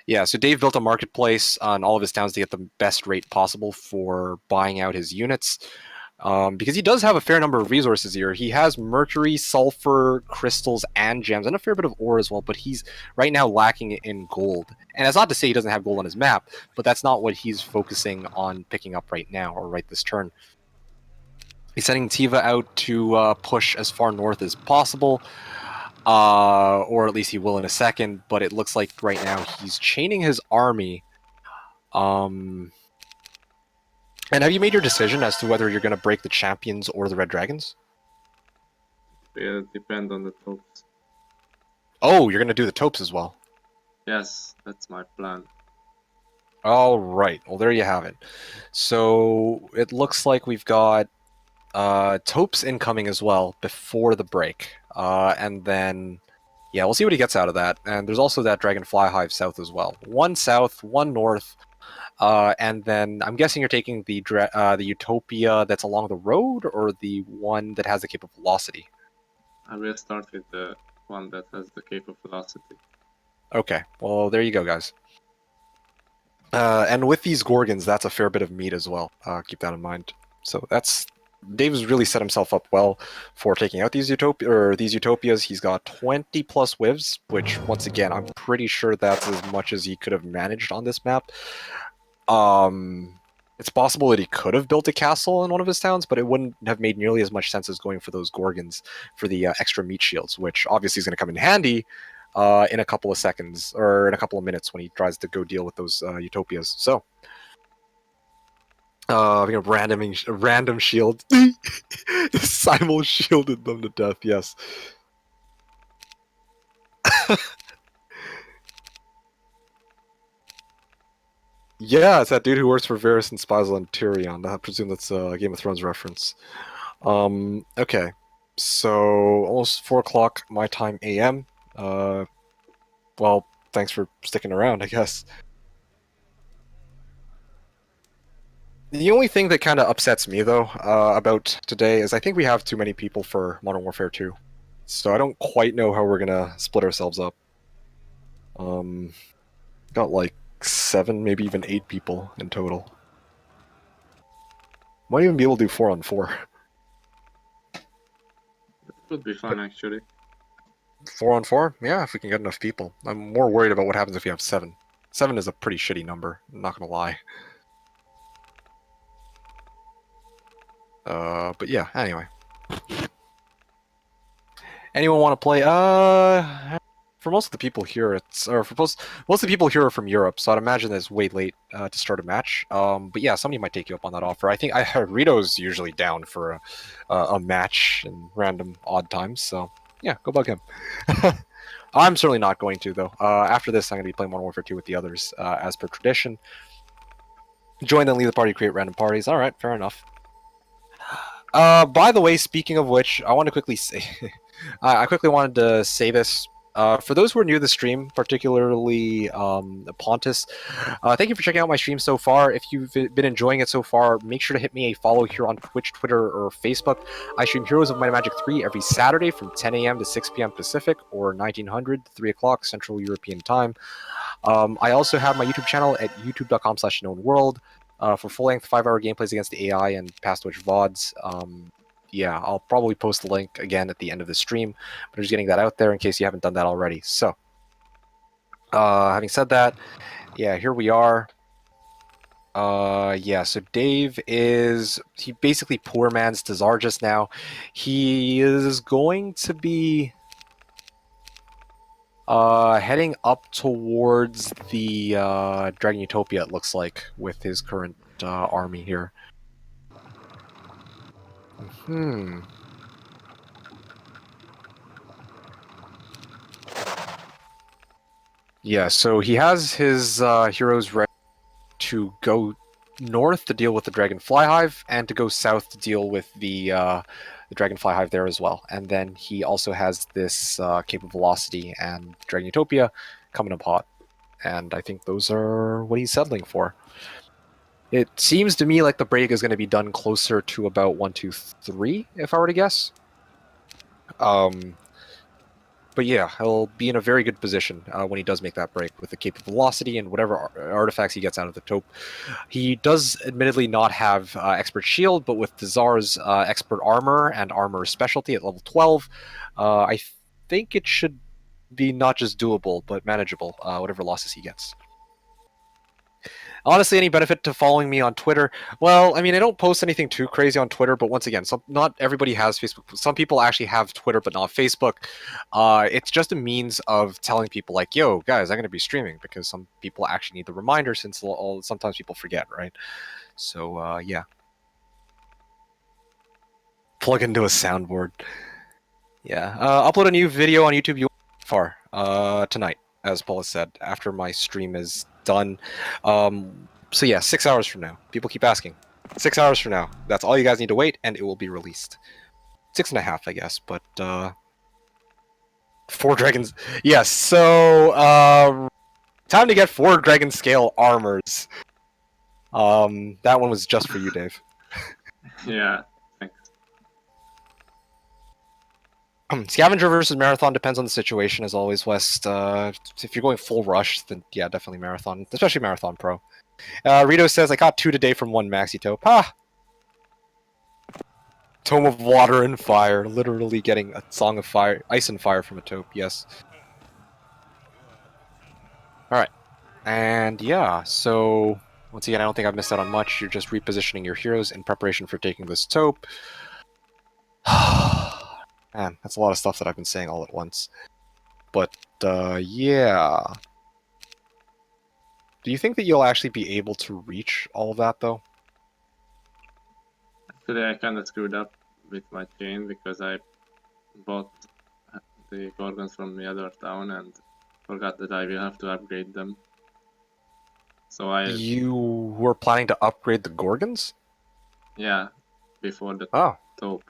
Speaker 1: Yeah, so Dave built a marketplace on all of his towns to get the best rate possible for buying out his units. Because he does have a fair number of resources here. He has mercury, sulfur, crystals, and gems, and a fair bit of ore as well, but he's right now lacking in gold. And that's not to say he doesn't have gold on his map, but that's not what he's focusing on picking up right now, or right this turn. He's sending Tiva out to push as far north as possible. or at least he will in a second. But it looks like right now he's chaining his army. And have you made your decision as to whether you're going to break the champions or the red dragons?
Speaker 3: Will depend on the topes.
Speaker 1: Oh, you're going to do the topes as well.
Speaker 3: Yes, that's my plan.
Speaker 1: All right. Well, there you have it. So it looks like we've got topes incoming as well before the break. And then, yeah, we'll see what he gets out of that. And there's also that Dragonfly Hive south as well. One south, one north. And then I'm guessing you're taking the Utopia that's along the road, or the one that has the Cape of Velocity?
Speaker 3: I will start with the one that has the Cape of Velocity.
Speaker 1: Okay, well, there you go, guys. And with these Gorgons, that's a fair bit of meat as well. Keep that in mind. So Dave's really set himself up well for taking out these Utopias. He's got 20 plus whivs, which, once again, I'm pretty sure that's as much as he could have managed on this map. It's possible that he could have built a castle in one of his towns, but it wouldn't have made nearly as much sense as going for those Gorgons for the extra meat shields, which obviously is going to come in handy in a couple of seconds, or in a couple of minutes when he tries to go deal with those Utopias. So, having a random shield. Simul shielded them to death, yes. Yeah, it's that dude who works for Varys and spies on Tyrion. I presume that's a Game of Thrones reference. Okay. So, almost 4 o'clock my time AM. Well, thanks for sticking around, I guess. The only thing that kind of upsets me, though, about today is I think we have too many people for Modern Warfare 2. So I don't quite know how we're gonna split ourselves up. Got like 7, maybe even 8 people in total. Might even be able to do 4-on-4.
Speaker 3: It would be fun, actually.
Speaker 1: 4-on-4? Yeah, if we can get enough people. I'm more worried about what happens if you have 7. 7 is a pretty shitty number, I'm not gonna lie. But yeah, anyway. Anyone want to play? For most of the people here, most of the people here are from Europe, so I'd imagine that it's way late to start a match. But yeah, somebody might take you up on that offer. I think Rito's usually down for a match in random odd times, so yeah, go bug him. I'm certainly not going to, though. After this, I'm going to be playing Modern Warfare 2 with the others, as per tradition. Join, then leave the party, create random parties. All right, fair enough. By the way, speaking of which, I want to quickly say, I quickly wanted to say this. For those who are new to the stream, particularly Pontus, thank you for checking out my stream so far. If you've been enjoying it so far, make sure to hit me a follow here on Twitch, Twitter, or Facebook. I stream Heroes of Might and Magic 3 every Saturday from 10 a.m. to 6 p.m. Pacific, or 1900, 3 o'clock Central European Time. I also have my YouTube channel at youtube.com/knownworld. For full-length 5-hour gameplays against the AI and past Twitch VODs. Yeah, I'll probably post the link again at the end of the stream, but I'm just getting that out there in case you haven't done that already. So, having said that, yeah, here we are. Yeah, so Dave he basically poor man's Tazar just now. He is going to be heading up towards the Dragon Utopia, it looks like, with his current army here. Yeah, so he has his heroes ready to go north to deal with the Dragonfly Hive, and to go south to deal with the Dragonfly Hive there as well. And then he also has this Cape of Velocity and Dragon Utopia coming up hot. And I think those are what he's settling for. It seems to me like the break is going to be done closer to about 1, 2, 3, if I were to guess. But yeah, he'll be in a very good position when he does make that break with the Cape of Velocity and whatever artifacts he gets out of the taupe. He does admittedly not have Expert Shield, but with Tazar's Expert Armor and Armor Specialty at level 12, I think it should be not just doable, but manageable, whatever losses he gets. Honestly, any benefit to following me on Twitter? Well, I mean, I don't post anything too crazy on Twitter, but once again, not everybody has Facebook. Some people actually have Twitter, but not Facebook. It's just a means of telling people, like, yo, guys, I'm going to be streaming, because some people actually need the reminder, since sometimes people forget, right? So, yeah. Plug into a soundboard. Yeah. Upload a new video on YouTube tonight, as Paul has said, after my stream is done. So yeah, 6 hours from now. People keep asking. 6 hours from now. That's all you guys need to wait, and it will be released. 6.5, I guess, but 4 dragons. Yes, so time to get 4 dragon scale armors. That one was just for you, Dave.
Speaker 3: Yeah, thanks.
Speaker 1: Scavenger versus marathon depends on the situation, as always, West. If you're going full rush, then yeah, definitely marathon, especially Marathon Pro. Rito says, I got 2 today from 1 maxi taupe. Ha! Tome of Water and Fire, literally getting a Song of Fire, Ice and Fire from a taupe, yes. Alright, and yeah, so once again, I don't think I've missed out on much. You're just repositioning your heroes in preparation for taking this taupe. Man, that's a lot of stuff that I've been saying all at once. But, yeah. Do you think that you'll actually be able to reach all of that, though?
Speaker 3: Actually, I kind of screwed up with my chain because I bought the Gorgons from the other town and forgot that I will have to upgrade them. So
Speaker 1: You were planning to upgrade the Gorgons?
Speaker 3: Yeah, before the
Speaker 1: Oh.
Speaker 3: taupe.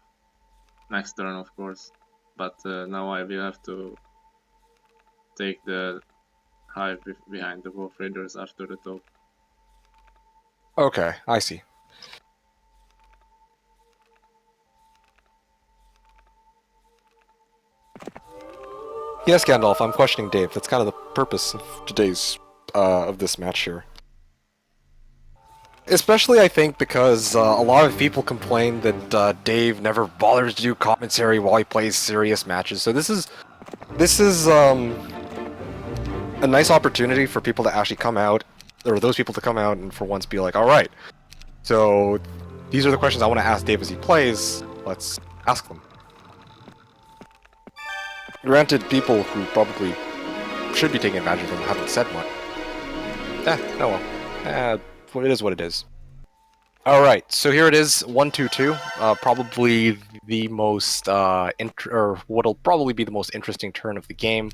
Speaker 3: Next turn, of course. But now I will have to take the hive behind the wolf raiders after the taupe.
Speaker 1: Okay, I see. Yes, Gandalf, I'm questioning Dave. That's kind of the purpose of today's, of this match here. Especially, I think, because a lot of people complain that Dave never bothers to do commentary while he plays serious matches. So this is a nice opportunity for people to actually come out, or those people to come out and for once be like, all right, so these are the questions I want to ask Dave as he plays. Let's ask them. Granted, people who probably should be taking advantage of them haven't said much. Oh well. It is what it is. Alright, so here it is, 1-2-2. Probably the most, or what'll probably be the most interesting turn of the game,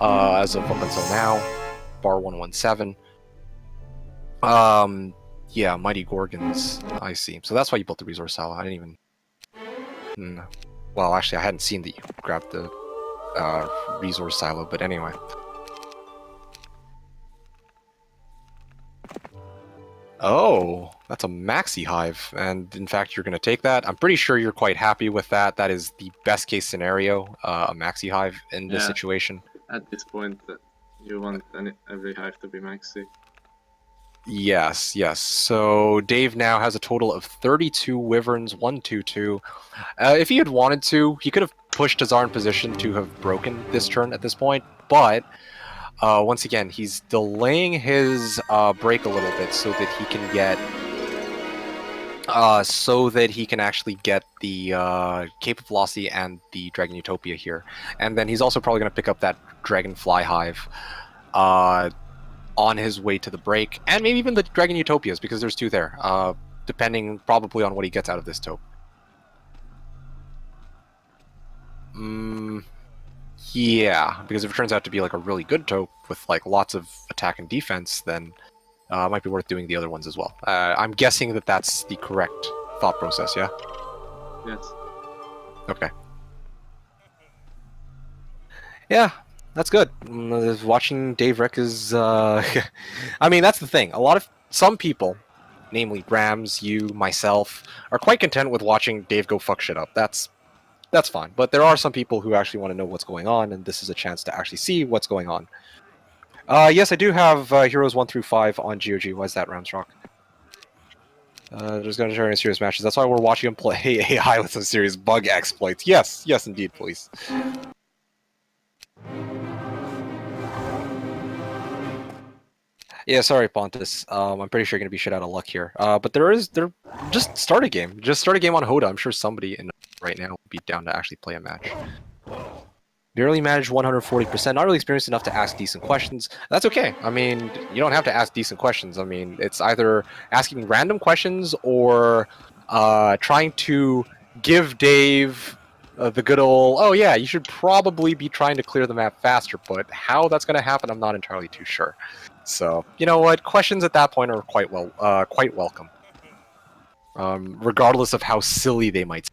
Speaker 1: as of up until now. Bar 117. Yeah, Mighty Gorgons, I see. So that's why you built the resource silo. I didn't even... Well, actually, I hadn't seen that you grabbed the resource silo, but anyway. Oh, that's a maxi hive, and in fact you're going to take that. I'm pretty sure you're quite happy with that. That is the best case scenario, a maxi hive in this situation. At
Speaker 3: this point, you want every hive to be maxi.
Speaker 1: Yes, yes. So Dave now has a total of 32 wyverns, 1-2-2. If he had wanted to, he could have pushed Azar in position to have broken this turn at this point, but once again, he's delaying his break a little bit so that he can get, actually get the Cape of Velocity and the Dragon Utopia here, and then he's also probably going to pick up that Dragonfly Hive on his way to the break, and maybe even the Dragon Utopias, because there's 2 there, depending probably on what he gets out of this taupe. Yeah, because if it turns out to be like a really good taupe with like lots of attack and defense, then it might be worth doing the other ones as well. I'm guessing that that's the correct thought process, yeah?
Speaker 3: Yes. Okay.
Speaker 1: Yeah, that's good. Watching Dave wreck is... I mean, that's the thing. Some people, namely Rams, you, myself, are quite content with watching Dave go fuck shit up. That's fine. But there are some people who actually want to know what's going on, and this is a chance to actually see what's going on. Yes, I do have Heroes 1 through 5 on GOG. Why is that, Ramsrock? There's going to turn into serious matches. That's why we're watching him play AI with some serious bug exploits. Yes, yes indeed, please. Yeah, sorry, Pontus. I'm pretty sure you're gonna be shit out of luck here. But just start a game. Just start a game on Hoda. I'm sure somebody in right now would be down to actually play a match. Barely managed 140%. Not really experienced enough to ask decent questions. That's okay. I mean, you don't have to ask decent questions. I mean, it's either asking random questions or trying to give Dave the good old, oh yeah, you should probably be trying to clear the map faster. But how that's going to happen, I'm not entirely too sure. So you know what? Questions at that point are quite welcome, regardless of how silly they might.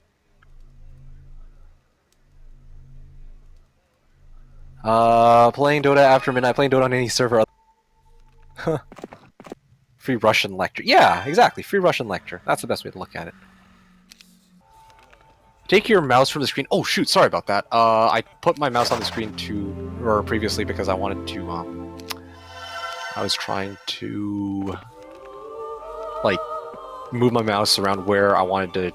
Speaker 1: Playing Dota after midnight, playing Dota on any server. Free Russian lecture. Yeah, exactly. Free Russian lecture. That's the best way to look at it. Take your mouse from the screen. Oh shoot, sorry about that. I put my mouse on the screen previously because I wanted to, I was trying to, like, move my mouse around where I wanted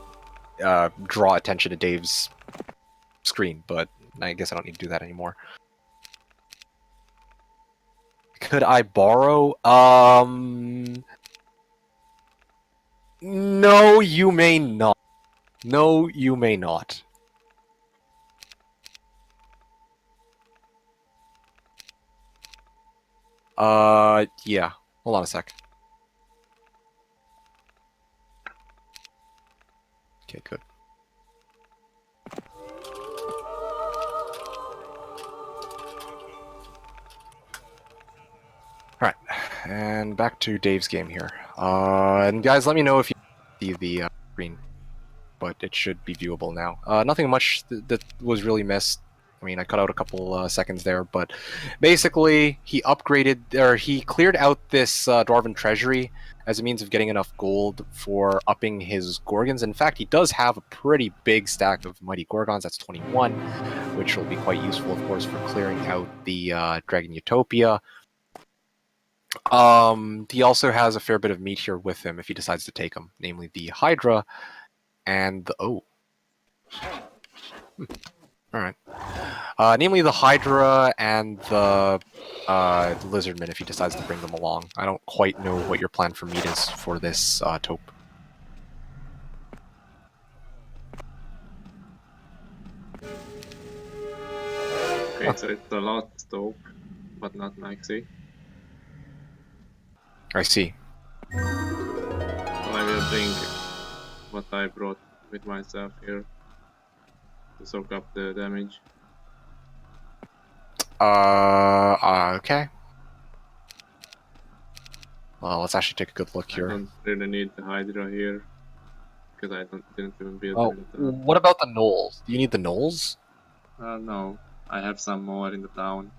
Speaker 1: to draw attention to Dave's screen, but I guess I don't need to do that anymore. Could I borrow? No, you may not. No, you may not. Yeah. Hold on a sec. Okay, good. Alright, and back to Dave's game here. And guys, let me know if you see the screen, but it should be viewable now. Nothing much that was really missed. I mean, I cut out a couple seconds there, but basically, he upgraded, or he cleared out this Dwarven Treasury as a means of getting enough gold for upping his Gorgons. In fact, he does have a pretty big stack of Mighty Gorgons, that's 21, which will be quite useful, of course, for clearing out the Dragon Utopia. He also has a fair bit of meat here with him if he decides to take them, namely the Hydra and the... Oh. Alright. Namely the Hydra and the Lizardman if he decides to bring them along. I don't quite know what your plan for meat is for this taupe.
Speaker 3: Okay, so it's a lot taupe, but not maxi.
Speaker 1: I see.
Speaker 3: So I will bring what I brought with myself here to soak up the damage.
Speaker 1: Okay. Well, let's actually take a good look here.
Speaker 3: I don't really need the Hydra here because I didn't even build
Speaker 1: Oh,
Speaker 3: it in the town.
Speaker 1: what about the gnolls? Do you need the gnolls?
Speaker 3: No, I have some more in the town.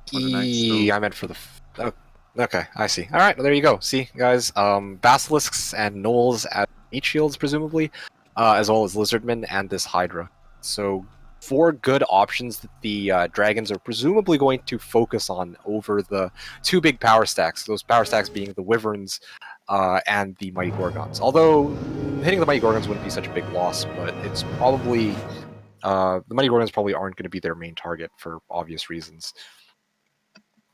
Speaker 3: For the next stove.
Speaker 1: I meant for the... Oh, okay, I see. Alright, well, there you go. See, guys, basilisks and gnolls at meat shields, presumably, as well as lizardmen and this Hydra. So, 4 good options that the dragons are presumably going to focus on over the 2 big power stacks. Those power stacks being the Wyverns and the Mighty Gorgons. Although, hitting the Mighty Gorgons wouldn't be such a big loss, but it's probably... the Mighty Gorgons probably aren't going to be their main target for obvious reasons.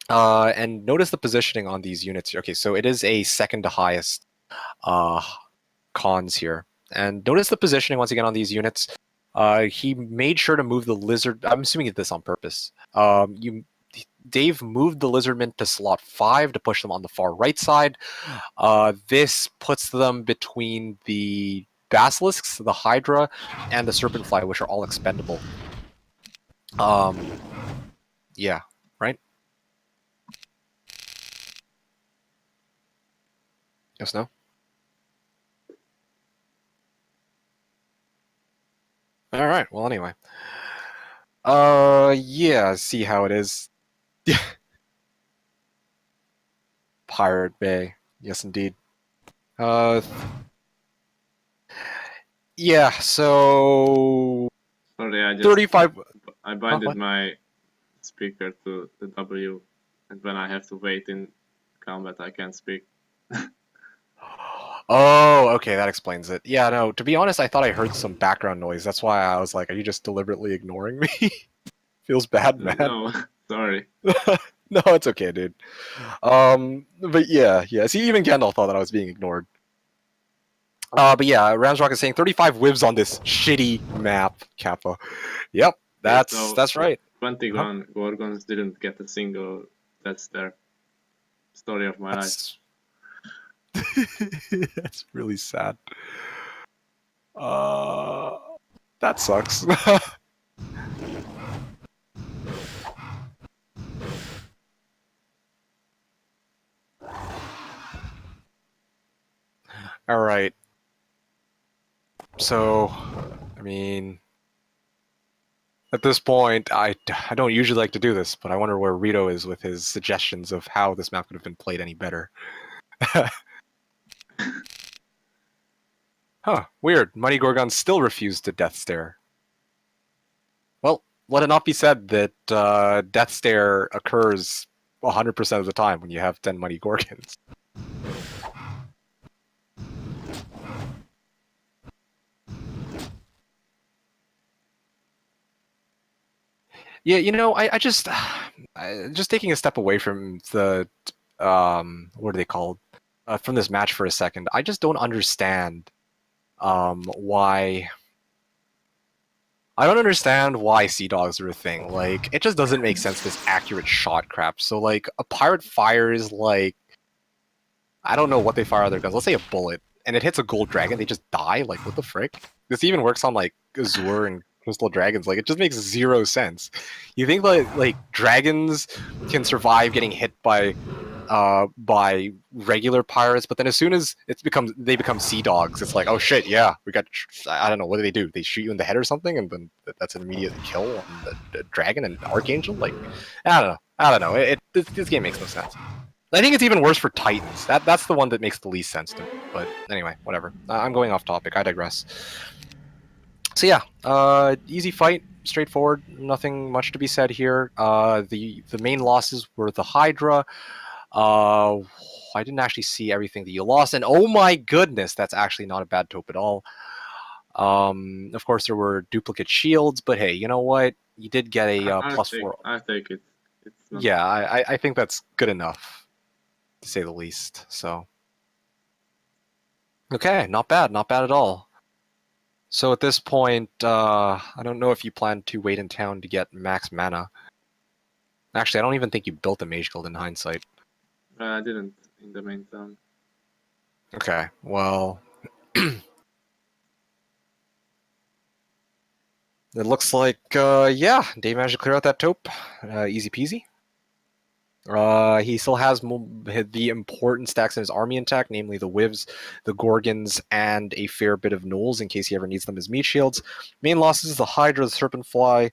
Speaker 1: And notice the positioning on these units here. Okay, so it is a second to highest cons here. And notice the positioning once again on these units. He made sure to move the lizard. I'm assuming this on purpose. Dave moved the lizardmen to slot 5 to push them on the far right side. This puts them between the basilisks, the Hydra, and the serpentfly, which are all expendable. Yeah, right? Yes, no? Alright, well anyway. Yeah, see how it is. Pirate Bay. Yes, indeed. Yeah, so...
Speaker 3: Sorry, I just
Speaker 1: 35...
Speaker 3: I binded
Speaker 1: what?
Speaker 3: my speaker to the W, and when I have to wait in combat, I can't speak.
Speaker 1: Oh, okay, that explains it. Yeah, no, to be honest, I thought I heard some background noise. That's why I was like, are you just deliberately ignoring me? Feels bad, man.
Speaker 3: No, sorry.
Speaker 1: No, it's okay, dude. But yeah. See, even Gandalf thought that I was being ignored. But yeah, Ramsrock is saying 35 whivs on this shitty map, Kappa. Yep, that's right.
Speaker 3: 21 Gorgons didn't get a single. That's their story of my life.
Speaker 1: That's really sad. That sucks. All right. So, I mean, at this point, I don't usually like to do this, but I wonder where Rito is with his suggestions of how this map could have been played any better. Huh, weird. Mighty Gorgon still refused to Death Stare. Well, let it not be said that Death Stare occurs 100% of the time when you have 10 Mighty Gorgons. Yeah, you know, I just taking a step away from the what are they called? From this match for a second. I just don't understand why. I don't understand why sea dogs are a thing. Like, it just doesn't make sense, this accurate shot crap. So like a pirate fires like, I don't know what they fire out of their guns. Let's say a bullet, and it hits a gold dragon, they just die. Like, what the frick? This even works on like Azure and Crystal Dragons. Like, it just makes zero sense. You think like dragons can survive getting hit by regular pirates, but then as soon as they become sea dogs, it's like, oh shit, yeah, we got, I don't know, what do? They shoot you in the head or something, and then that's an immediate kill on the dragon and archangel. Like, I don't know. This game makes no sense. I think it's even worse for Titans. That's the one that makes the least sense to me. But anyway, whatever. I'm going off topic. I digress. So yeah, easy fight, straightforward. Nothing much to be said here. The main losses were the Hydra. I didn't actually see everything that you lost, and oh my goodness, that's actually not a bad taupe at all. Of course, there were duplicate shields, but hey, you know what? You did get a +4.
Speaker 3: I take it. It's not...
Speaker 1: Yeah, I think that's good enough, to say the least. So, okay, not bad at all. So at this point, I don't know if you plan to wait in town to get max mana. Actually, I don't even think you built a Mage Guild in hindsight.
Speaker 3: I didn't in the meantime.
Speaker 1: Okay, well, it looks like, yeah, Dave managed to clear out that taupe. Easy peasy. He still has the important stacks in his army intact, namely the Whivs, the Gorgons, and a fair bit of Gnolls in case he ever needs them as meat shields. Main losses, the Hydra, the Serpentfly,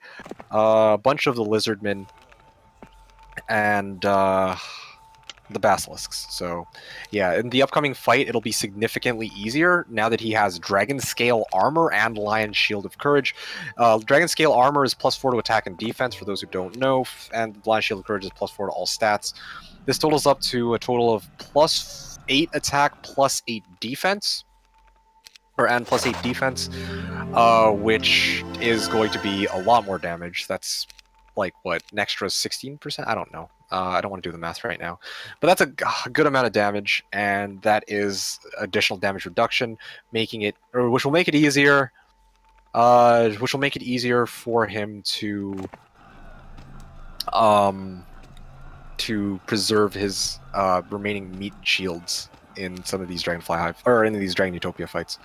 Speaker 1: a bunch of the Lizardmen, and the Basilisks. So yeah, in the upcoming fight, it'll be significantly easier now that he has Dragon Scale Armor and Lion Shield of Courage. Dragon Scale Armor is +4 to attack and defense, for those who don't know, and Lion Shield of Courage is +4 to all stats. This totals up to a total of +8 attack, +8 defense, and +8 defense, which is going to be a lot more damage. That's like, what, an extra 16%? I don't know. I don't want to do the math right now. But that's a good amount of damage, and that is additional damage reduction, making it, or which will make it easier, for him to preserve his remaining meat shields in some of these Dragonfly Hive, or in these Dragon Utopia fights.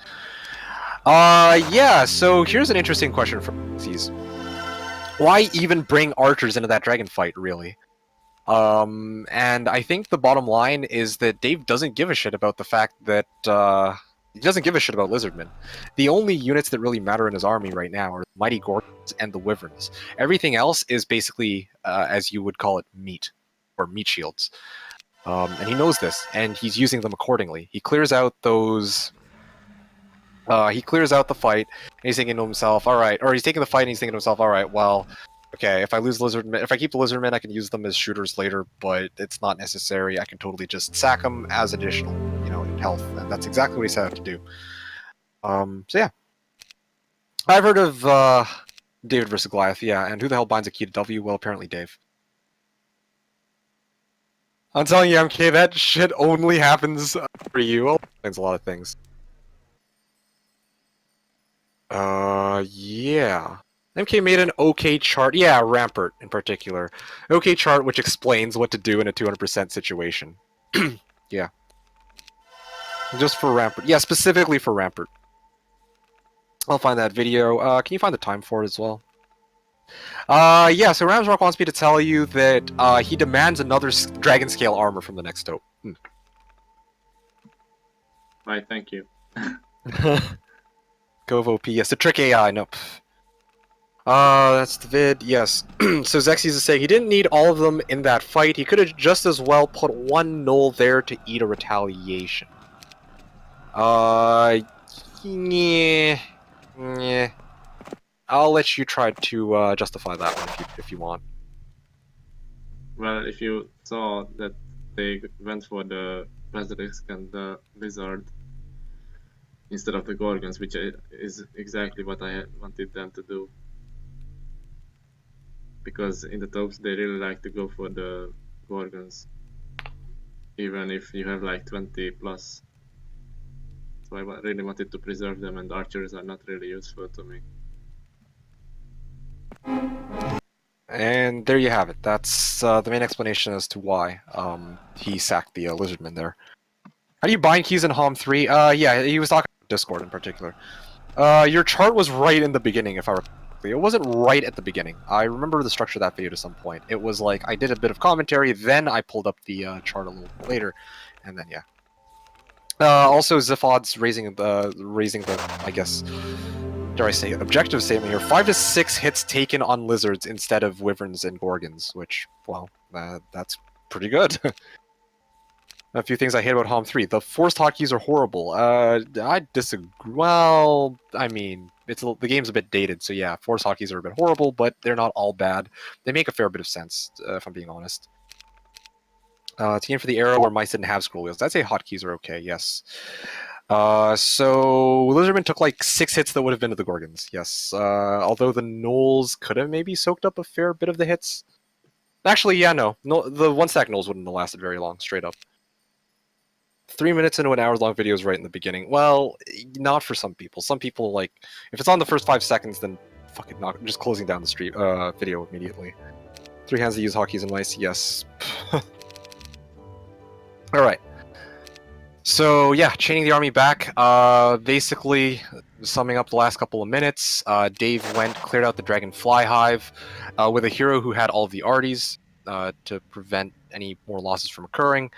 Speaker 1: Yeah, so here's an interesting question from these. Why even bring archers into that dragon fight, really? And I think the bottom line is that Dave doesn't give a shit about the fact that, he doesn't give a shit about Lizardmen. The only units that really matter in his army right now are the Mighty Gorgons and the Wyverns. Everything else is basically, as you would call it, meat, or meat shields. And he knows this, and he's using them accordingly. He clears out those... he clears out the fight, and he's thinking to himself, alright, or he's taking the fight and he's thinking to himself, alright, well, okay, if I lose Lizardmen, if I keep the Lizardmen, I can use them as shooters later, but it's not necessary. I can totally just sack them as additional, health, and that's exactly what he set out to do. So yeah. I've heard of, David versus Goliath, yeah, and who the hell binds a key to W? Well, apparently Dave. I'm telling you, MK, that shit only happens for you. Well, explains a lot of things. Yeah. MK made an okay chart. Yeah, Rampart in particular. Okay chart which explains what to do in a 200% situation. Yeah. Just for Rampart. Yeah, specifically for Rampart. I'll find that video. Can you find the time for it as well? Yeah, so Ramsrock wants me to tell you that he demands another dragon scale armor from the next dope.
Speaker 3: Right, thank you.
Speaker 1: Go of OP. Yes, the trick AI. Nope. That's the vid. Yes. So Xexies is saying he didn't need all of them in that fight. He could have just as well put one null there to eat a retaliation. Yeah. Yeah. I'll let you try to justify that one if you want.
Speaker 3: Well, if you saw that they went for the Basilisk and the Lizard instead of the Gorgons, which is exactly what I wanted them to do. Because in the tops they really like to go for the Gorgons, even if you have like 20 plus. So I really wanted to preserve them, and archers are not really useful to me.
Speaker 1: And there you have it. That's the main explanation as to why he sacked the Lizardman there. How do you bind keys in HoMM3? Yeah, he was talking about Discord in particular. Your chart was right in the beginning, if I recall. It wasn't right at the beginning. I remember the structure of that video to some point. It was like, I did a bit of commentary, then I pulled up the chart a little bit later, and then yeah. Also, Zifod's raising the, I guess, dare I say, objective statement here. 5 to 6 hits taken on lizards instead of wyverns and gorgons, which, well, that's pretty good. A few things I hate about HoMM3. The forced hotkeys are horrible. I disagree. Well, I mean, the game's a bit dated, so yeah, forced hotkeys are a bit horrible, but they're not all bad. They make a fair bit of sense, if I'm being honest. To gain for the arrow where mice didn't have scroll wheels. I'd say hotkeys are okay, yes. So Lizardman took like 6 hits that would have been to the Gorgons, yes. Although the Gnolls could have maybe soaked up a fair bit of the hits. Actually, yeah, no. The 1-stack Gnolls wouldn't have lasted very long, straight up. 3 minutes into an hour-long video is right in the beginning. Well, not for some people. Some people, like, if it's on the first 5 seconds, then fuck it, not just closing down the video immediately. 3 hands to use hotkeys and mice, yes. Alright. So, yeah, chaining the army back. Basically, summing up the last couple of minutes, Dave cleared out the Dragonfly Hive with a hero who had all of the arties to prevent any more losses from occurring.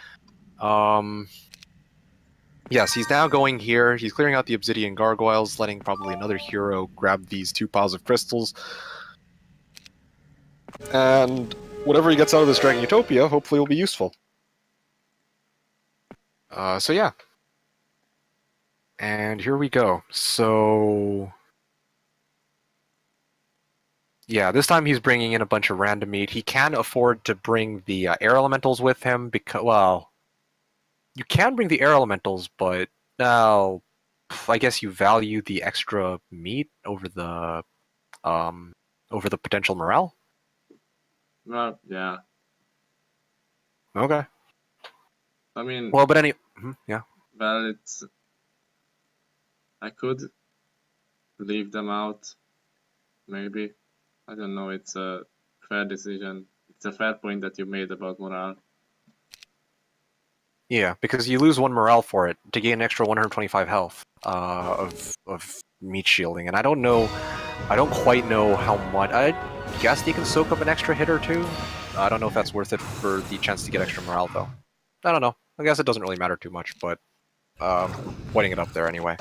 Speaker 1: Yes, he's now going here. He's clearing out the Obsidian Gargoyles, letting probably another hero grab these 2 piles of crystals. And whatever he gets out of this Dragon Utopia, hopefully will be useful. So yeah. And here we go. So... yeah, this time he's bringing in a bunch of random meat. He can afford to bring the air elementals with him because, well... you can bring the air elementals, but now I guess you value the extra meat over the potential morale.
Speaker 3: Well, yeah.
Speaker 1: Okay.
Speaker 3: I mean,
Speaker 1: Well, but yeah.
Speaker 3: well, I could leave them out, maybe. I don't know. It's a fair decision. It's a fair point that you made about morale.
Speaker 1: Yeah, because you lose 1 morale for it to gain an extra 125 health of meat shielding, and I don't quite know how much. I guess you can soak up an extra hit or 2. I don't know if that's worth it for the chance to get extra morale, though. I don't know. I guess it doesn't really matter too much, but pointing it up there anyway.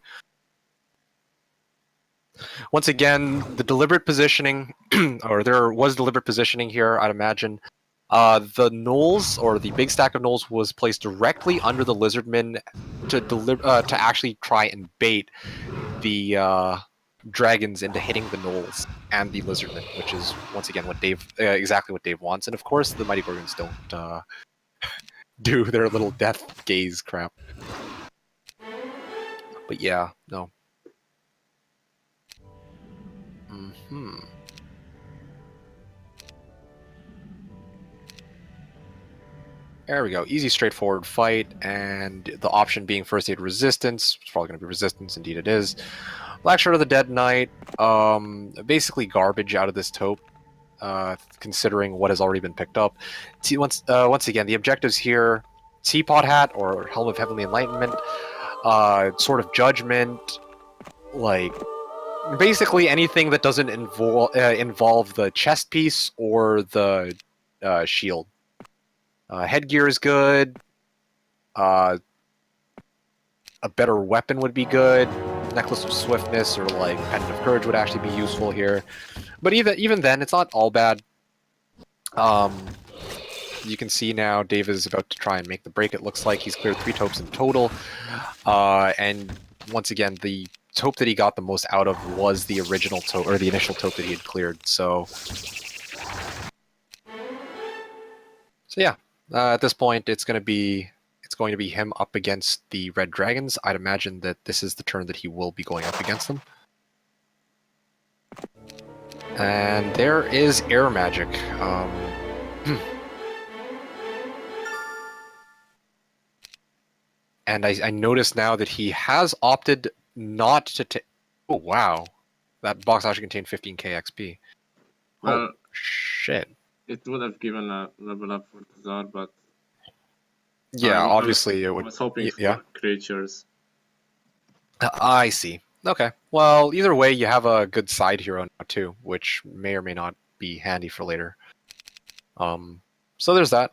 Speaker 1: Once again, the deliberate positioning, or there was deliberate positioning here, I'd imagine. The gnolls, or the big stack of gnolls, was placed directly under the lizardmen to actually try and bait the dragons into hitting the gnolls and the lizardmen, which is once again what exactly what Dave wants. And of course, the mighty gorgons don't do their little death gaze crap. But yeah, no. There we go. Easy, straightforward fight, and the option being first aid resistance. It's probably going to be resistance. Indeed, it is. Lecture of the Dead Knight. Basically garbage out of this taupe, considering what has already been picked up. Once again, the objectives here: Teapot Hat or Helm of Heavenly Enlightenment, Sword of Judgment, like basically anything that doesn't involve the chest piece or the shield. Headgear is good. A better weapon would be good. Necklace of Swiftness or like Pendant of Courage would actually be useful here. But even then, it's not all bad. You can see now Dave is about to try and make the break. It looks like he's cleared 3 taupes in total. And once again, the taupe that he got the most out of was the original taupe, or the initial taupe that he had cleared. So yeah. At this point, it's going to be him up against the red dragons. I'd imagine that this is the turn that he will be going up against them. And there is air magic. And I notice now that he has opted not to take. Oh wow, that box actually contained 15k XP. Oh shit.
Speaker 3: It would have given a level up for Tazar, but
Speaker 1: yeah, obviously it would.
Speaker 3: I was hoping for creatures.
Speaker 1: I see. Okay. Well, either way, you have a good side hero now too, which may or may not be handy for later. So there's that.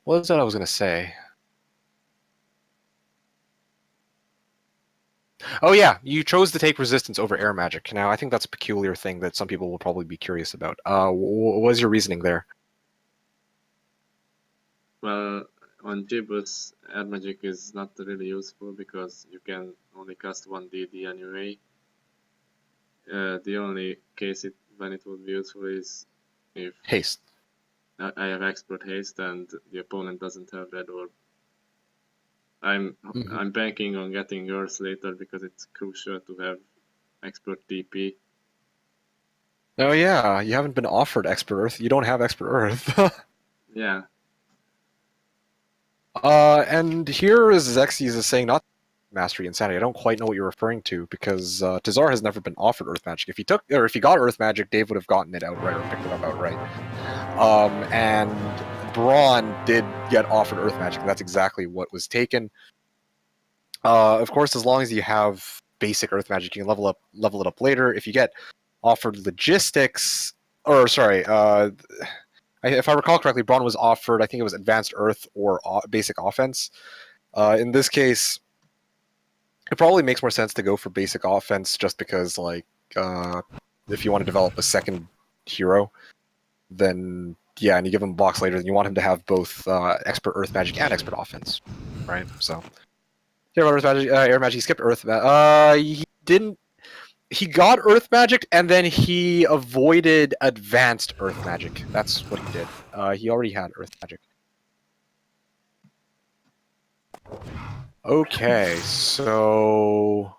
Speaker 1: What was that I was gonna say? Oh yeah, you chose to take resistance over air magic. Now, I think that's a peculiar thing that some people will probably be curious about. What was your reasoning there?
Speaker 3: Well, on Jebus, air magic is not really useful because you can only cast 1 DD anyway. The only case when it would be useful is if
Speaker 1: Haste.
Speaker 3: I have expert haste and the opponent doesn't have red orb. I'm banking on getting yours later because it's crucial to have expert DP.
Speaker 1: Oh yeah, you haven't been offered expert earth. You don't have expert earth.
Speaker 3: Yeah.
Speaker 1: And here is Xyz is saying not mastery insanity. I don't quite know what you're referring to because Tazar has never been offered earth magic. If he got earth magic, Dave would have gotten it outright or picked it up outright. And Braun did get offered earth magic, and that's exactly what was taken. Of course, as long as you have basic earth magic, you can level it up later. If you get offered logistics, or sorry, if I recall correctly, Braun was offered, I think it was advanced earth or basic offense. In this case, it probably makes more sense to go for basic offense, just because, like, if you want to develop a second hero, then yeah, and you give him a box later, then you want him to have both expert earth magic and expert offense, right? So, earth magic, air magic. He skipped earth. He didn't. He got earth magic and then he avoided advanced earth magic. That's what he did. He already had earth magic. Okay, so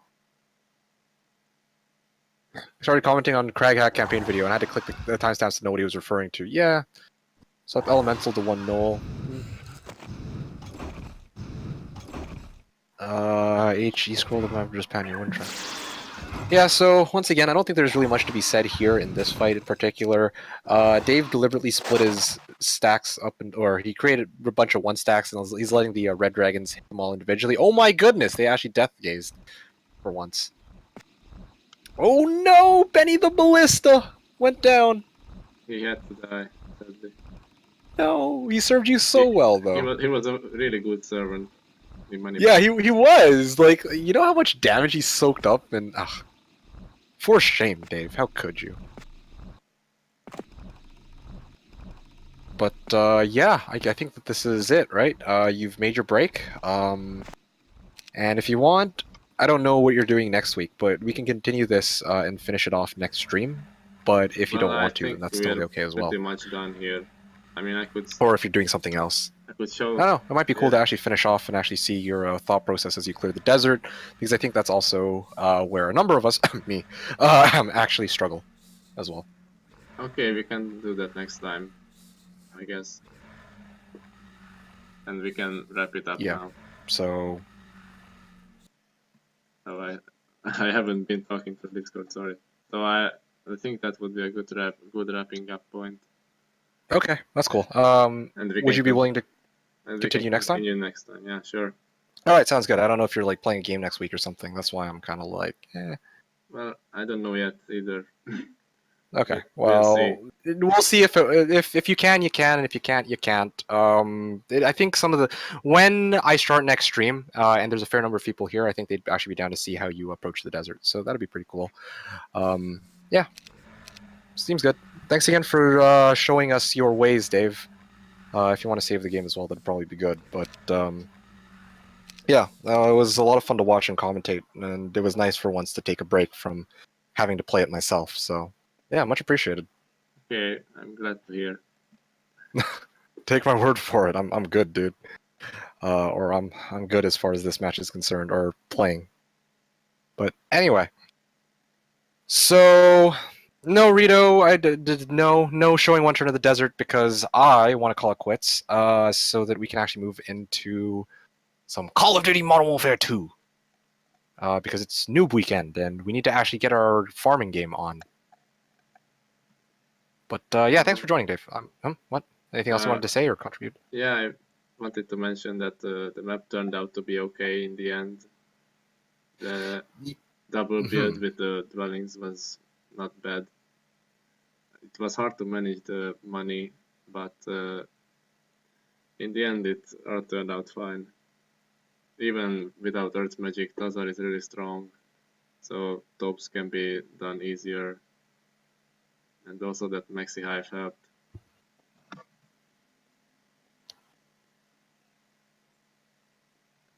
Speaker 1: I started commenting on Crag Hack campaign video and I had to click the timestamps to know what he was referring to. Yeah. So up elemental to 1 null. HE scroll the map, just pan your one track. Yeah, so once again, I don't think there's really much to be said here in this fight in particular. Dave deliberately split his stacks up, or he created a bunch of 1 stacks, and he's letting the red dragons hit them all individually. Oh my goodness, they actually death gazed for once. Oh no, Benny the Ballista went down.
Speaker 3: He had to die, sadly.
Speaker 1: No, he served you so well though.
Speaker 3: He was a really good servant.
Speaker 1: Yeah, he was. Like, you know how much damage he soaked up? And, for shame, Dave. How could you? But, yeah, I think that this is it, right? You've made your break. And if you want, I don't know what you're doing next week, but we can continue this and finish it off next stream. But if you don't want to, then that's totally okay as well.
Speaker 3: Pretty much done here. I mean, I could...
Speaker 1: Or if you're doing something else.
Speaker 3: I could show...
Speaker 1: I don't know. It might be cool to actually finish off and actually see your thought process as you clear the desert, because I think that's also where a number of us, me, actually struggle as well.
Speaker 3: Okay, we can do that next time. I guess. And we can wrap it up
Speaker 1: Yeah.
Speaker 3: now.
Speaker 1: So
Speaker 3: Oh, I haven't been talking to Discord, sorry. So I think that would be a good wrapping up point.
Speaker 1: okay, that's cool.
Speaker 3: And we
Speaker 1: Would
Speaker 3: can
Speaker 1: you be willing to
Speaker 3: and we
Speaker 1: continue
Speaker 3: can
Speaker 1: next time?
Speaker 3: continue next time? Yeah, sure.
Speaker 1: All right, sounds good. I don't know if you're like playing a game next week or something. That's why I'm kind of like, eh.
Speaker 3: Well, I don't know yet either.
Speaker 1: Okay.
Speaker 3: We'll
Speaker 1: Well, we'll see if you can, you can, and if you can't, you can't. I think some of the when I start next stream, and there's a fair number of people here, I think they'd actually be down to see how you approach the desert. So that'd be pretty cool. Yeah, seems good. Thanks again for showing us your ways, Dave. If you want to save the game as well, that'd probably be good. But yeah, it was a lot of fun to watch and commentate, and it was nice for once to take a break from having to play it myself. So yeah, much appreciated.
Speaker 3: Okay, I'm glad to hear.
Speaker 1: Take my word for it. I'm good, dude. Or I'm good as far as this match is concerned, or playing. But anyway, so no Rito, I did no showing one turn of the desert because I want to call it quits. So that we can actually move into some Call of Duty Modern Warfare 2. Because it's noob weekend and we need to actually get our farming game on. But yeah, thanks for joining, Dave. What? Anything else you wanted to say or contribute?
Speaker 3: Yeah, I wanted to mention that the map turned out to be okay in the end. The double build with the dwellings was not bad. It was hard to manage the money, but in the end it all turned out fine. Even without Earth Magic, Tazar is really strong, so tops can be done easier. And also that Maxi Hive helped.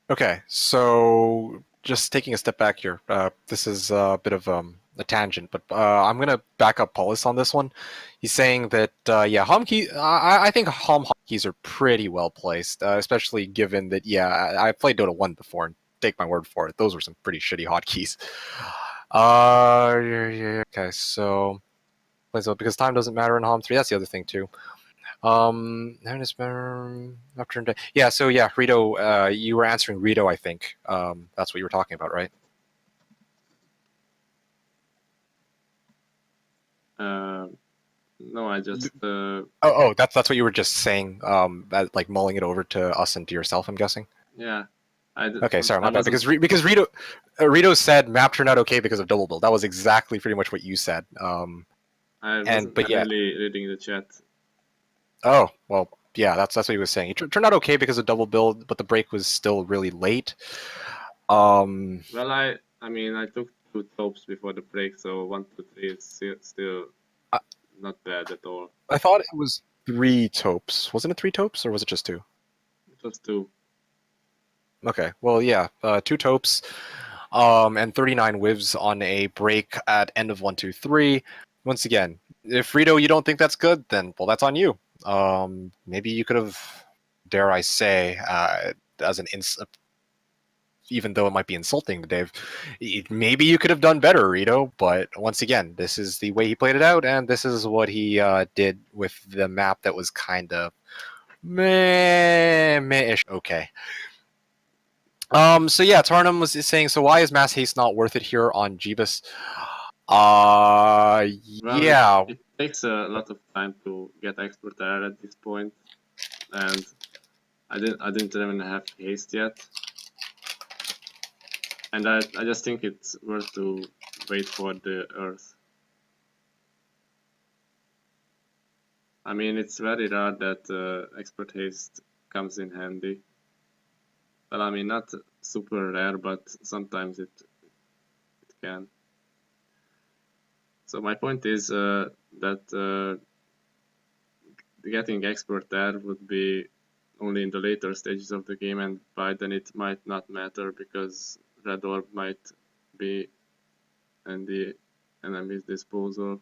Speaker 1: Okay, so just taking a step back here. This is a bit of a tangent, but I'm gonna back up Paulus on this one. He's saying that yeah, hotkey. I think hotkeys are pretty well placed, especially given that I played Dota 1 before, and take my word for it, those were some pretty shitty hotkeys. Okay, so because time doesn't matter in HoMM3, that's the other thing too. Yeah, so yeah, Rito, you were answering Rito, I think. That's what you were talking about, right?
Speaker 3: No, I just.
Speaker 1: That's what you were just saying. Like mulling it over to us and to yourself, I'm guessing.
Speaker 3: Yeah.
Speaker 1: Okay, sorry, my bad. Because Rito said map turned out okay because of double build. That was exactly pretty much what you said.
Speaker 3: I wasn't really reading the chat.
Speaker 1: Oh well, yeah, that's what he was saying. It turned out okay because of double build, but the break was still really late.
Speaker 3: Well, I mean, I took 2 tops before the break, so 1, 2, 3 is still not bad at all.
Speaker 1: I thought it was 3 topes. Wasn't it 3 topes, or was it just 2?
Speaker 3: It was 2.
Speaker 1: Okay, well, yeah, 2 topes, and 39 whivs on a break at end of 1, 2, 3. Once again, if Rito, you don't think that's good, then well, that's on you. Maybe you could have, dare I say, as an even though it might be insulting to Dave, maybe you could have done better, Rito. But once again, this is the way he played it out, and this is what he did with the map that was kind of meh-ish okay. So yeah, Tarnum was saying, so why is mass haste not worth it here on Jebus?
Speaker 3: Well,
Speaker 1: yeah.
Speaker 3: It takes a lot of time to get expert error at this point, and I didn't even have haste yet. And I just think it's worth to wait for the Earth. I mean, it's very rare that expert haste comes in handy. Well, I mean, not super rare, but sometimes it can. So my point is that getting expert there would be only in the later stages of the game, and by then it might not matter because Red Orb might be in the enemy's disposal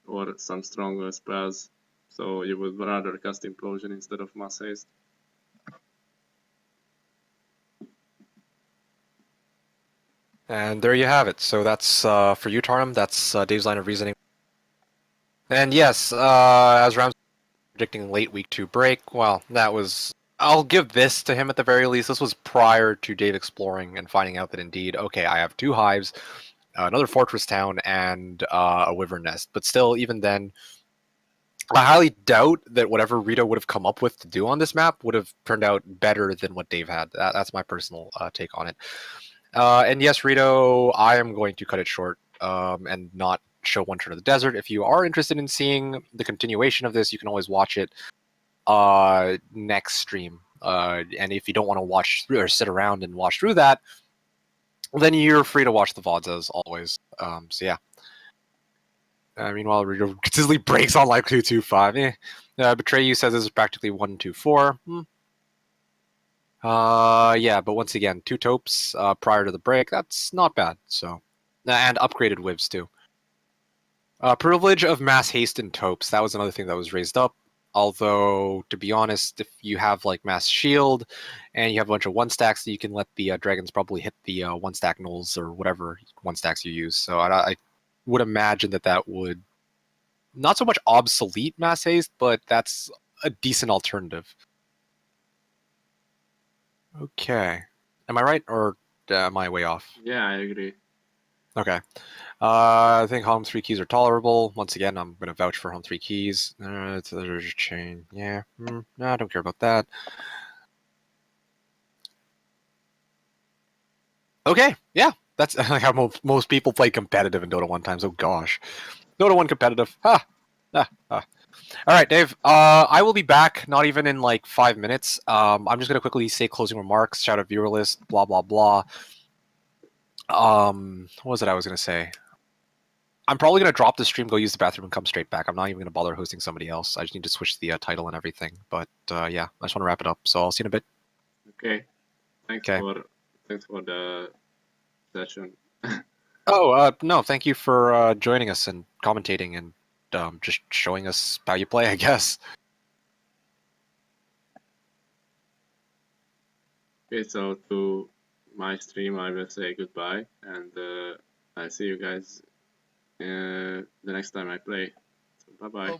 Speaker 3: or some stronger spells. So you would rather cast Implosion instead of Mass Haste.
Speaker 1: And there you have it. So that's for you, Tarnum. That's Dave's line of reasoning. And yes, as Rams predicting late week 2 break. Well, that was. I'll give this to him at the very least. This was prior to Dave exploring and finding out that indeed, okay, I have 2 hives, another fortress town, and a wyvern nest. But still, even then, I highly doubt that whatever Rito would have come up with to do on this map would have turned out better than what Dave had. That's my personal take on it. And yes, Rito, I am going to cut it short and not show One Turn of the Desert. If you are interested in seeing the continuation of this, you can always watch it next stream. And if you don't want to watch through or sit around and watch through that, then you're free to watch the VODs as always. So yeah. Meanwhile, Rito consistently breaks on like 2-2-5. Betray You says this is practically 1-2-4. Yeah, but once again, 2 taupes prior to the break. That's not bad. So, and upgraded wivs too. Privilege of mass haste in taupes. That was another thing that was raised up. Although, to be honest, if you have like mass shield and you have a bunch of 1-stacks, you can let the dragons probably hit the 1-stack nulls or whatever 1-stacks you use. So I would imagine that would not so much obsolete mass haste, but that's a decent alternative. Okay. Am I right, or am I way off?
Speaker 3: Yeah, I agree.
Speaker 1: Okay. I think HoMM3 keys are tolerable. Once again, I'm going to vouch for HoMM3 keys. There's a chain. Yeah. No, I don't care about that. Okay. Yeah. That's like how most people play competitive in Dota 1 times. Oh, gosh. Dota 1 competitive. Ha! All right, Dave. I will be back. Not even in like 5 minutes. I'm just gonna quickly say closing remarks. Shout out viewer list. Blah blah blah. What was it I was gonna say? I'm probably gonna drop the stream, go use the bathroom, and come straight back. I'm not even gonna bother hosting somebody else. I just need to switch the title and everything. But yeah, I just want to wrap it up. So I'll see you in a bit.
Speaker 3: Okay. Thanks for the session.
Speaker 1: Oh no, thank you for joining us and commentating and just showing us how you play, I guess.
Speaker 3: Okay, so to my stream, I will say goodbye, and I'll see you guys the next time I play. So bye bye.